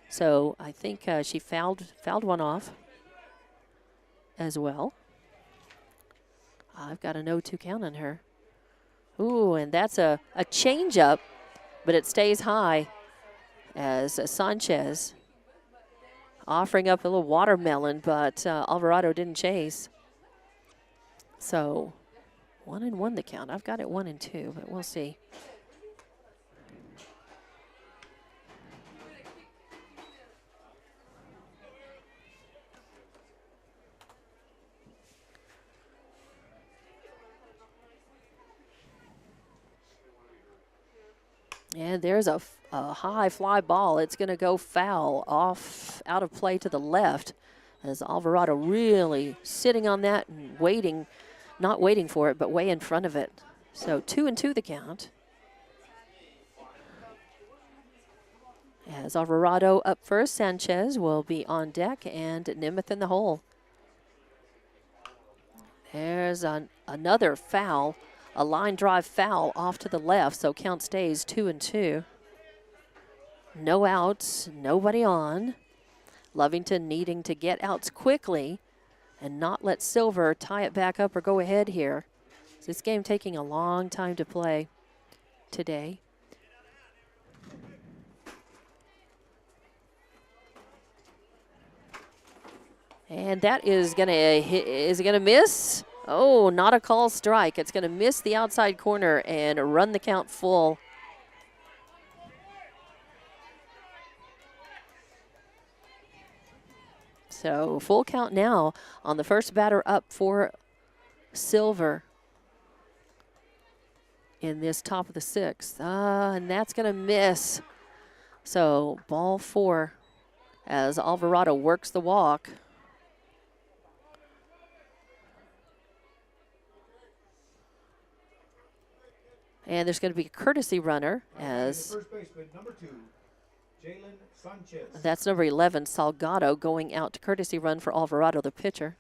so I think she fouled one off as well. I've got a 0-2 count on her. Ooh, and that's a changeup, but it stays high as Sanchez offering up a little watermelon, but Alvarado didn't chase. So 1-1 the count. I've got it 1-2, but we'll see. And there's a high fly ball. It's going to go foul off out of play to the left as Alvarado really sitting on that and waiting, not waiting for it, but way in front of it. So 2-2 the count. As Alvarado up first, Sanchez will be on deck and Nemeth in the hole. There's another foul, a line drive foul off to the left, so count stays 2-2. No outs, nobody on. Lovington needing to get outs quickly and not let Silver tie it back up or go ahead here. This game taking a long time to play today. And that is going to hit. Is it going to miss? Oh, not a call strike. It's going to miss the outside corner and run the count full. So full count now on the first batter up for Silver in this top of the sixth. And that's going to miss. So ball 4 as Alvarado works the walk. And there's going to be a courtesy runner as first baseman, number 2, Jalen Sanchez. That's number 11, Salgado, going out to courtesy run for Alvarado, the pitcher.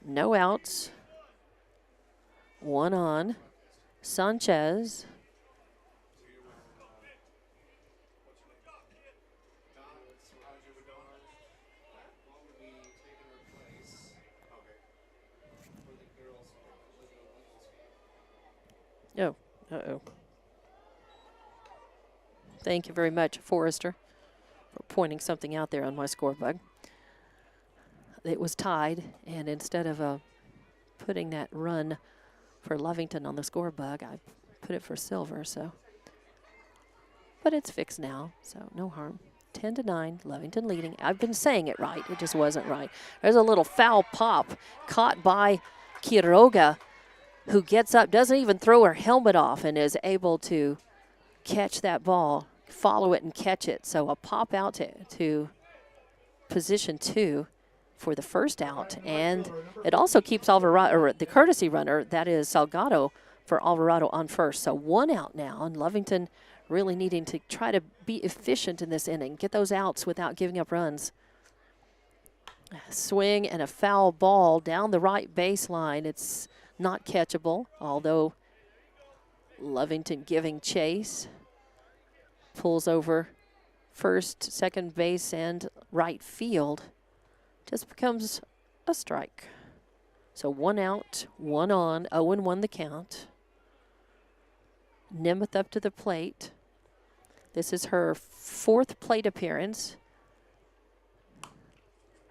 No outs. 1 on. Sanchez. Oh, uh-oh. Thank you very much, Forrester, for pointing something out there on my score bug. It was tied, and instead of putting that run for Lovington on the score bug, I put it for Silver, so. But it's fixed now, so no harm. 10-9, Lovington leading. I've been saying it right, it just wasn't right. There's a little foul pop caught by Quiroga, who gets up, doesn't even throw her helmet off, and is able to catch that ball, follow it and catch it. So a pop out to position 2 for the first out. And it also keeps Alvarado, or the courtesy runner, that is Salgado, for Alvarado on first. So 1 out now, and Lovington really needing to try to be efficient in this inning, get those outs without giving up runs. A swing and a foul ball down the right baseline. It's not catchable, although Lovington giving chase. Pulls over first, second base, and right field. Just becomes a strike. So 1 out, 1 on, 0-1 the count. Nemeth up to the plate. This is her 4th plate appearance.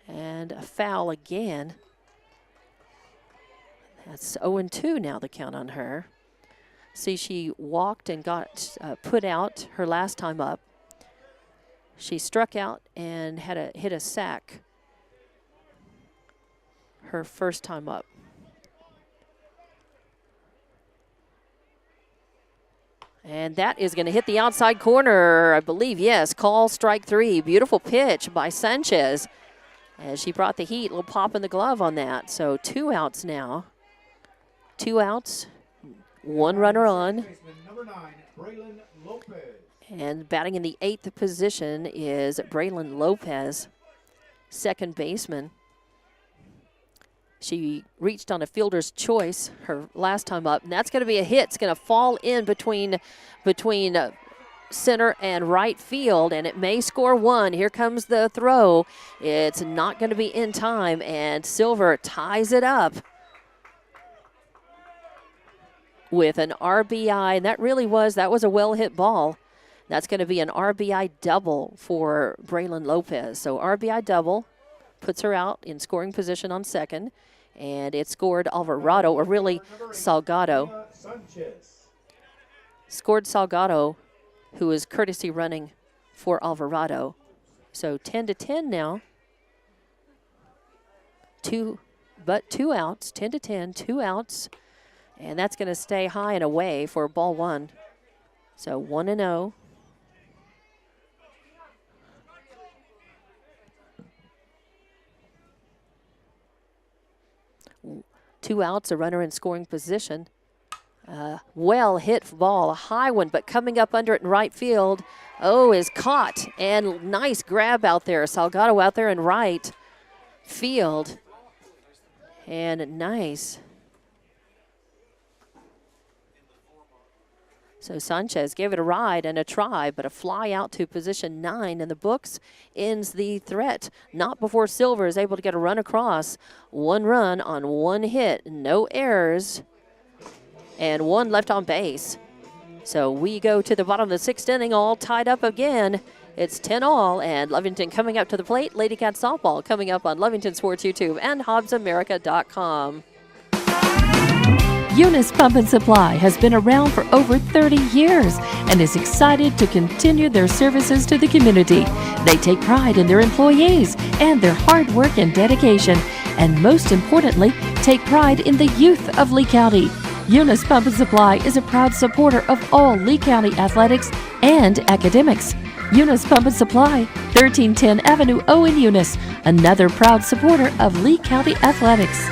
And a foul again. That's 0-2 now, the count on her. See, she walked and got put out her last time up. She struck out and hit a sack her first time up. And that is going to hit the outside corner, I believe. Yes, call strike 3. Beautiful pitch by Sanchez as she brought the heat. A little pop in the glove on that. So 2 outs now. 2 outs, 1 runner on. Number 9, Braylon Lopez. And batting in the 8th position is Braylon Lopez, second baseman. She reached on a fielder's choice her last time up, and that's going to be a hit. It's going to fall in between center and right field, and it may score 1. Here comes the throw. It's not going to be in time, and Silver ties it up with an RBI, and that was a well-hit ball. That's going to be an RBI double for Braylon Lopez. So RBI double puts her out in scoring position on second, and it scored Alvarado, or really Salgado. Scored Salgado, who is courtesy running for Alvarado. So 10-10 now. 2 outs, 10-10, 2 outs. And that's going to stay high and away for ball 1. So 1-0. Two outs, a runner in scoring position. Well hit ball, a high one, but coming up under it in right field. Oh, is caught. And nice grab out there. Salgado out there in right field. And nice. So Sanchez gave it a ride and a try, but a fly out to position 9 in the books ends the threat. Not before Silver is able to get a run across. 1 run on 1 hit, no errors, and 1 left on base. So we go to the bottom of the 6th inning, all tied up again. It's 10-all, and Lovington coming up to the plate. Lady Cat softball coming up on Lovington Sports YouTube and HobbsAmerica.com. Eunice Pump and Supply has been around for over 30 years and is excited to continue their services to the community. They take pride in their employees and their hard work and dedication, and most importantly, take pride in the youth of Lee County. Eunice Pump and Supply is a proud supporter of all Lee County athletics and academics. Eunice Pump and Supply, 1310 Avenue O in Eunice, another proud supporter of Lee County athletics.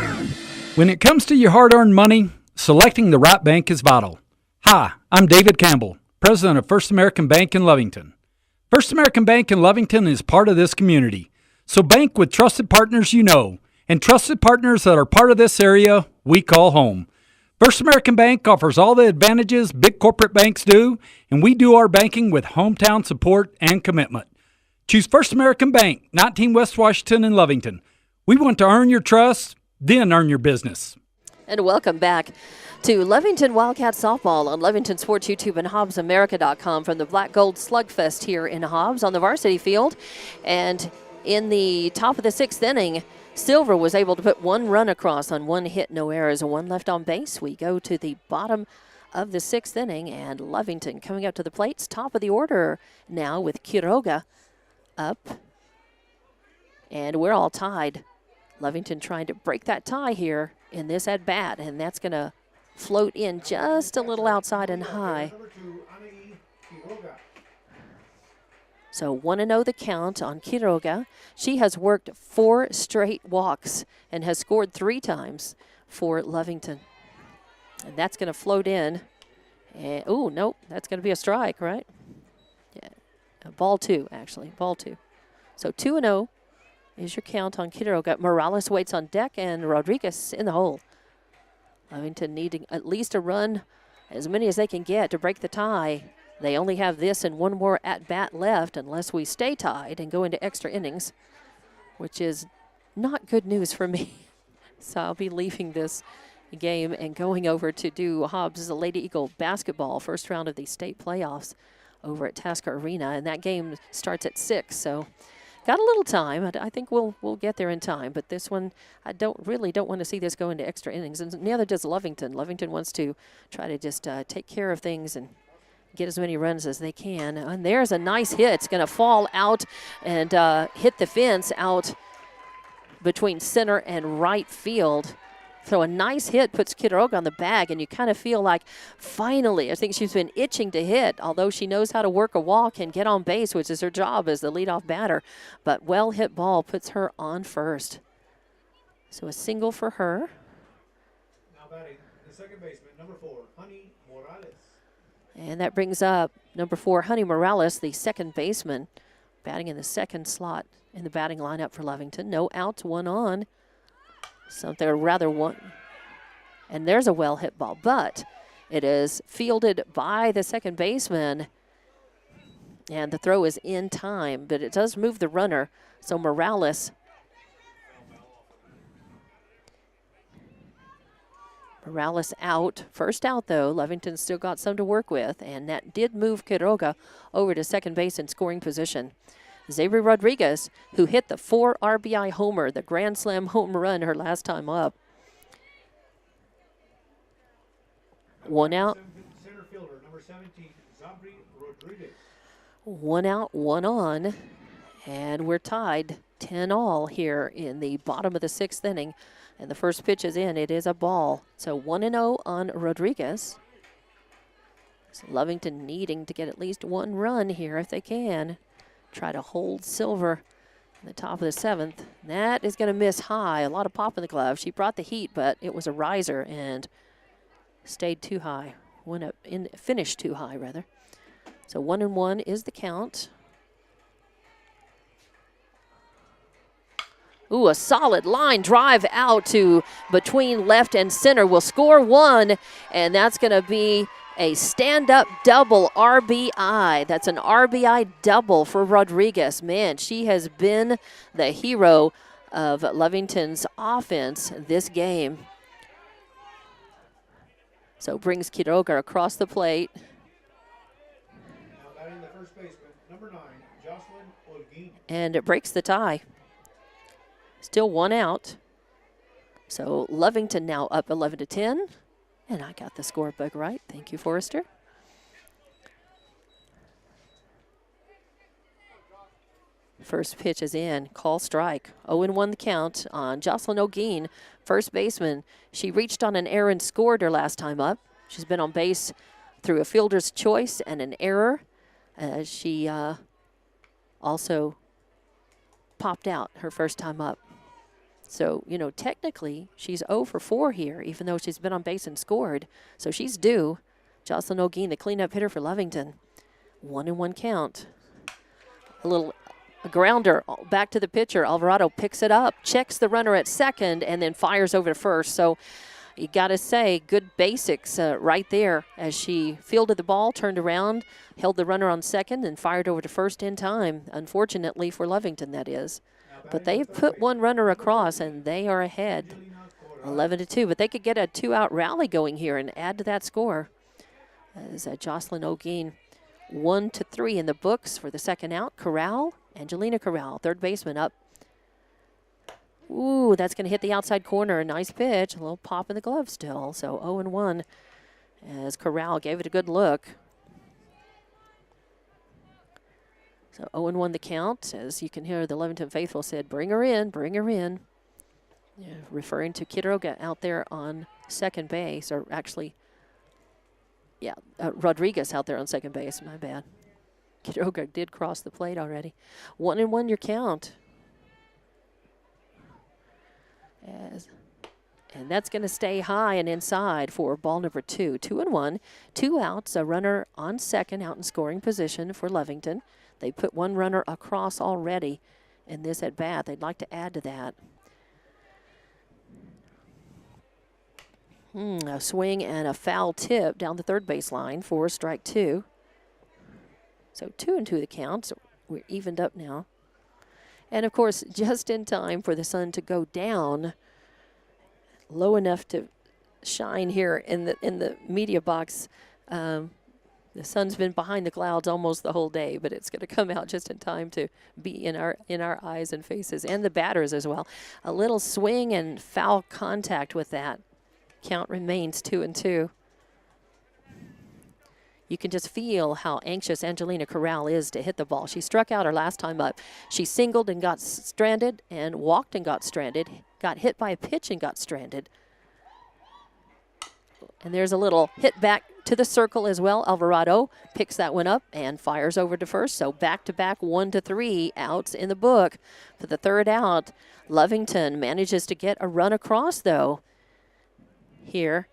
When it comes to your hard-earned money, selecting the right bank is vital. Hi, I'm David Campbell, president of First American Bank in Lovington. First American Bank in Lovington is part of this community. So bank with trusted partners you know, and trusted partners that are part of this area we call home. First American Bank offers all the advantages big corporate banks do, and we do our banking with hometown support and commitment. Choose First American Bank, 19 West Washington in Lovington. We want to earn your trust, then earn your business. And welcome back to Lovington Wildcat Softball on Lovington Sports YouTube and HobbsAmerica.com from the Black Gold Slugfest here in Hobbs on the varsity field. And in the top of the 6th inning, Silver was able to put 1 run across on 1 hit, no errors, and 1 left on base. We go to the bottom of the 6th inning, and Lovington coming up to the plates, top of the order now with Quiroga up. And we're all tied. Lovington trying to break that tie here in this at bat, and that's going to float in just a little outside and high. So 1-0 the count on Quiroga. She has worked 4 straight walks and has scored 3 times for Lovington. And that's going to float in. And, oh, nope, that's going to be a strike, right? Yeah, ball 2, actually, ball 2. So 2-0. Is your count on Quiroga. Morales waits on deck, and Rodriguez in the hole. Lovington needing at least a run, as many as they can get to break the tie. They only have this and 1 more at-bat left unless we stay tied and go into extra innings, which is not good news for me. So I'll be leaving this game and going over to do Hobbs' Lady Eagle basketball, first round of the state playoffs over at Tasker Arena, and that game starts at 6, so got a little time. I think we'll get there in time, but this one, I don't want to see this go into extra innings, and neither does Lovington. Lovington wants to try to just take care of things and get as many runs as they can. And there's a nice hit. It's going to fall out and hit the fence out between center and right field. So a nice hit puts Quiroga on the bag, and you kind of feel like finally, I think she's been itching to hit, although she knows how to work a walk and get on base, which is her job as the leadoff batter. But well-hit ball puts her on first. So a single for her. Now batting the second baseman, number 4, Honey Morales. And that brings up number 4, Honey Morales, the second baseman, batting in the second slot in the batting lineup for Lovington. No outs, 1 on. Something rather one, and there's a well-hit ball, but it is fielded by the second baseman, and the throw is in time, but it does move the runner. So Morales out. First out, though. Lovington still got some to work with, and that did move Quiroga over to second base in scoring position. Xavier Rodriguez, who hit the 4 RBI homer, the Grand Slam home run her last time up. 1 out. Center fielder, number 17, Xavier Rodriguez. 1 out, 1 on, and we're tied 10-all here in the bottom of the 6th inning. And the first pitch is in. It is a ball. So 1-0 on Rodriguez. So Lovington needing to get at least one run here if they can. Try to hold silver in the top of the 7th. That is going to miss high. A lot of pop in the glove. She brought the heat, but it was a riser and stayed too high. Went up in, finished too high, rather. So 1-1 is the count. Ooh, a solid line drive out to between left and center. Will score 1, and that's going to be a stand-up double RBI. That's an RBI double for Rodriguez. Man, she has been the hero of Lovington's offense this game. So brings Quiroga across the plate. Now batting the first baseman, number 9, Jocelyn Olguin. And it breaks the tie. Still 1 out. So Lovington now up 11-10. And I got the scorebook right. Thank you, Forrester. First pitch is in. Call strike. 0-1 the count on Jocelyn Olguin, first baseman. She reached on an error and scored her last time up. She's been on base through a fielder's choice and an error. She also popped out her first time up. So, you know, technically, she's 0 for 4 here, even though she's been on base and scored. So she's due. Jocelyn Olguin, the cleanup hitter for Lovington. 1-1 count. A grounder back to the pitcher. Alvarado picks it up, checks the runner at second, and then fires over to first. So you got to say, good basics right there as she fielded the ball, turned around, held the runner on second, and fired over to first in time. Unfortunately for Lovington, that is. But they've put one runner across, and they are ahead 11-2. But they could get a 2-out rally going here and add to that score. As Jocelyn Olguin 1-3 in the books for the second out. Corral, Angelina Corral, third baseman up. Ooh, that's going to hit the outside corner. A nice pitch. A little pop in the glove still. So 0-1 as Corral gave it a good look. So 0-1 the count. As you can hear, the Lovington faithful said, bring her in, bring her in. Yeah, referring to Quiroga out there on second base, or actually, yeah, Rodriguez out there on second base. My bad. Quiroga did cross the plate already. 1-1 your count. And that's going to stay high and inside for ball number 2. 2-1, 2 outs, a runner on second out in scoring position for Lovington. They put one runner across already in this at bat. They'd like to add to that. A swing and a foul tip down the third base line for strike 2. So 2-2 the count. So we're evened up now. And of course, just in time for the sun to go down low enough to shine here in the media box. The sun's been behind the clouds almost the whole day, but it's going to come out just in time to be in our eyes and faces, and the batters as well. A little swing and foul contact with that. Count remains 2-2. You can just feel how anxious Angelina Corral is to hit the ball. She struck out her last time up. She singled and got stranded, and walked and got stranded, got hit by a pitch and got stranded. And there's a little hit back to the circle as well. Alvarado picks that one up and fires over to first. So back-to-back 1-3 outs in the book. For the third out, Lovington manages to get a run across, though, here.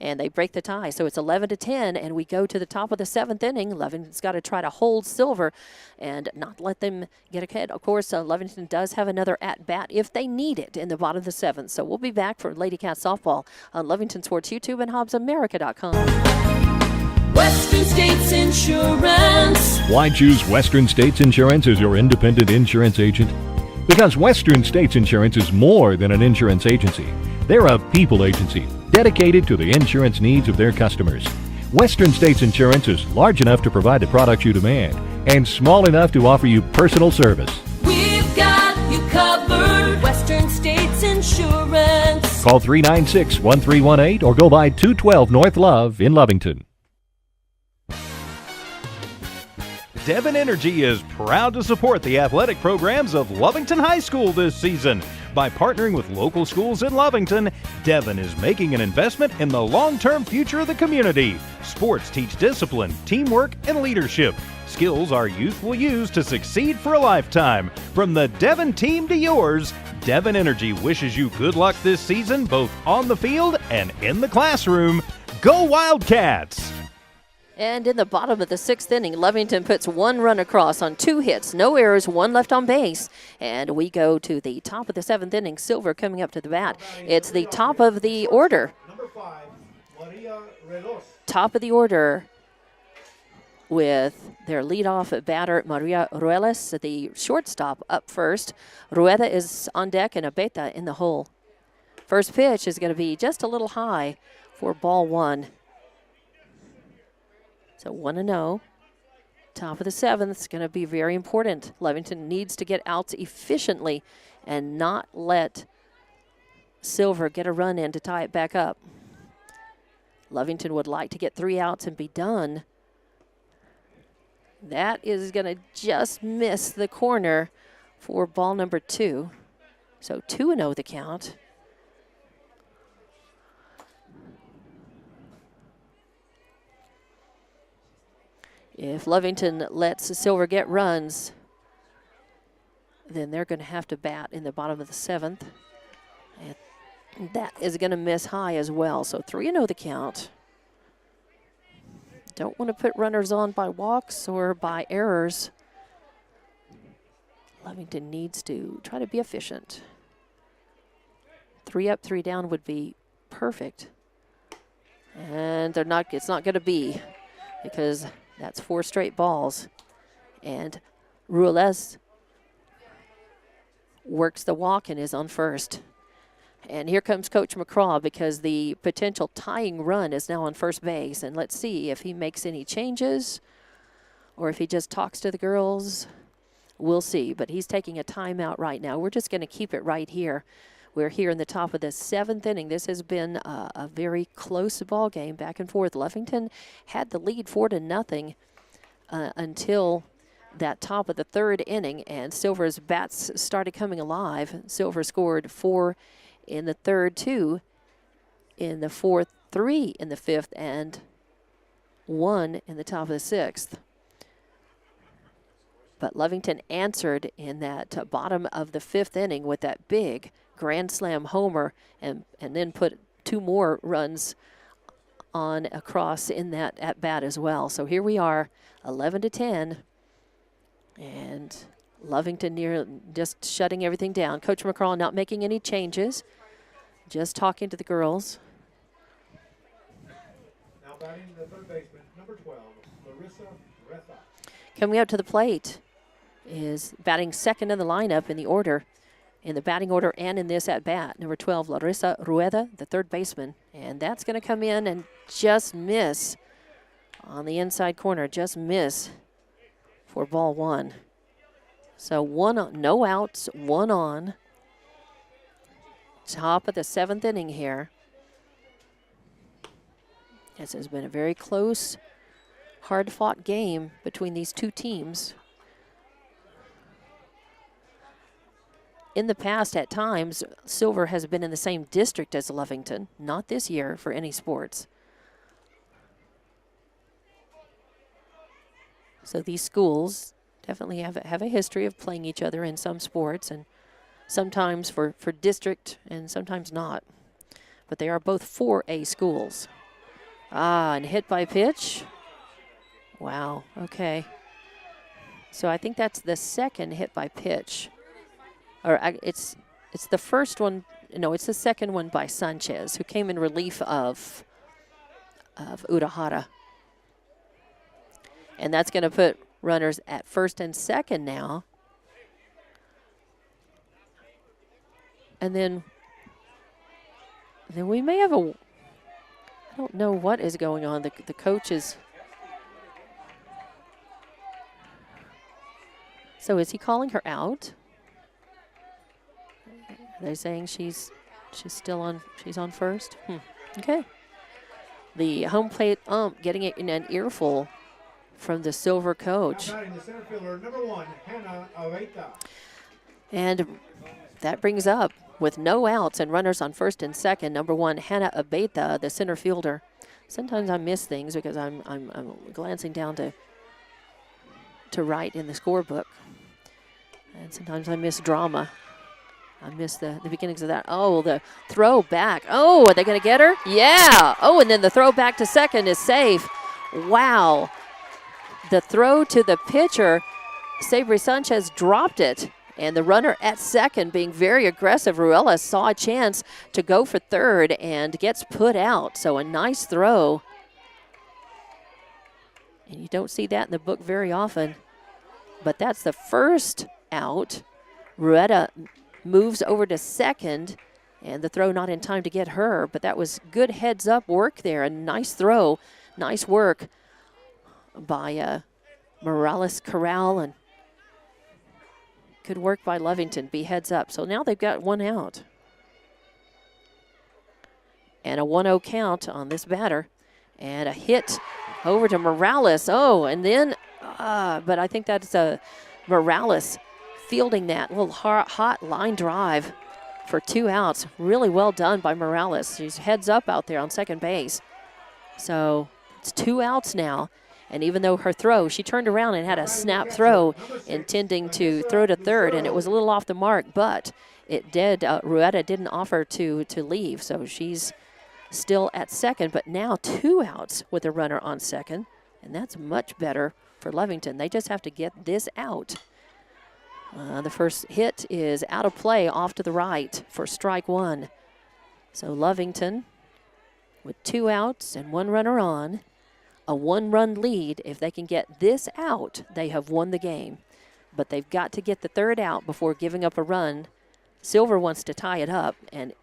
And they break the tie. So it's 11-10, and we go to the top of the 7th inning. Lovington's got to try to hold silver and not let them get ahead. Of course, Lovington does have another at-bat if they need it in the bottom of the 7th. So we'll be back for Lady Cat Softball on Lovington Sports YouTube and HobbsAmerica.com. Western States Insurance. Why choose Western States Insurance as your independent insurance agent? Because Western States Insurance is more than an insurance agency. They're a people agency dedicated to the insurance needs of their customers. Western States Insurance is large enough to provide the products you demand and small enough to offer you personal service. We've got you covered. Western States Insurance. Call 396-1318 or go by 212 North Love in Lovington. Devon Energy is proud to support the athletic programs of Lovington High School this season By partnering with local schools in Lovington, Devin is making an investment in the long-term future of the community. Sports teach discipline, teamwork, and leadership. Skills our youth will use to succeed for a lifetime. From the Devin team to yours, Devin Energy wishes you good luck this season, both on the field and in the classroom. Go Wildcats! And in the bottom of the 6th inning, Lovington puts 1 run across on 2 hits, no errors, 1 left on base. And we go to the top of the 7th inning. Silver coming up to the bat. It's the top of the order. Number 5, Maria Relos. Top of the order with their leadoff batter, Maria Ruelas, the shortstop up first. Rueda is on deck and Abeta in the hole. First pitch is going to be just a little high for ball 1. So 1-0. Top of the 7th is going to be very important. Lovington needs to get outs efficiently and not let Silver get a run in to tie it back up. Lovington would like to get 3 outs and be done. That is going to just miss the corner for ball number 2. So 2-0 the count. If Lovington lets Silver get runs, then they're going to have to bat in the bottom of the 7th. And that is going to miss high as well. So 3-0 the count. Don't want to put runners on by walks or by errors. Lovington needs to try to be efficient. 3 up, 3 down would be perfect. And it's not going to be, because that's 4 straight balls. And Ruelas works the walk and is on first. And here comes Coach McCraw, because the potential tying run is now on first base. And let's see if he makes any changes or if he just talks to the girls. We'll see. But he's taking a timeout right now. We're just going to keep it right here. We're here in the top of the 7th inning. This has been a very close ball game, back and forth. Lovington had the lead 4-0 until that top of the 3rd inning, and Silver's bats started coming alive. Silver scored 4 in the 3rd, 2 in the 4th, 3 in the 5th, and 1 in the top of the 6th. But Lovington answered in that bottom of the 5th inning with that big grand slam homer, and then put 2 more runs on across in that at bat as well. So here we are, 11-10, and Lovington just shutting everything down. Coach McCraw not making any changes, just talking to the girls. Now batting the 3rd baseman, number 12, Larissa Retha. Coming up to the plate is batting 2nd in the lineup in the order, in the batting order and in this at-bat, number 12, Larissa Rueda, the 3rd baseman. And that's going to come in and just miss on the inside corner, just miss for ball 1. So no outs, 1 on. Top of the 7th inning here. This has been a very close, hard-fought game between these 2 teams. In the past, at times, Silver has been in the same district as Lovington. Not this year for any sports. So these schools definitely have a history of playing each other in some sports, and sometimes for district and sometimes not. But they are both 4A schools. And hit by pitch. Wow, okay. So I think that's the 2nd hit by pitch. Or it's the first one. No, it's the 2nd one by Sanchez, who came in relief of Urahara. And that's going to put runners at 1st and 2nd now. And then we may have I don't know what is going on. The coach is. So is he calling her out? They're saying she's still on. She's on first. Okay. The home plate ump getting it in an earful from the Silver coach. Now batting the center fielder, number 1, Hannah Aveta. And that brings up with no outs and runners on first and second. Number 1, Hannah Abetha, the center fielder. Sometimes I miss things because I'm glancing down to write in the scorebook. And sometimes I miss drama. I miss the beginnings of that. Oh, the throw back. Oh, are they going to get her? Yeah. Oh, and then the throw back to second is safe. Wow. The throw to the pitcher, Sabri Sanchez dropped it. And the runner at second being very aggressive, Ruella saw a chance to go for third and gets put out. So a nice throw. And you don't see that in the book very often. But that's the first out. Ruetta moves over to second, and the throw not in time to get her. But that was good heads-up work there. A nice throw. Nice work by Morales Corral, and good work by Lovington. Be heads up. So now they've got 1 out. And a 1-0 count on this batter. And a hit over to Morales. Oh, and then, but I think that's Morales fielding that little hot line drive for 2 outs. Really well done by Morales. She's heads up out there on second base. So it's 2 outs now. And even though her throw, she turned around and had a snap throw intending to throw to third, and it was a little off the mark, but it did, Ruetta didn't offer to leave, so she's still at second, but now 2 outs with a runner on second, and that's much better for Lovington. They just have to get this out. The first hit is out of play off to the right for strike 1. So Lovington with 2 outs and 1 runner on. A 1-run lead. If they can get this out, they have won the game. But they've got to get the 3rd out before giving up a run. Silver wants to tie it up. And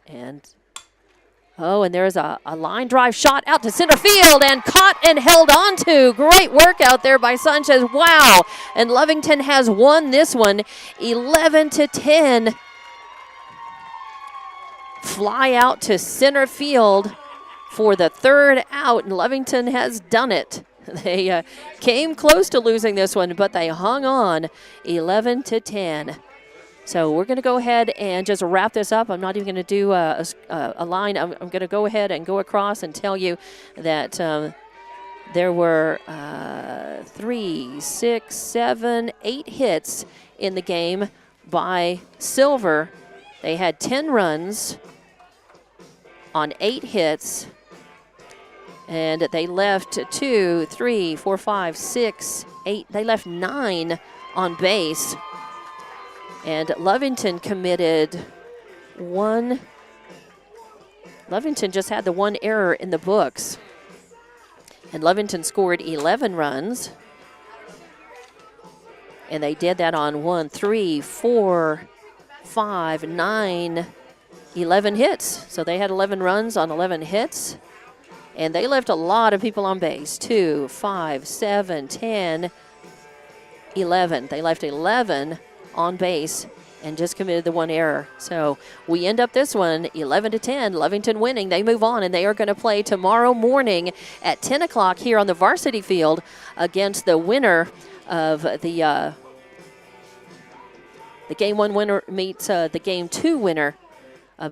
there's a line drive shot out to center field and caught and held on to. Great work out there by Sanchez. Wow. And Lovington has won this one 11-10. Fly out to center field for the 3rd out, and Lovington has done it. They came close to losing this one, but they hung on 11-10. So we're going to go ahead and just wrap this up. I'm not even going to do a line. I'm going to go ahead and go across and tell you that there were 3, 6, 7, 8 hits in the game by Silver. They had 10 runs on 8 hits. And they left 2, 3, 4, 5, 6, 8. They left 9 on base. And Lovington committed 1. Lovington just had the 1 error in the books. And Lovington scored 11 runs. And they did that on 1, 3, 4, 5, 9, 11 hits. So they had 11 runs on 11 hits. And they left a lot of people on base. 2, 5, 7, 10, 11. They left 11 on base and just committed the 1 error. So we end up this one 11-10. Lovington winning. They move on, and they are going to play tomorrow morning at 10 o'clock here on the varsity field against the winner of the Game 1 winner meets the Game 2 winner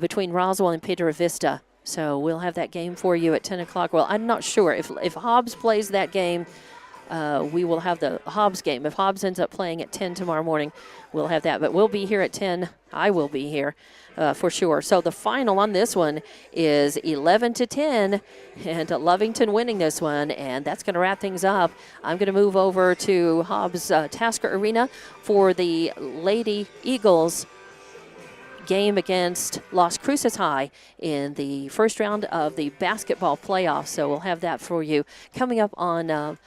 between Roswell and Pedro Vista. So we'll have that game for you at 10 o'clock. Well, I'm not sure. If Hobbs plays that game, we will have the Hobbs game. If Hobbs ends up playing at 10 tomorrow morning, we'll have that. But we'll be here at 10. I will be here for sure. So the final on this one is 11-10, and Lovington winning this one. And that's going to wrap things up. I'm going to move over to Hobbs Tasker Arena for the Lady Eagles game against Las Cruces High in the first round of the basketball playoffs. So we'll have that for you coming up on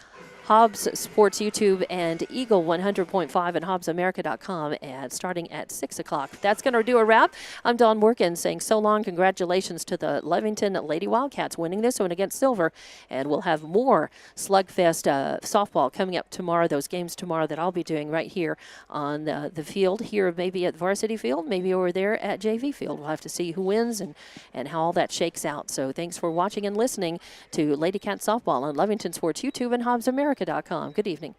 Hobbs Sports YouTube and Eagle 100.5 and HobbsAmerica.com, and starting at 6 o'clock. That's going to do a wrap. I'm Dawn Workin saying so long. Congratulations to the Lovington Lady Wildcats winning this one against Silver, and we'll have more Slugfest softball coming up tomorrow, those games tomorrow that I'll be doing right here on the field here, maybe at varsity field, maybe over there at JV field. We'll have to see who wins and how all that shakes out. So thanks for watching and listening to Lady Cat Softball on Lovington Sports YouTube and HobbsAmerica.com. Good evening.